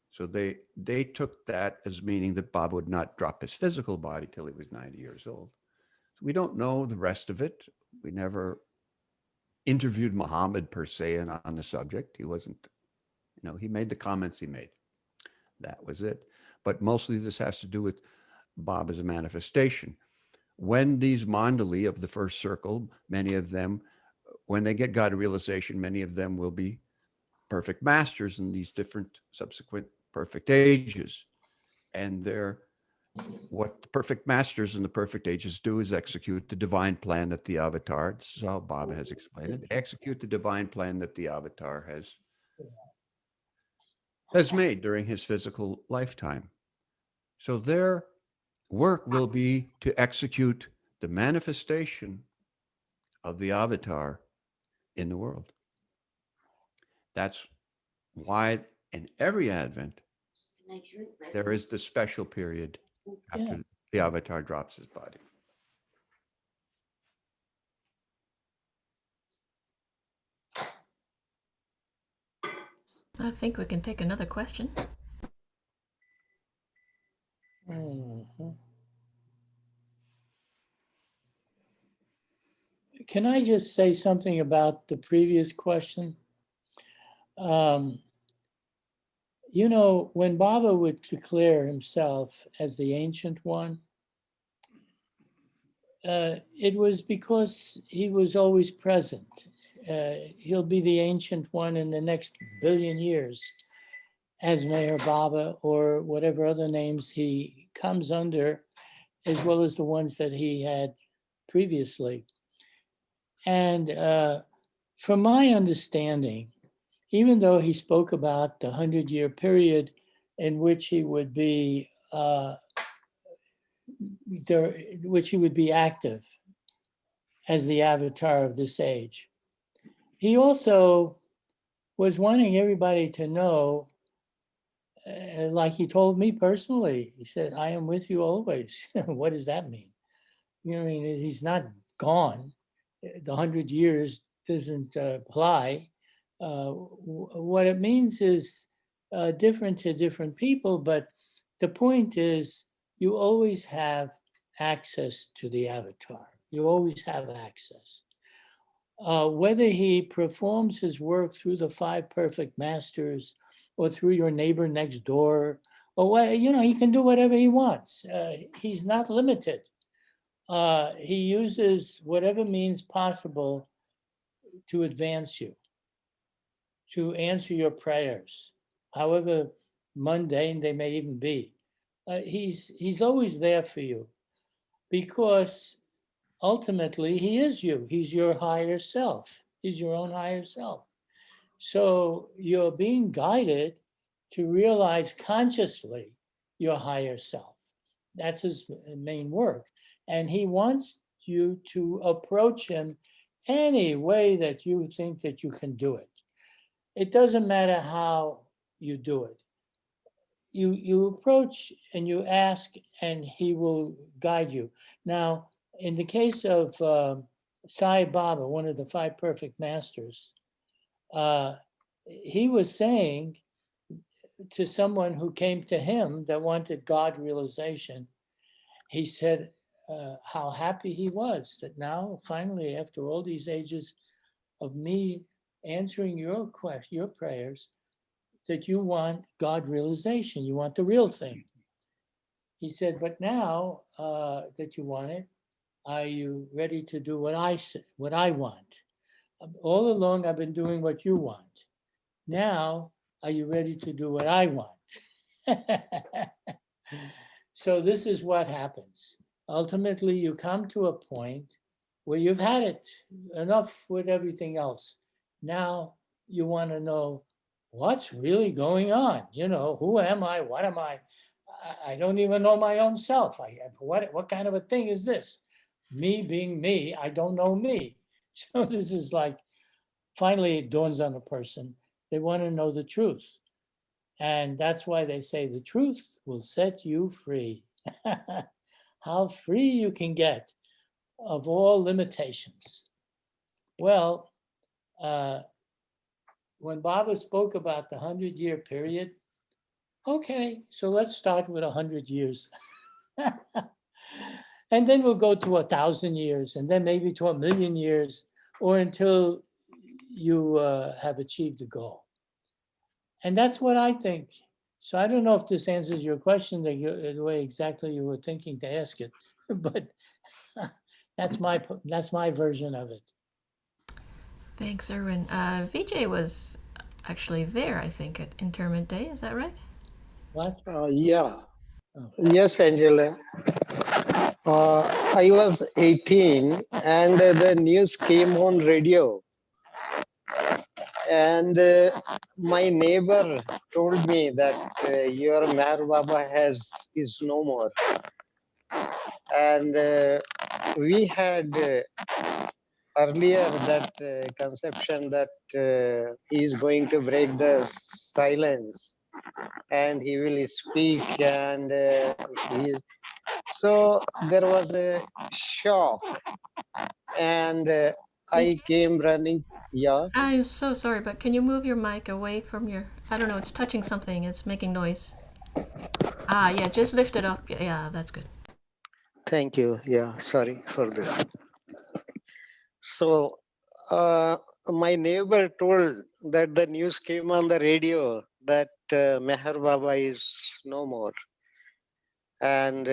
So they took that as meaning that Baba would not drop his physical body till he was 90 years old. So we don't know the rest of it. We never interviewed Muhammad per se on the subject. He wasn't, he made the comments he made. That was it. But mostly this has to do with Baba's manifestation. When these mandali of the first circle, many of them, when they get God realization, many of them will be perfect masters in these different subsequent perfect ages. And what the perfect masters in the perfect ages do is execute the divine plan that the avatar, this is how Baba has explained it, execute the divine plan that the avatar has made during his physical lifetime. So their work will be to execute the manifestation of the avatar in the world. That's why in every Advent, there is the special period after the avatar drops his body. I think we can take another question. Can I just say something about the previous question? When Baba would declare himself as the Ancient One, it was because he was always present. He'll be the Ancient One in the next billion years as Meher Baba or whatever other names he comes under, as well as the ones that he had previously. And from my understanding, even though he spoke about the 100-year period in which he would be active as the avatar of this age, he also was wanting everybody to know, like he told me personally, he said, I am with you always. What does that mean? He's not gone. The 100 years doesn't apply. What it means is different to different people, but the point is you always have access to the avatar. You always have access. whether he performs his work through the five perfect masters or through your neighbor next door, or what, he can do whatever he wants. He's not limited. He uses whatever means possible to advance you, to answer your prayers, however mundane they may even be. He's always there for you because ultimately he is you. He's your higher self. He's your own higher self. So you're being guided to realize consciously your higher self. That's his main work. And he wants you to approach him any way that you think that you can do it. It doesn't matter how you do it. You approach and you ask, and he will guide you. Now, in the case of Sai Baba, one of the five perfect masters, he was saying to someone who came to him that wanted God realization, he said how happy he was that now, finally, after all these ages of me answering your prayers, that you want God realization, you want the real thing. He said, but now that you want it, are you ready to do what I want? All along, I've been doing what you want. Now, are you ready to do what I want? So this is what happens. Ultimately, you come to a point where you've had it enough with everything else. Now you want to know what's really going on. Who am I? What am I? I don't even know my own self. What kind of a thing is this? Me being me, I don't know me. So this is like, finally it dawns on a person. They want to know the truth. And that's why they say the truth will set you free. How free you can get of all limitations. Well, when Baba spoke about the 100-year period, okay, so let's start with 100 years. And then we'll go to 1,000 years, and then maybe to 1,000,000 years, or until you have achieved the goal. And that's what I think. So I don't know if this answers your question the way exactly you were thinking to ask it, but that's my version of it. Thanks, Irwin. Vijay was actually there, I think, at Interment Day. Is that right? What? Yeah. Oh. Yes, Angela. I was 18 and the news came on radio. And my neighbor told me that your Meher Baba is no more. And we had earlier that conception that he is going to break the silence and he will speak, and so there was a shock, and I came running. Yeah. I'm so sorry, but can you move your mic away from your, I don't know, it's touching something, it's making noise. Yeah, just lift it up. Yeah, that's good. Thank you. Yeah, sorry for that. So my neighbor told that the news came on the radio that Meher Baba is no more. And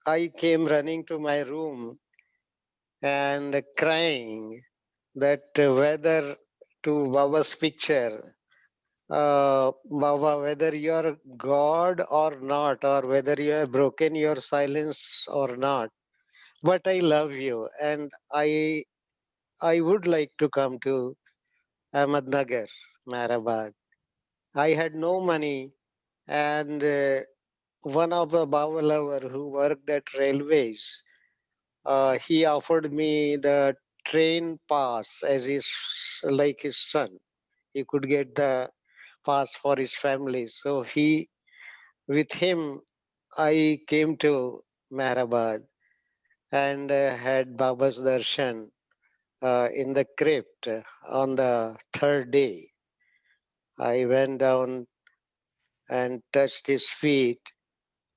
I came running to my room and crying that whether to Baba's picture, Baba, whether you are God or not, or whether you have broken your silence or not, but I love you and I would like to come to Ahmednagar, Mehrabad. I had no money, and one of the Baba lover who worked at railways, he offered me the train pass as like his son. He could get the pass for his family. So with him, I came to Mehrabad and had Baba's darshan in the crypt on the third day. I went down and touched his feet.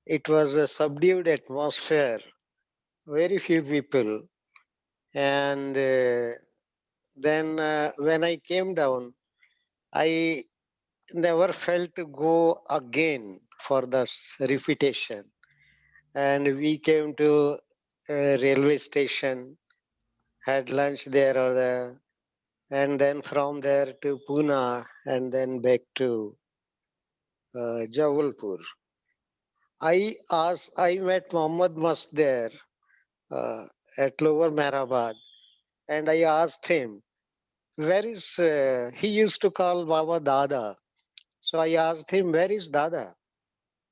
It was a subdued atmosphere, very few people, and Then when I came down, I never felt to go again for this repetition. And we came to a railway station, had lunch there or there, and then from there to Pune, and then back to Jabalpur. I met Muhammad Mas there at Lower Mehrabad, and I asked him, where is, he used to call Baba Dada. So I asked him, where is Dada?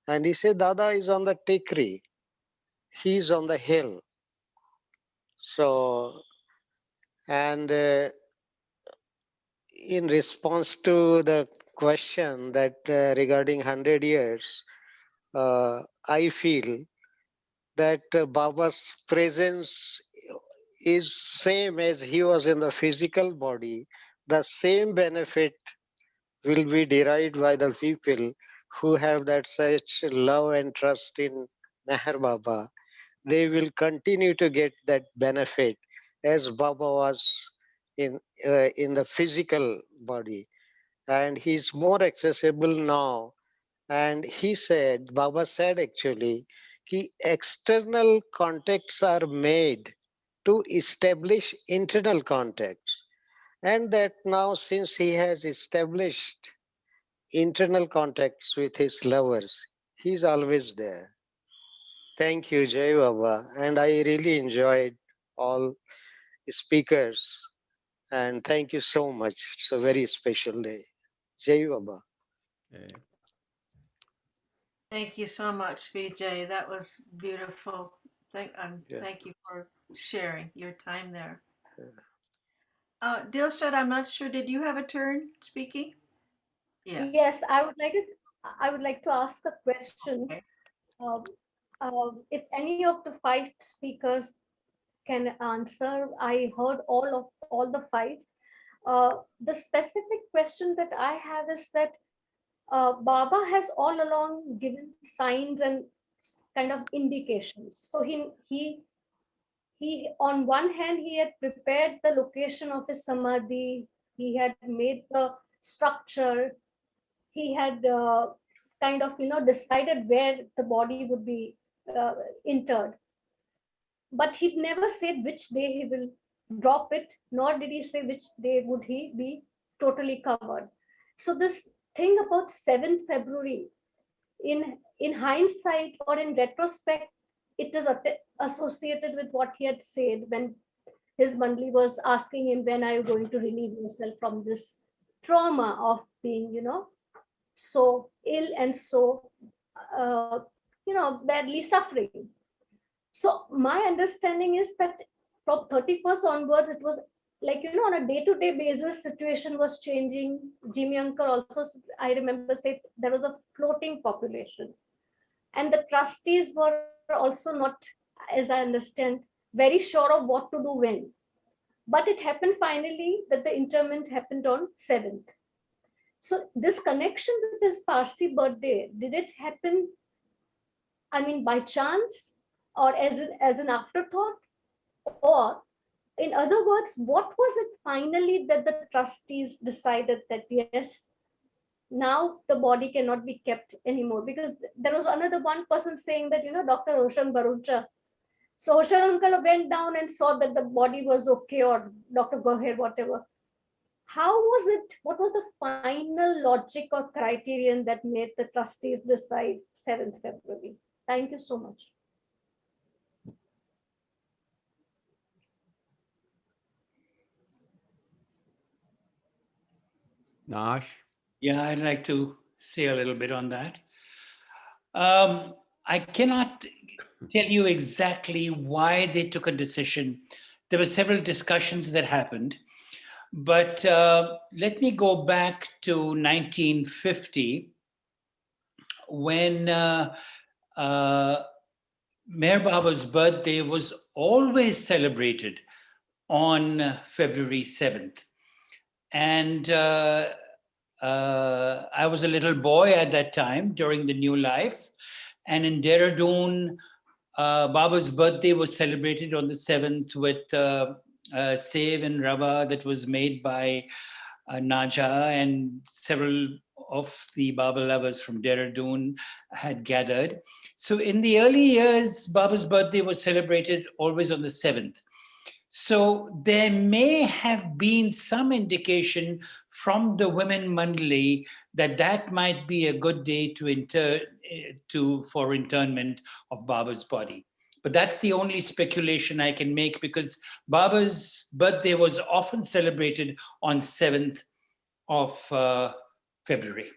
And he said, Dada is on the Tikri. He's on the hill. So, and in response to the question that regarding 100 years, I feel that Baba's presence is same as he was in the physical body. The same benefit will be derived by the people who have that such love and trust in Meher Baba. They will continue to get that benefit as Baba was in the physical body. And he's more accessible now. And he said, Baba said actually, external contacts are made to establish internal contacts. And that now, since he has established internal contacts with his lovers, he's always there. Thank you, Jai Baba. And I really enjoyed all speakers. And thank you so much. It's a very special day. Jai Baba. Thank you so much, BJ. That was beautiful. Thank you for sharing your time there. Dilshad, I'm not sure. Did you have a turn speaking? Yeah. Yes, I would like to ask a question. If any of the five speakers can answer, I heard all the five. The specific question that I have is that Baba has all along given signs and kind of indications. So he on one hand he had prepared the location of his samadhi, he had made the structure, he had kind of decided where the body would be interred, but he never said which day he will drop it, nor did he say which day would he be totally covered. So this thing about 7th February, in hindsight or in retrospect, it is associated with what he had said when his mandli was asking him, when are you going to relieve yourself from this trauma of being so ill and so badly suffering. So my understanding is that from 31st onwards, it was like, on a day-to-day basis, situation was changing. Jimmy uncle also, I remember, said there was a floating population. And the trustees were also not, as I understand, very sure of what to do when. But it happened finally that the interment happened on 7th. So this connection with his Parsi birthday, did it happen, I mean, by chance or as an afterthought? Or in other words, what was it finally that the trustees decided that yes, now the body cannot be kept anymore? Because there was another one person saying that, Dr. Roshan Barucha. So Roshan uncle went down and saw that the body was okay, or Dr. Goher, whatever. How was it? What was the final logic or criterion that made the trustees decide 7th February? Thank you so much. Nash? Yeah, I'd like to say a little bit on that. I cannot tell you exactly why they took a decision. There were several discussions that happened, but let me go back to 1950 when Meher Baba's birthday was always celebrated on February 7th. And I was a little boy at that time during the new life. And in Dehradun, Baba's birthday was celebrated on the 7th with save and rubber that was made by Naja, and several of the Baba lovers from Dehradun had gathered. So in the early years, Baba's birthday was celebrated always on the 7th. So there may have been some indication from the women Mandali that that might be a good day for internment of Baba's body. But that's the only speculation I can make, because Baba's birthday was often celebrated on 7th of February.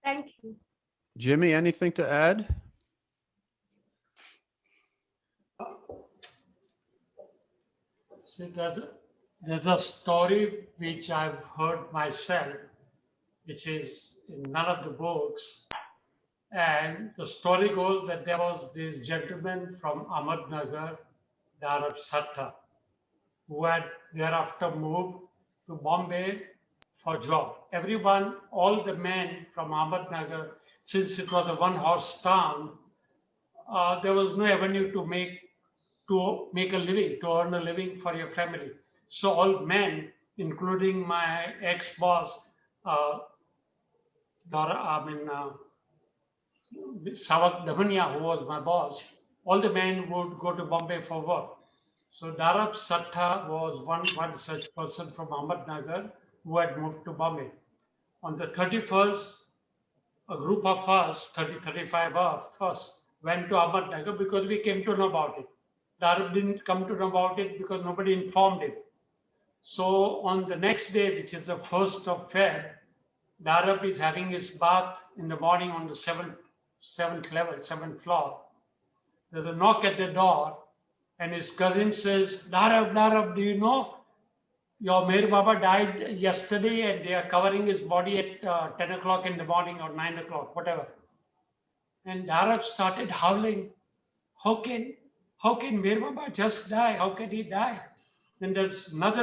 Thank you. Jimmy, anything to add? See, there's a story which I've heard myself, which is in none of the books. And the story goes that there was this gentleman from Ahmednagar, Darab Satta, who had thereafter moved to Bombay for job. Everyone, all the men from Ahmednagar, since it was a one-horse town, there was no avenue to make a living, to earn a living for your family. So all men, including my ex-boss, Savak Damania, who was my boss, all the men would go to Bombay for work. So Darab Satta was one such person from Ahmednagar who had moved to Bombay. On the 31st, a group of us, 35 of us, went to Ahmednagar because we came to know about it. Darab didn't come to know about it because nobody informed him. So on the next day, which is the 1st of Feb, Darab is having his bath in the morning on the seventh floor. There's a knock at the door, and his cousin says, Darab, do you know your Meher Baba died yesterday and they are covering his body at 10 o'clock in the morning or 9 o'clock, whatever. And Darab started howling. How can Meher Baba just die? How can he die? Then there's another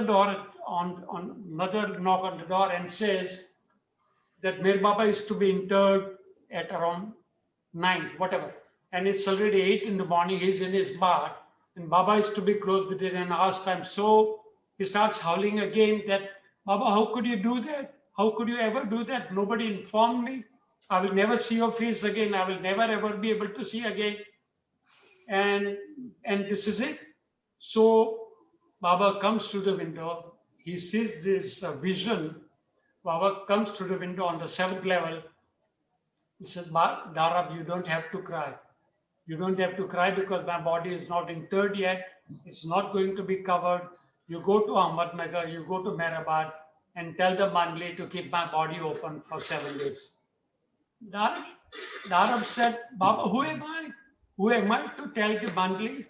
another knock on the door and says that Meher Baba is to be interred at around 9, whatever. And it's already 8 in the morning, he's in his bath, and Baba is to be closed within an hour's time. So he starts howling again that, Baba, how could you do that? How could you ever do that? Nobody informed me. I will never see your face again. I will never ever be able to see again. And this is it. So Baba comes through the window. He sees this vision. Baba comes through the window on the 7th level. He says, Darab, you don't have to cry. You don't have to cry because my body is not interred yet. It's not going to be covered. You go to Ahmednagar, you go to Mehrabad and tell the Mandli to keep my body open for 7 days. Darab said, Baba, who am I? Who am I to tell the Mandli?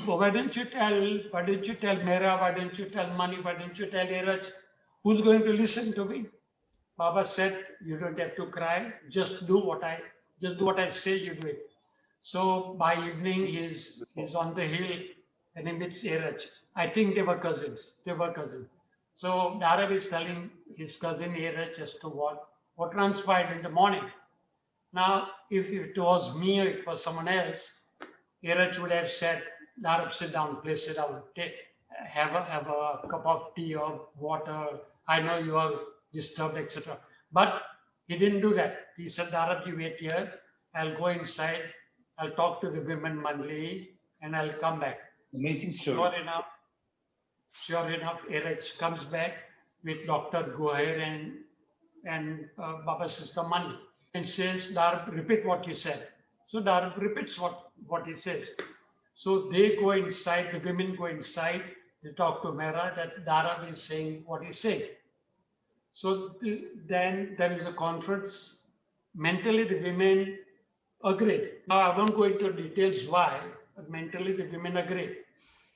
Why didn't you tell Mera? Why didn't you tell Mani? Why didn't you tell Iraj? Who's going to listen to me? Baba said, you don't have to cry. Just do what I say, you do it. So by evening, he's on the hill and he meets Iraj. I think they were cousins. So Darab is telling his cousin Iraj as to what transpired in the morning. Now, if it was me or it was someone else, Iraj would have said, Darab, sit down, please sit down. Have a cup of tea or water. I know you are disturbed, etc. But he didn't do that. He said, Darab, you wait here. I'll go inside. I'll talk to the women Mandli and I'll come back. Amazing story. Sure enough, Iraj comes back with Dr. Goher and Baba's sister Mani and says, Darab, repeat what you said. So Darab repeats what he says. So they go inside, the women go inside, they talk to Mera that Darab is saying what he's saying. So then there is a conference. Mentally, the women agreed. Now, I won't go into details why, but mentally, the women agreed.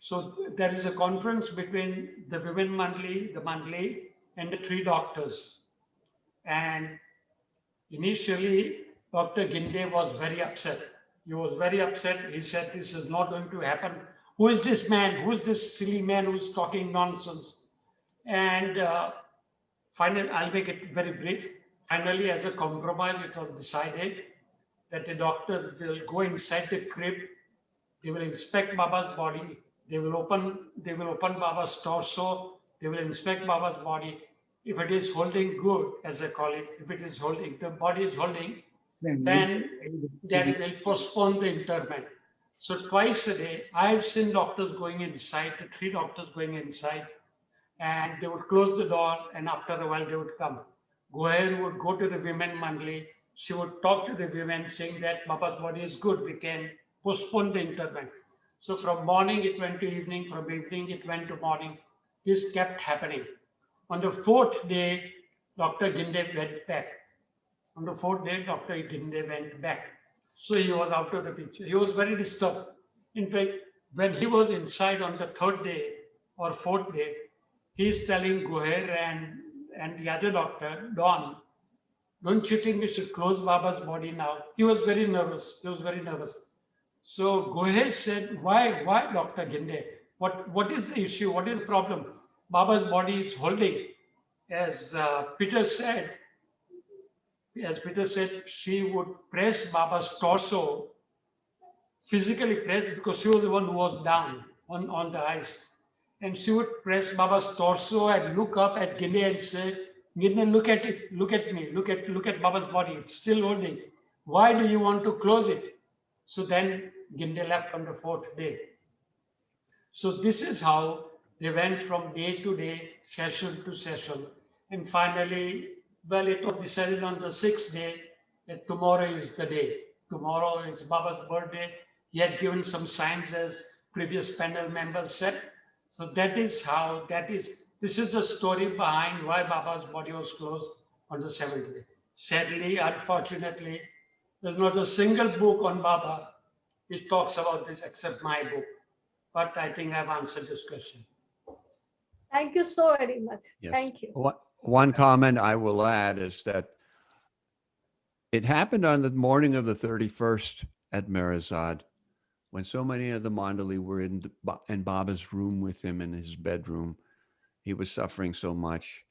So there is a conference between the women Mandli, the Mandli, and the 3 doctors. And initially, Dr. Ginde was very upset. He was very upset. He said, this is not going to happen. Who is this man? Who is this silly man who's talking nonsense? And finally, I'll make it very brief. Finally, as a compromise, it was decided that the doctor will go inside the crib They will inspect Baba's body. They will open Baba's torso. They will inspect Baba's body. If it is holding good, as I call it, if it is holding, the body is holding, then will postpone the interment. So twice a day, I've seen doctors going inside, the 3 doctors going inside, and they would close the door, and after a while they would come. Goher would go to the women monthly. She would talk to the women saying that Baba's body is good, we can postpone the interment. So from morning it went to evening, from evening it went to morning. This kept happening. On the 4th day, Dr. Ginde went back. On the 4th day, Dr. Ginde went back. So he was out of the picture. He was very disturbed. In fact, when he was inside on the 3rd day or 4th day, he's telling Goher and the other doctor, Don, don't you think we should close Baba's body now? He was very nervous. He was very nervous. So Goher said, why, Dr. Ginde? What is the issue? What is the problem? Baba's body is holding. As Peter said, she would press Baba's torso, physically press, because she was the one who was down on the ice. And she would press Baba's torso and look up at Ginde and say, Ginde, look at it, look at me, look at Baba's body, it's still holding. Why do you want to close it? So then Ginde left on the 4th day. So this is how they went from day to day, session to session. And finally, well, it was decided on the 6th day that tomorrow is the day. Tomorrow is Baba's birthday. He had given some signs, as previous panel members said. So this is the story behind why Baba's body was closed on the 7th day. Sadly, unfortunately, there's not a single book on Baba which talks about this except my book. But I think I've answered this question. Thank you so very much. Yes. Thank you. One comment I will add is that it happened on the morning of the 31st at Mirzad, when so many of the Mandali were in Baba's room with him in his bedroom. He was suffering so much.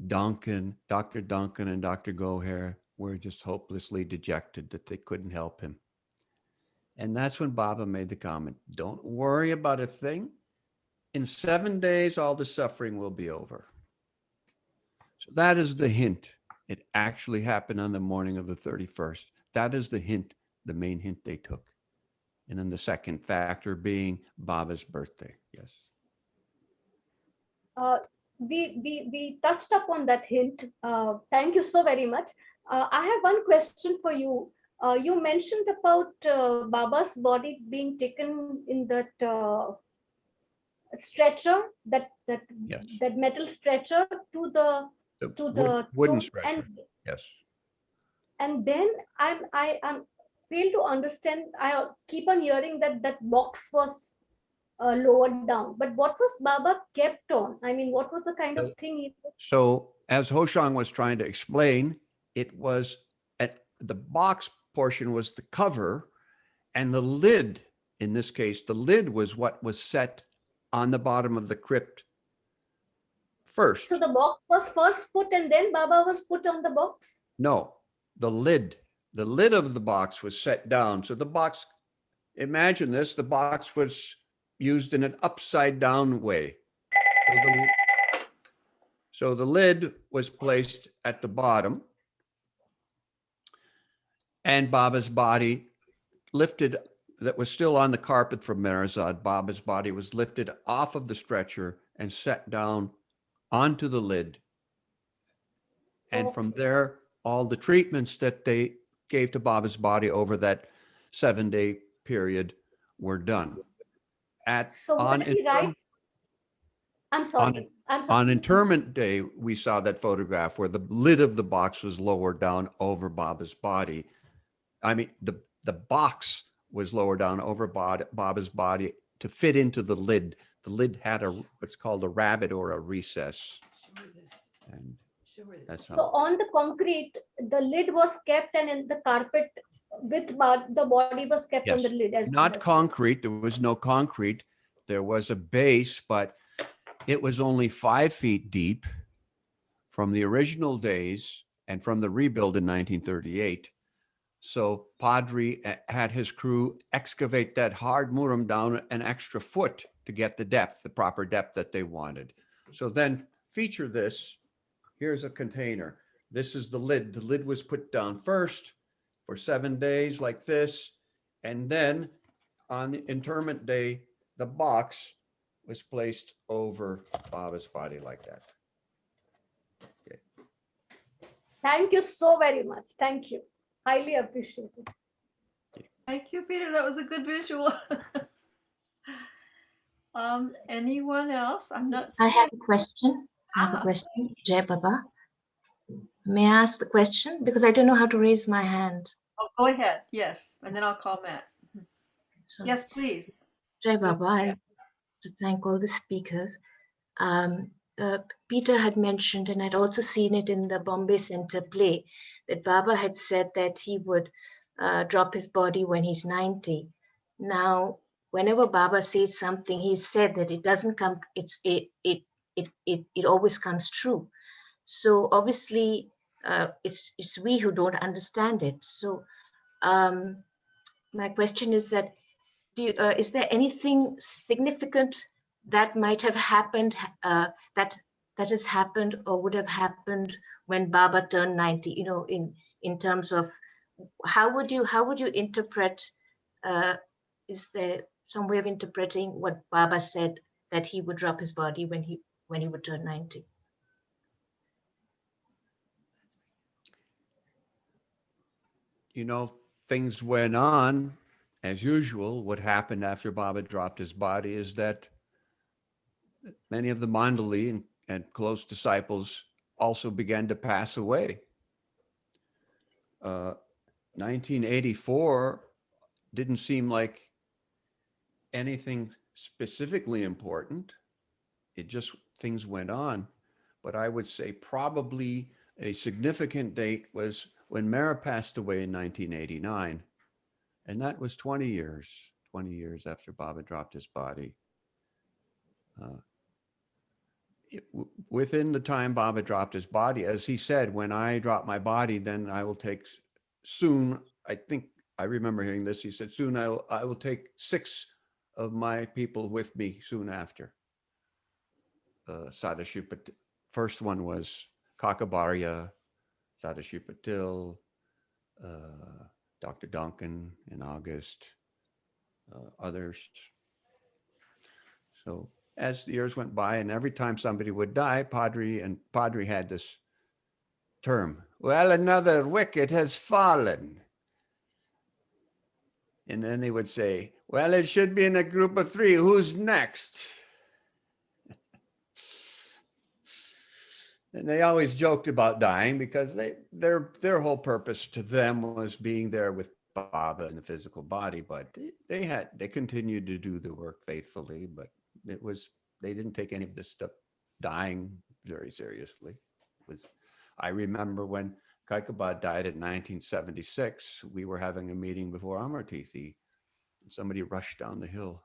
Dr. Duncan and Dr. Goher were just hopelessly dejected that they couldn't help him. And that's when Baba made the comment, don't worry about a thing. In 7 days, all the suffering will be over. So that is the hint. It actually happened on the morning of the 31st. That is the hint, the main hint they took. And then the second factor being Baba's birthday. Yes. We touched upon that hint. Thank you so very much. I have one question for you. You mentioned about Baba's body being taken in that stretcher, that metal stretcher to the wooden tomb. stretcher. Yes. And then I'm fail to understand. I keep on hearing that box was lowered down, but what was Baba kept on? I mean, what was the kind of thing he? So as Hoshang was trying to explain, it was the box portion was the cover, and the lid, in this case, the lid was what was set on the bottom of the crypt first. So the box was first put and then Baba was put on the box? No, the lid of the box was set down. So the box, imagine this, the box was used in an upside down way. So the lid was placed at the bottom, and Baba's body lifted, that was still on the carpet from Mirzad. Baba's body was lifted off of the stretcher and set down onto the lid. And from there, all the treatments that they gave to Baba's body over that 7-day period were done. On interment day, we saw that photograph where the lid of the box was lowered down over Baba's body. I mean, the box was lowered down over Baba's body to fit into the lid. The lid had what's called a rabbet or a recess. And so on the concrete, the lid was kept, and in the carpet with the body was kept on the lid. Not concrete. There was no concrete. There was a base, but it was only 5 feet deep from the original days and from the rebuild in 1938. So Padri had his crew excavate that hard muram down an extra foot to get the depth, the proper depth that they wanted. So then feature this. Here's a container. This is the lid. The lid was put down first for 7 days like this. And then on interment day, the box was placed over Baba's body like that. Okay. Thank you so very much. Thank you. Highly appreciated. Thank you, Peter. That was a good visual. Anyone else? I'm not I seeing have a question. I have a Ah. question. Jai Baba. May I ask the question? Because I don't know how to raise my hand. Oh, go ahead. Yes. And then I'll call Matt. So, Yes, please. Jai Baba, and to thank all the speakers. Um, Peter had mentioned, and I'd also seen it in the Bombay Center play, that Baba had said that he would drop his body when he's 90. Now, whenever Baba says something, he said that it doesn't come, it always comes true. So obviously, it's we who don't understand it. So my question is that, is there anything significant that might have happened, that has happened or would have happened when Baba turned 90? You know, in terms of how would you interpret? Is there some way of interpreting what Baba said, that he would drop his body when he would turn 90? You know, things went on as usual. What happened after Baba dropped his body is that many of the Mandali and close disciples also began to pass away. 1984 didn't seem like anything specifically important. It just, things went on. But I would say probably a significant date was when Mara passed away in 1989. And that was 20 years after Baba dropped his body. Within the time Baba dropped his body, as he said, when I drop my body, then I will take soon, I think I remember hearing this, he said, soon I will take 6 of my people with me soon after. Sadashiv, first one was Kakabarya, Sadashiv Patil, Dr. Duncan in August, others. So as the years went by, and every time somebody would die, Padri had this term, well, another wicket has fallen. And then they would say, well, it should be in a group of 3. Who's next? And they always joked about dying because their whole purpose to them was being there with Baba in the physical body, but they continued to do the work faithfully, but they didn't take any of this stuff, dying, very seriously. I remember when Khoumbata died in 1976, we were having a meeting before Amartithi, and somebody rushed down the hill.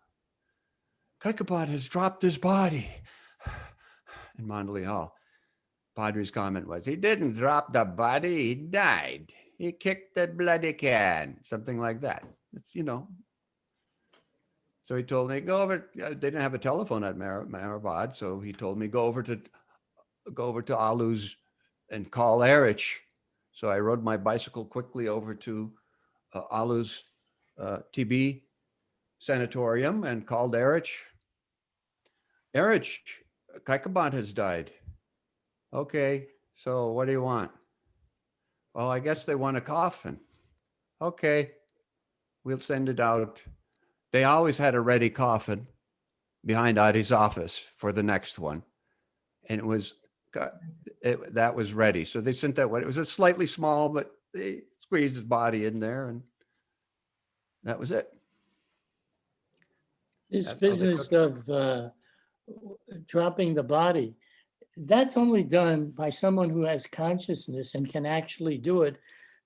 Khoumbata has dropped his body in Mandali Hall. Padri's comment was, he didn't drop the body, he died. He kicked the bloody can, something like that. It's, you know. So he told me, go over, they didn't have a telephone at Mehrabad, so he told me, go over to Alu's and call Erich. So I rode my bicycle quickly over to Alu's TB sanatorium and called Erich. Erich, Khoumbata has died. Okay, so what do you want? Well, I guess they want a coffin. Okay, we'll send it out. They always had a ready coffin behind Adi's office for the next one. And that was ready. So they sent that one. It was a slightly small, but they squeezed his body in there and that was it. This business of dropping the body, that's only done by someone who has consciousness and can actually do it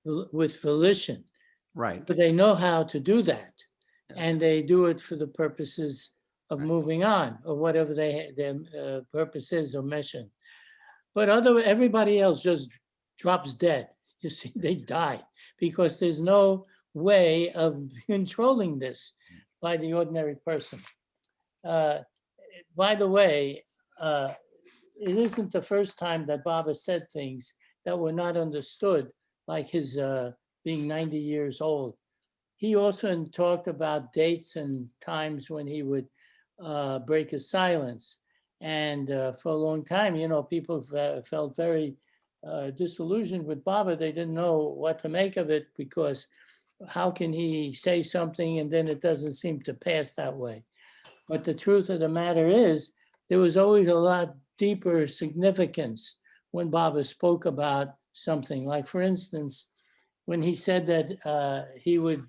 with volition. Right. But they know how to do that. Yes. And they do it for the purposes of moving on or whatever their purpose is or mission. But everybody else just drops dead. you see, they die because there's no way of controlling this by the ordinary person. By the way, it isn't the first time that Baba said things that were not understood, like his being 90 years old. He also talked about dates and times when he would break his silence. And for a long time, you know, people felt very disillusioned with Baba. They didn't know what to make of it, because how can he say something and then it doesn't seem to pass that way? But the truth of the matter is, there was always a lot deeper significance when Baba spoke about something. Like, for instance, when he said that he would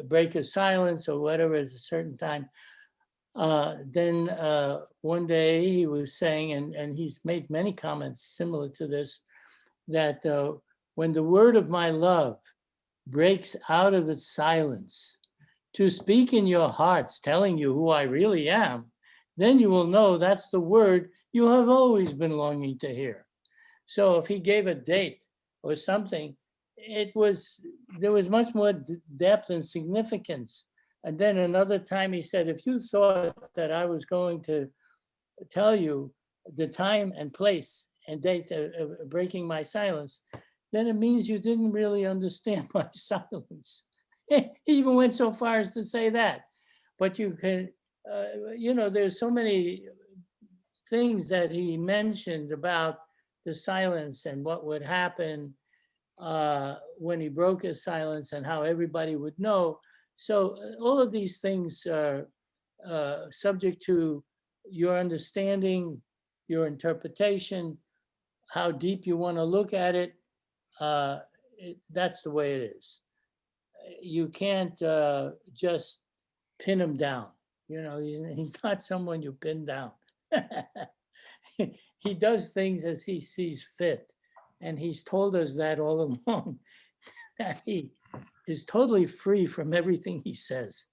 break a silence or whatever at a certain time, then one day he was saying, and he's made many comments similar to this, that when the word of my love breaks out of its silence to speak in your hearts, telling you who I really am, then you will know that's the word you have always been longing to hear. So if he gave a date or something, there was much more depth and significance. And then another time he said, if you thought that I was going to tell you the time and place and date of breaking my silence, then it means you didn't really understand my silence. He even went so far as to say that. But you can, you know, there's so many things that he mentioned about the silence and what would happen when he broke his silence and how everybody would know. So all of these things are subject to your understanding, your interpretation, how deep you want to look at it. That's the way it is. You can't just pin him down. You know, he's not someone you pin down. He does things as he sees fit. And he's told us that all along, that he is totally free from everything he says.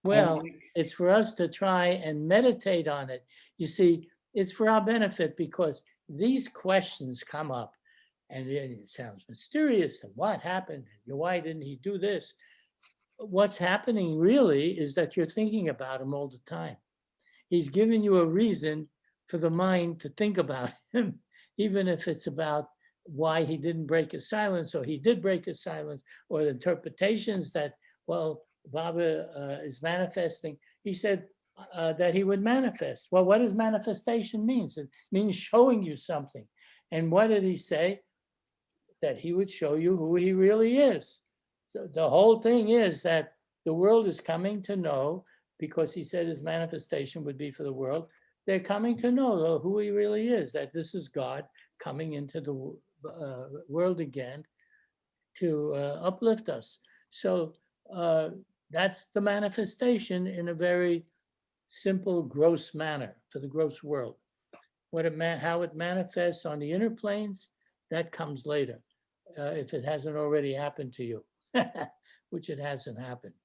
Well, it's for us to try and meditate on it. You see, it's for our benefit, because these questions come up and it sounds mysterious, and what happened? And why didn't he do this? What's happening really is that you're thinking about him all the time. He's giving you a reason for the mind to think about him, even if it's about why he didn't break his silence, or he did break his silence, or the interpretations that, well, Baba is manifesting. He said that he would manifest. Well, what does manifestation mean? It means showing you something. And what did he say? That he would show you who he really is. So the whole thing is that the world is coming to know, because he said his manifestation would be for the world. They're coming to know who he really is, that this is God coming into the world again to uplift us. So that's the manifestation in a very simple, gross manner for the gross world. How it manifests on the inner planes, that comes later, if it hasn't already happened to you, which it hasn't happened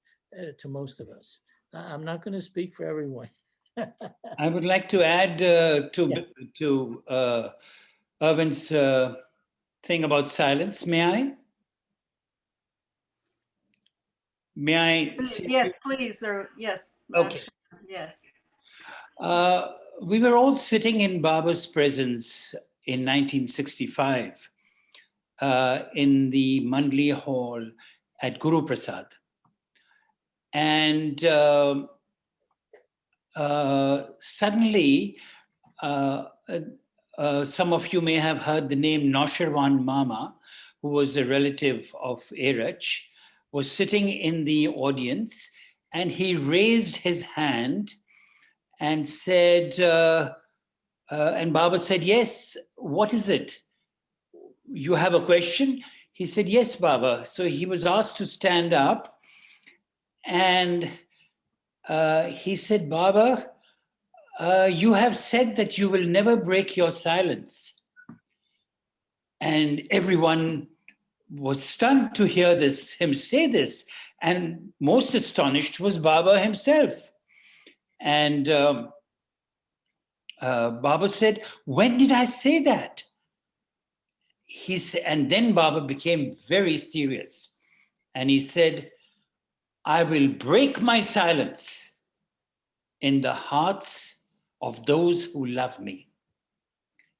to most of us. I'm not going to speak for everyone. I would like to add to Irwin's thing about silence. May I? May I? Yes, please. Yes. Okay. Yes. We were all sitting in Baba's presence in 1965 in the Mandli Hall at Guru Prasad. And suddenly, some of you may have heard the name Noasherwan Mama, who was a relative of Erach, was sitting in the audience, and he raised his hand and said, and Baba said, yes, what is it? You have a question? He said, yes, Baba. So he was asked to stand up, and he said, Baba, you have said that you will never break your silence. And everyone was stunned to hear him say this. And most astonished was Baba himself. And Baba said, when did I say that? and then Baba became very serious. And he said, I will break my silence in the hearts of those who love me.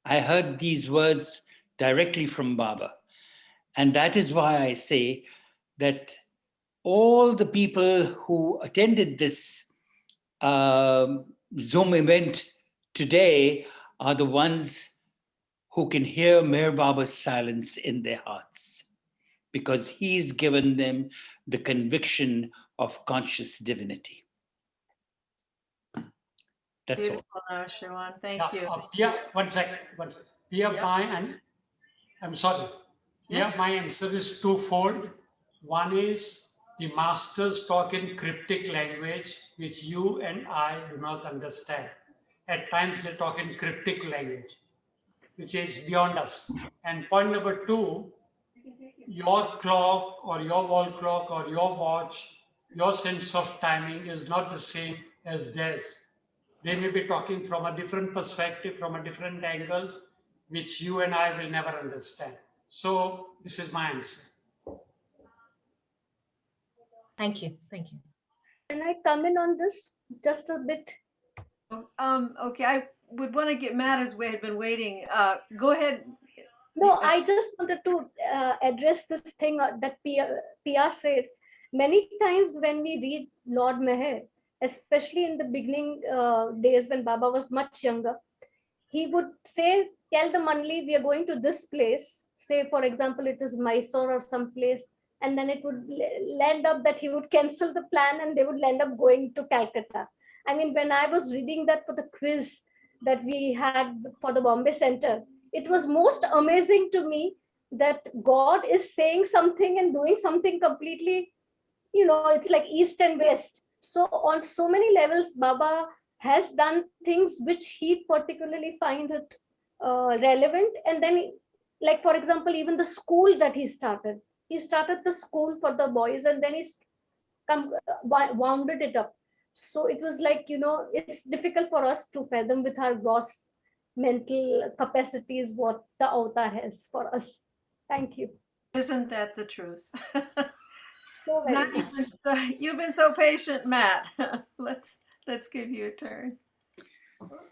I heard these words directly from Baba. And that is why I say that all the people who attended this Zoom event today are the ones who can hear Meher Baba's silence in their hearts, because he's given them the conviction of conscious divinity. That's Beautiful, Noasherwan. Thank you. Yeah, one second. Here, I'm sorry. Here, my answer is twofold. One is the masters talk in cryptic language, which you and I do not understand. At times, they talk in cryptic language, which is beyond us. And point number two, your clock or your wall clock or your watch, your sense of timing is not the same as theirs. They may be talking from a different perspective, from a different angle, which you and I will never understand. So this is my answer. Thank you. Thank you. Can I come in on this just a bit? Okay, I would want to get Matt as we had been waiting. Go ahead. No, I just wanted to address this thing that Pia said. Many times when we read Lord Meher, especially in the beginning days when Baba was much younger, he would say, tell the Manli, we are going to this place. Say, for example, it is Mysore or some place. And then it would land up that he would cancel the plan and they would end up going to Calcutta. I mean, when I was reading that for the quiz that we had for the Bombay Center, it was most amazing to me that God is saying something and doing something completely, it's like East and West. So on so many levels, Baba has done things which he particularly finds it relevant. And then, like, for example, even the school that he started the school for the boys and then he's wounded it up. So it was like, it's difficult for us to fathom with our gross mental capacities what the avatar has for us. Thank you. Isn't that the truth? So very Matt, you've been so patient, Matt. Let's give you a turn.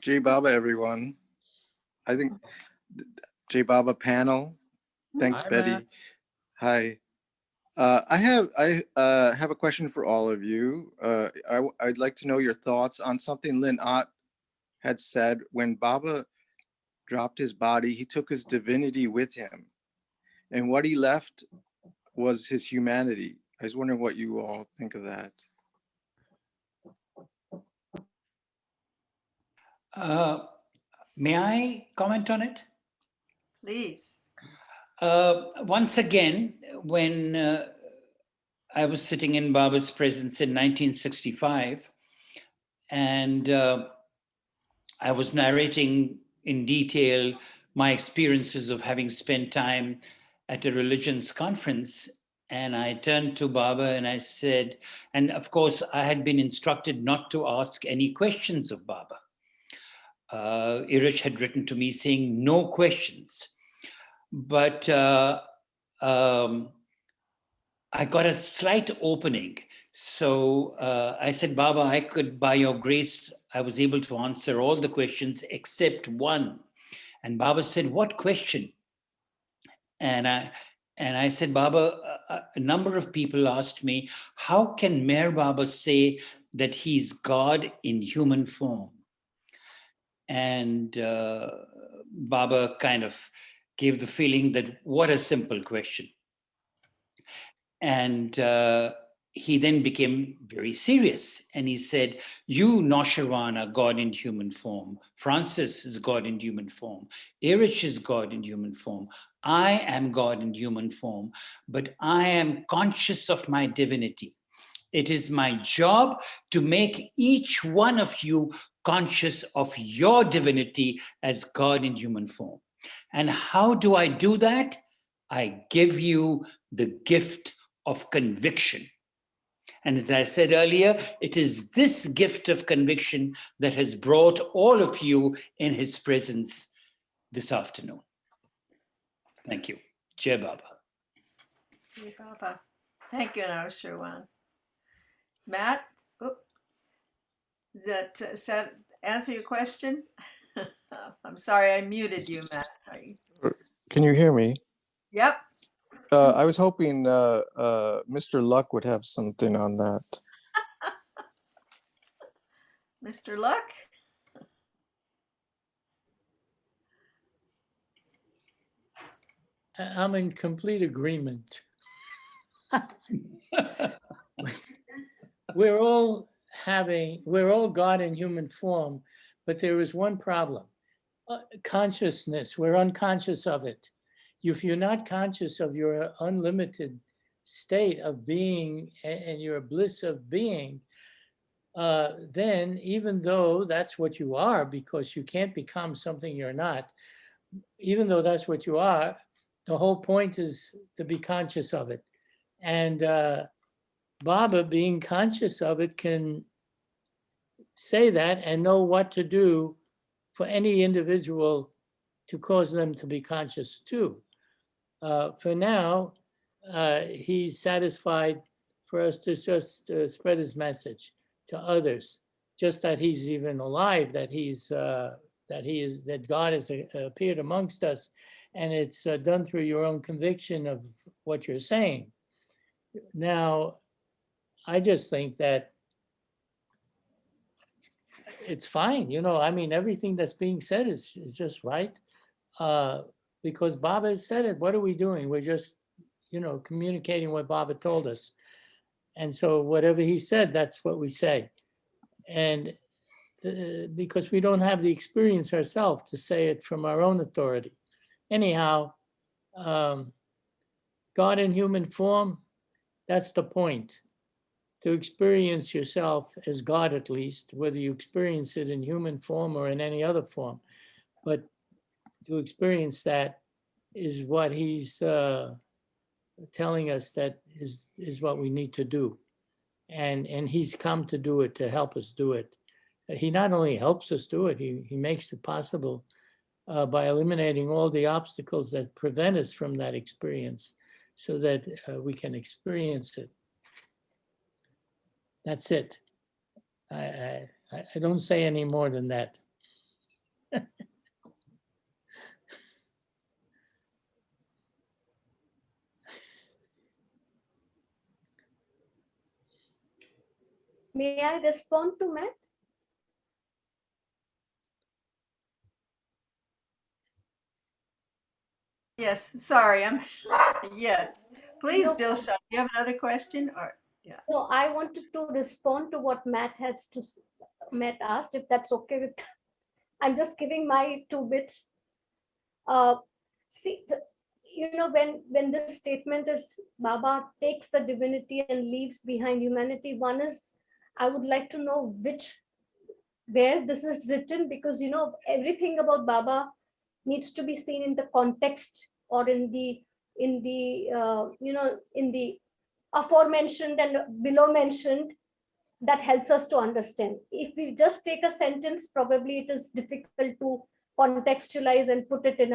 Jai Baba, everyone. I think Jai Baba panel. Thanks, Hi, Betty. Matt. Hi. I have a question for all of you. I'd like to know your thoughts on something Lynn Ott had said. When Baba dropped his body, he took his divinity with him, and what he left was his humanity. I was wondering what you all think of that. May I comment on it? Please. Once again, when I was sitting in Baba's presence in 1965, and I was narrating in detail my experiences of having spent time at a religions conference, and I turned to Baba and I said, and of course I had been instructed not to ask any questions of Baba. Irich had written to me saying no questions. But I got a slight opening. So I said, Baba, I could, by your grace, I was able to answer all the questions except one. And Baba said, what question? And I said, Baba, a number of people asked me, how can Meher Baba say that he's God in human form? And Baba kind of gave the feeling that what a simple question. And he then became very serious. And he said, you, Noasherwan, are God in human form. Francis is God in human form. Erich is God in human form. I am God in human form, but I am conscious of my divinity. It is my job to make each one of you conscious of your divinity as God in human form. And how do I do that? I give you the gift of conviction. And as I said earlier, it is this gift of conviction that has brought all of you in his presence this afternoon. Thank you. Jai Baba. Jai Baba. Thank you, Noasherwan. Matt, does that answer your question? I'm sorry, I muted you, Matt. Can you hear me? Yep. I was hoping Mr. Luck would have something on that. Mr. Luck? I'm in complete agreement. We're all God in human form, but there is one problem. Consciousness, we're unconscious of it. If you're not conscious of your unlimited state of being and your bliss of being, then even though that's what you are, because you can't become something you're not, even though that's what you are, the whole point is to be conscious of it. And Baba, being conscious of it, can say that and know what to do for any individual to cause them to be conscious too. For now, he's satisfied for us to just spread his message to others, just that he's even alive, that God has appeared amongst us, and it's done through your own conviction of what you're saying. Now, I just think that it's fine. I mean, everything that's being said is just right. Because Baba has said it. What are we doing? We're just, communicating what Baba told us. And so whatever he said, that's what we say. And because we don't have the experience ourselves to say it from our own authority. Anyhow, God in human form, that's the point. To experience yourself as God, at least, whether you experience it in human form or in any other form. But to experience that is what he's telling us that is what we need to do. And he's come to do it, to help us do it. He not only helps us do it, he makes it possible by eliminating all the obstacles that prevent us from that experience so that we can experience it. That's it. I don't say any more than that. May I respond to Matt? Yes, sorry, yes. Please, Dilshan, do you have another question or? Yeah. No, I wanted to respond to what Matt asked, if that's okay with. I'm just giving my 2 bits. See, when this statement is Baba takes the divinity and leaves behind humanity, one is, I would like to know where this is written, because everything about Baba needs to be seen in the context or in the aforementioned and below mentioned. That helps us to understand. If we just take a sentence, probably it is difficult to contextualize and put it in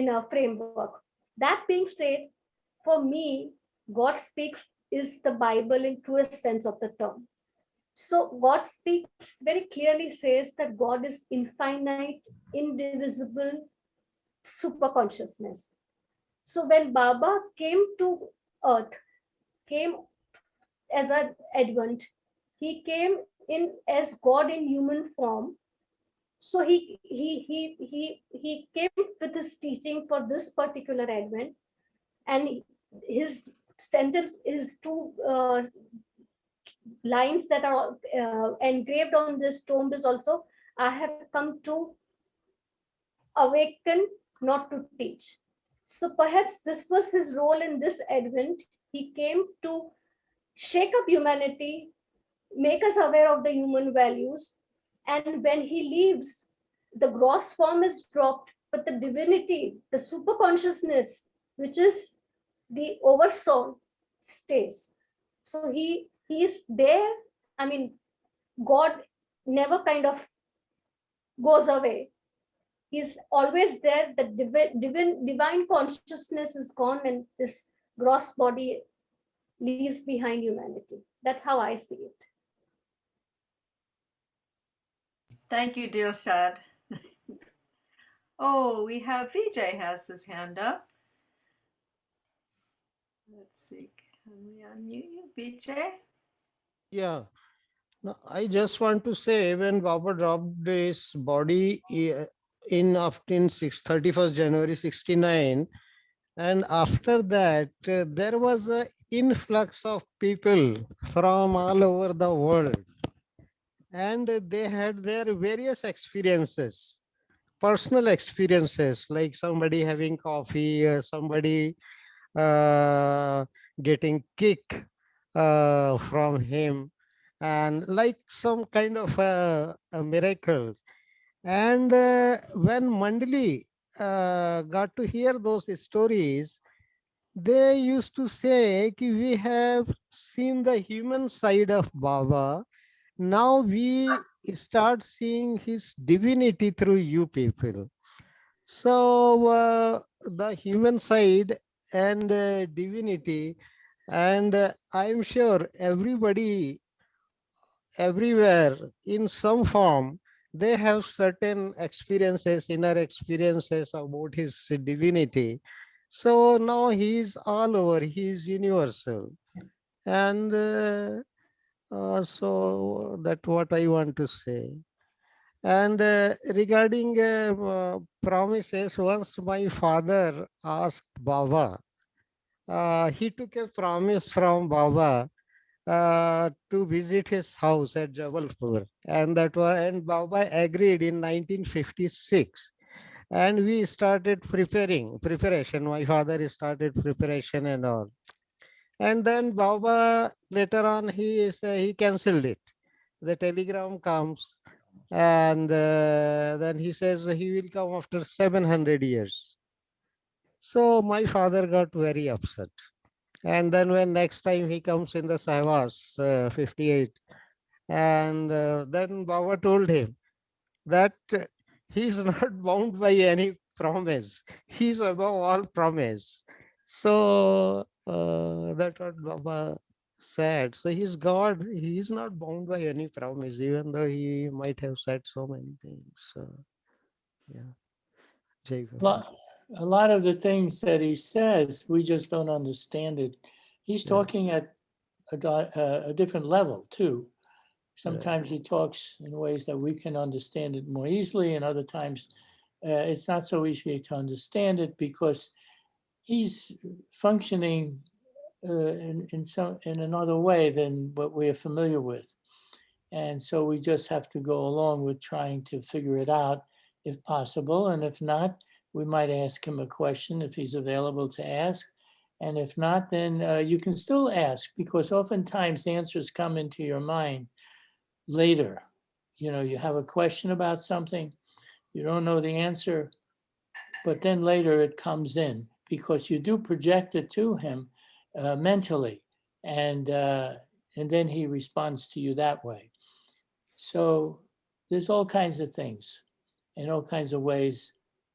a framework. That being said, for me, God speaks is the Bible in truest sense of the term. So God speaks very clearly, says that God is infinite, indivisible, super consciousness. So when Baba came to earth, came as an advent, he came in as God in human form. So he came with his teaching for this particular advent, and his sentence is 2 lines that are engraved on this tomb is also, I have come to awaken, not to teach. So perhaps this was his role in this advent. He came to shake up humanity, make us aware of the human values. And when he leaves, the gross form is dropped, but the divinity, the super consciousness, which is the oversoul, stays. So he is there. I mean, God never kind of goes away. he's always there. The divine consciousness is gone, and this gross body leaves behind humanity. That's how I see it. Thank you, Dilshad. Oh, we have Vijay has his hand up. Let's see. Can we unmute you, Vijay? Yeah. No, I just want to say when Baba dropped his body in 31st January 69, and after that there was an influx of people from all over the world, and they had their various experiences, personal experiences, like somebody having coffee, somebody getting kick from him, and like some kind of a miracle. And when Mandali got to hear those stories, they used to say, "Ki we have seen the human side of Baba. Now we start seeing his divinity through you people." So the human side and divinity, and I'm sure everybody everywhere in some form, they have certain experiences, inner experiences about his divinity. So now he is all over, he is universal. And so that's what I want to say. And regarding promises, once my father asked Baba, he took a promise from Baba to visit his house at Jabalpur, and Baba agreed in 1956, and we started preparation. My father started preparation and all, and then Baba later on he cancelled it. The telegram comes, and then he says he will come after 700 years. So my father got very upset. And then when next time he comes in the Sahwas, 58, and then Baba told him that he's not bound by any promise. He's above all promise. So that's what Baba said. So he's God. He's not bound by any promise, even though he might have said so many things. So, yeah. Jai Guru. A lot of the things that he says, we just don't understand it. He's Yeah. talking at a different level too. Sometimes he talks in ways that we can understand it more easily, and other times it's not so easy to understand it because he's functioning in another way than what we are familiar with. And so we just have to go along with trying to figure it out if possible. And if not, we might ask him a question if he's available to ask. And if not, then you can still ask, because oftentimes answers come into your mind later. You know, you have a question about something, you don't know the answer, but then later it comes in because you do project it to him mentally, and then he responds to you that way. So there's all kinds of things and all kinds of ways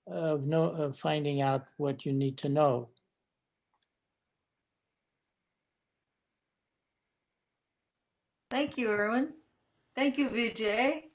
of finding out what you need to know. Thank you, Irwin. Thank you, Vijay.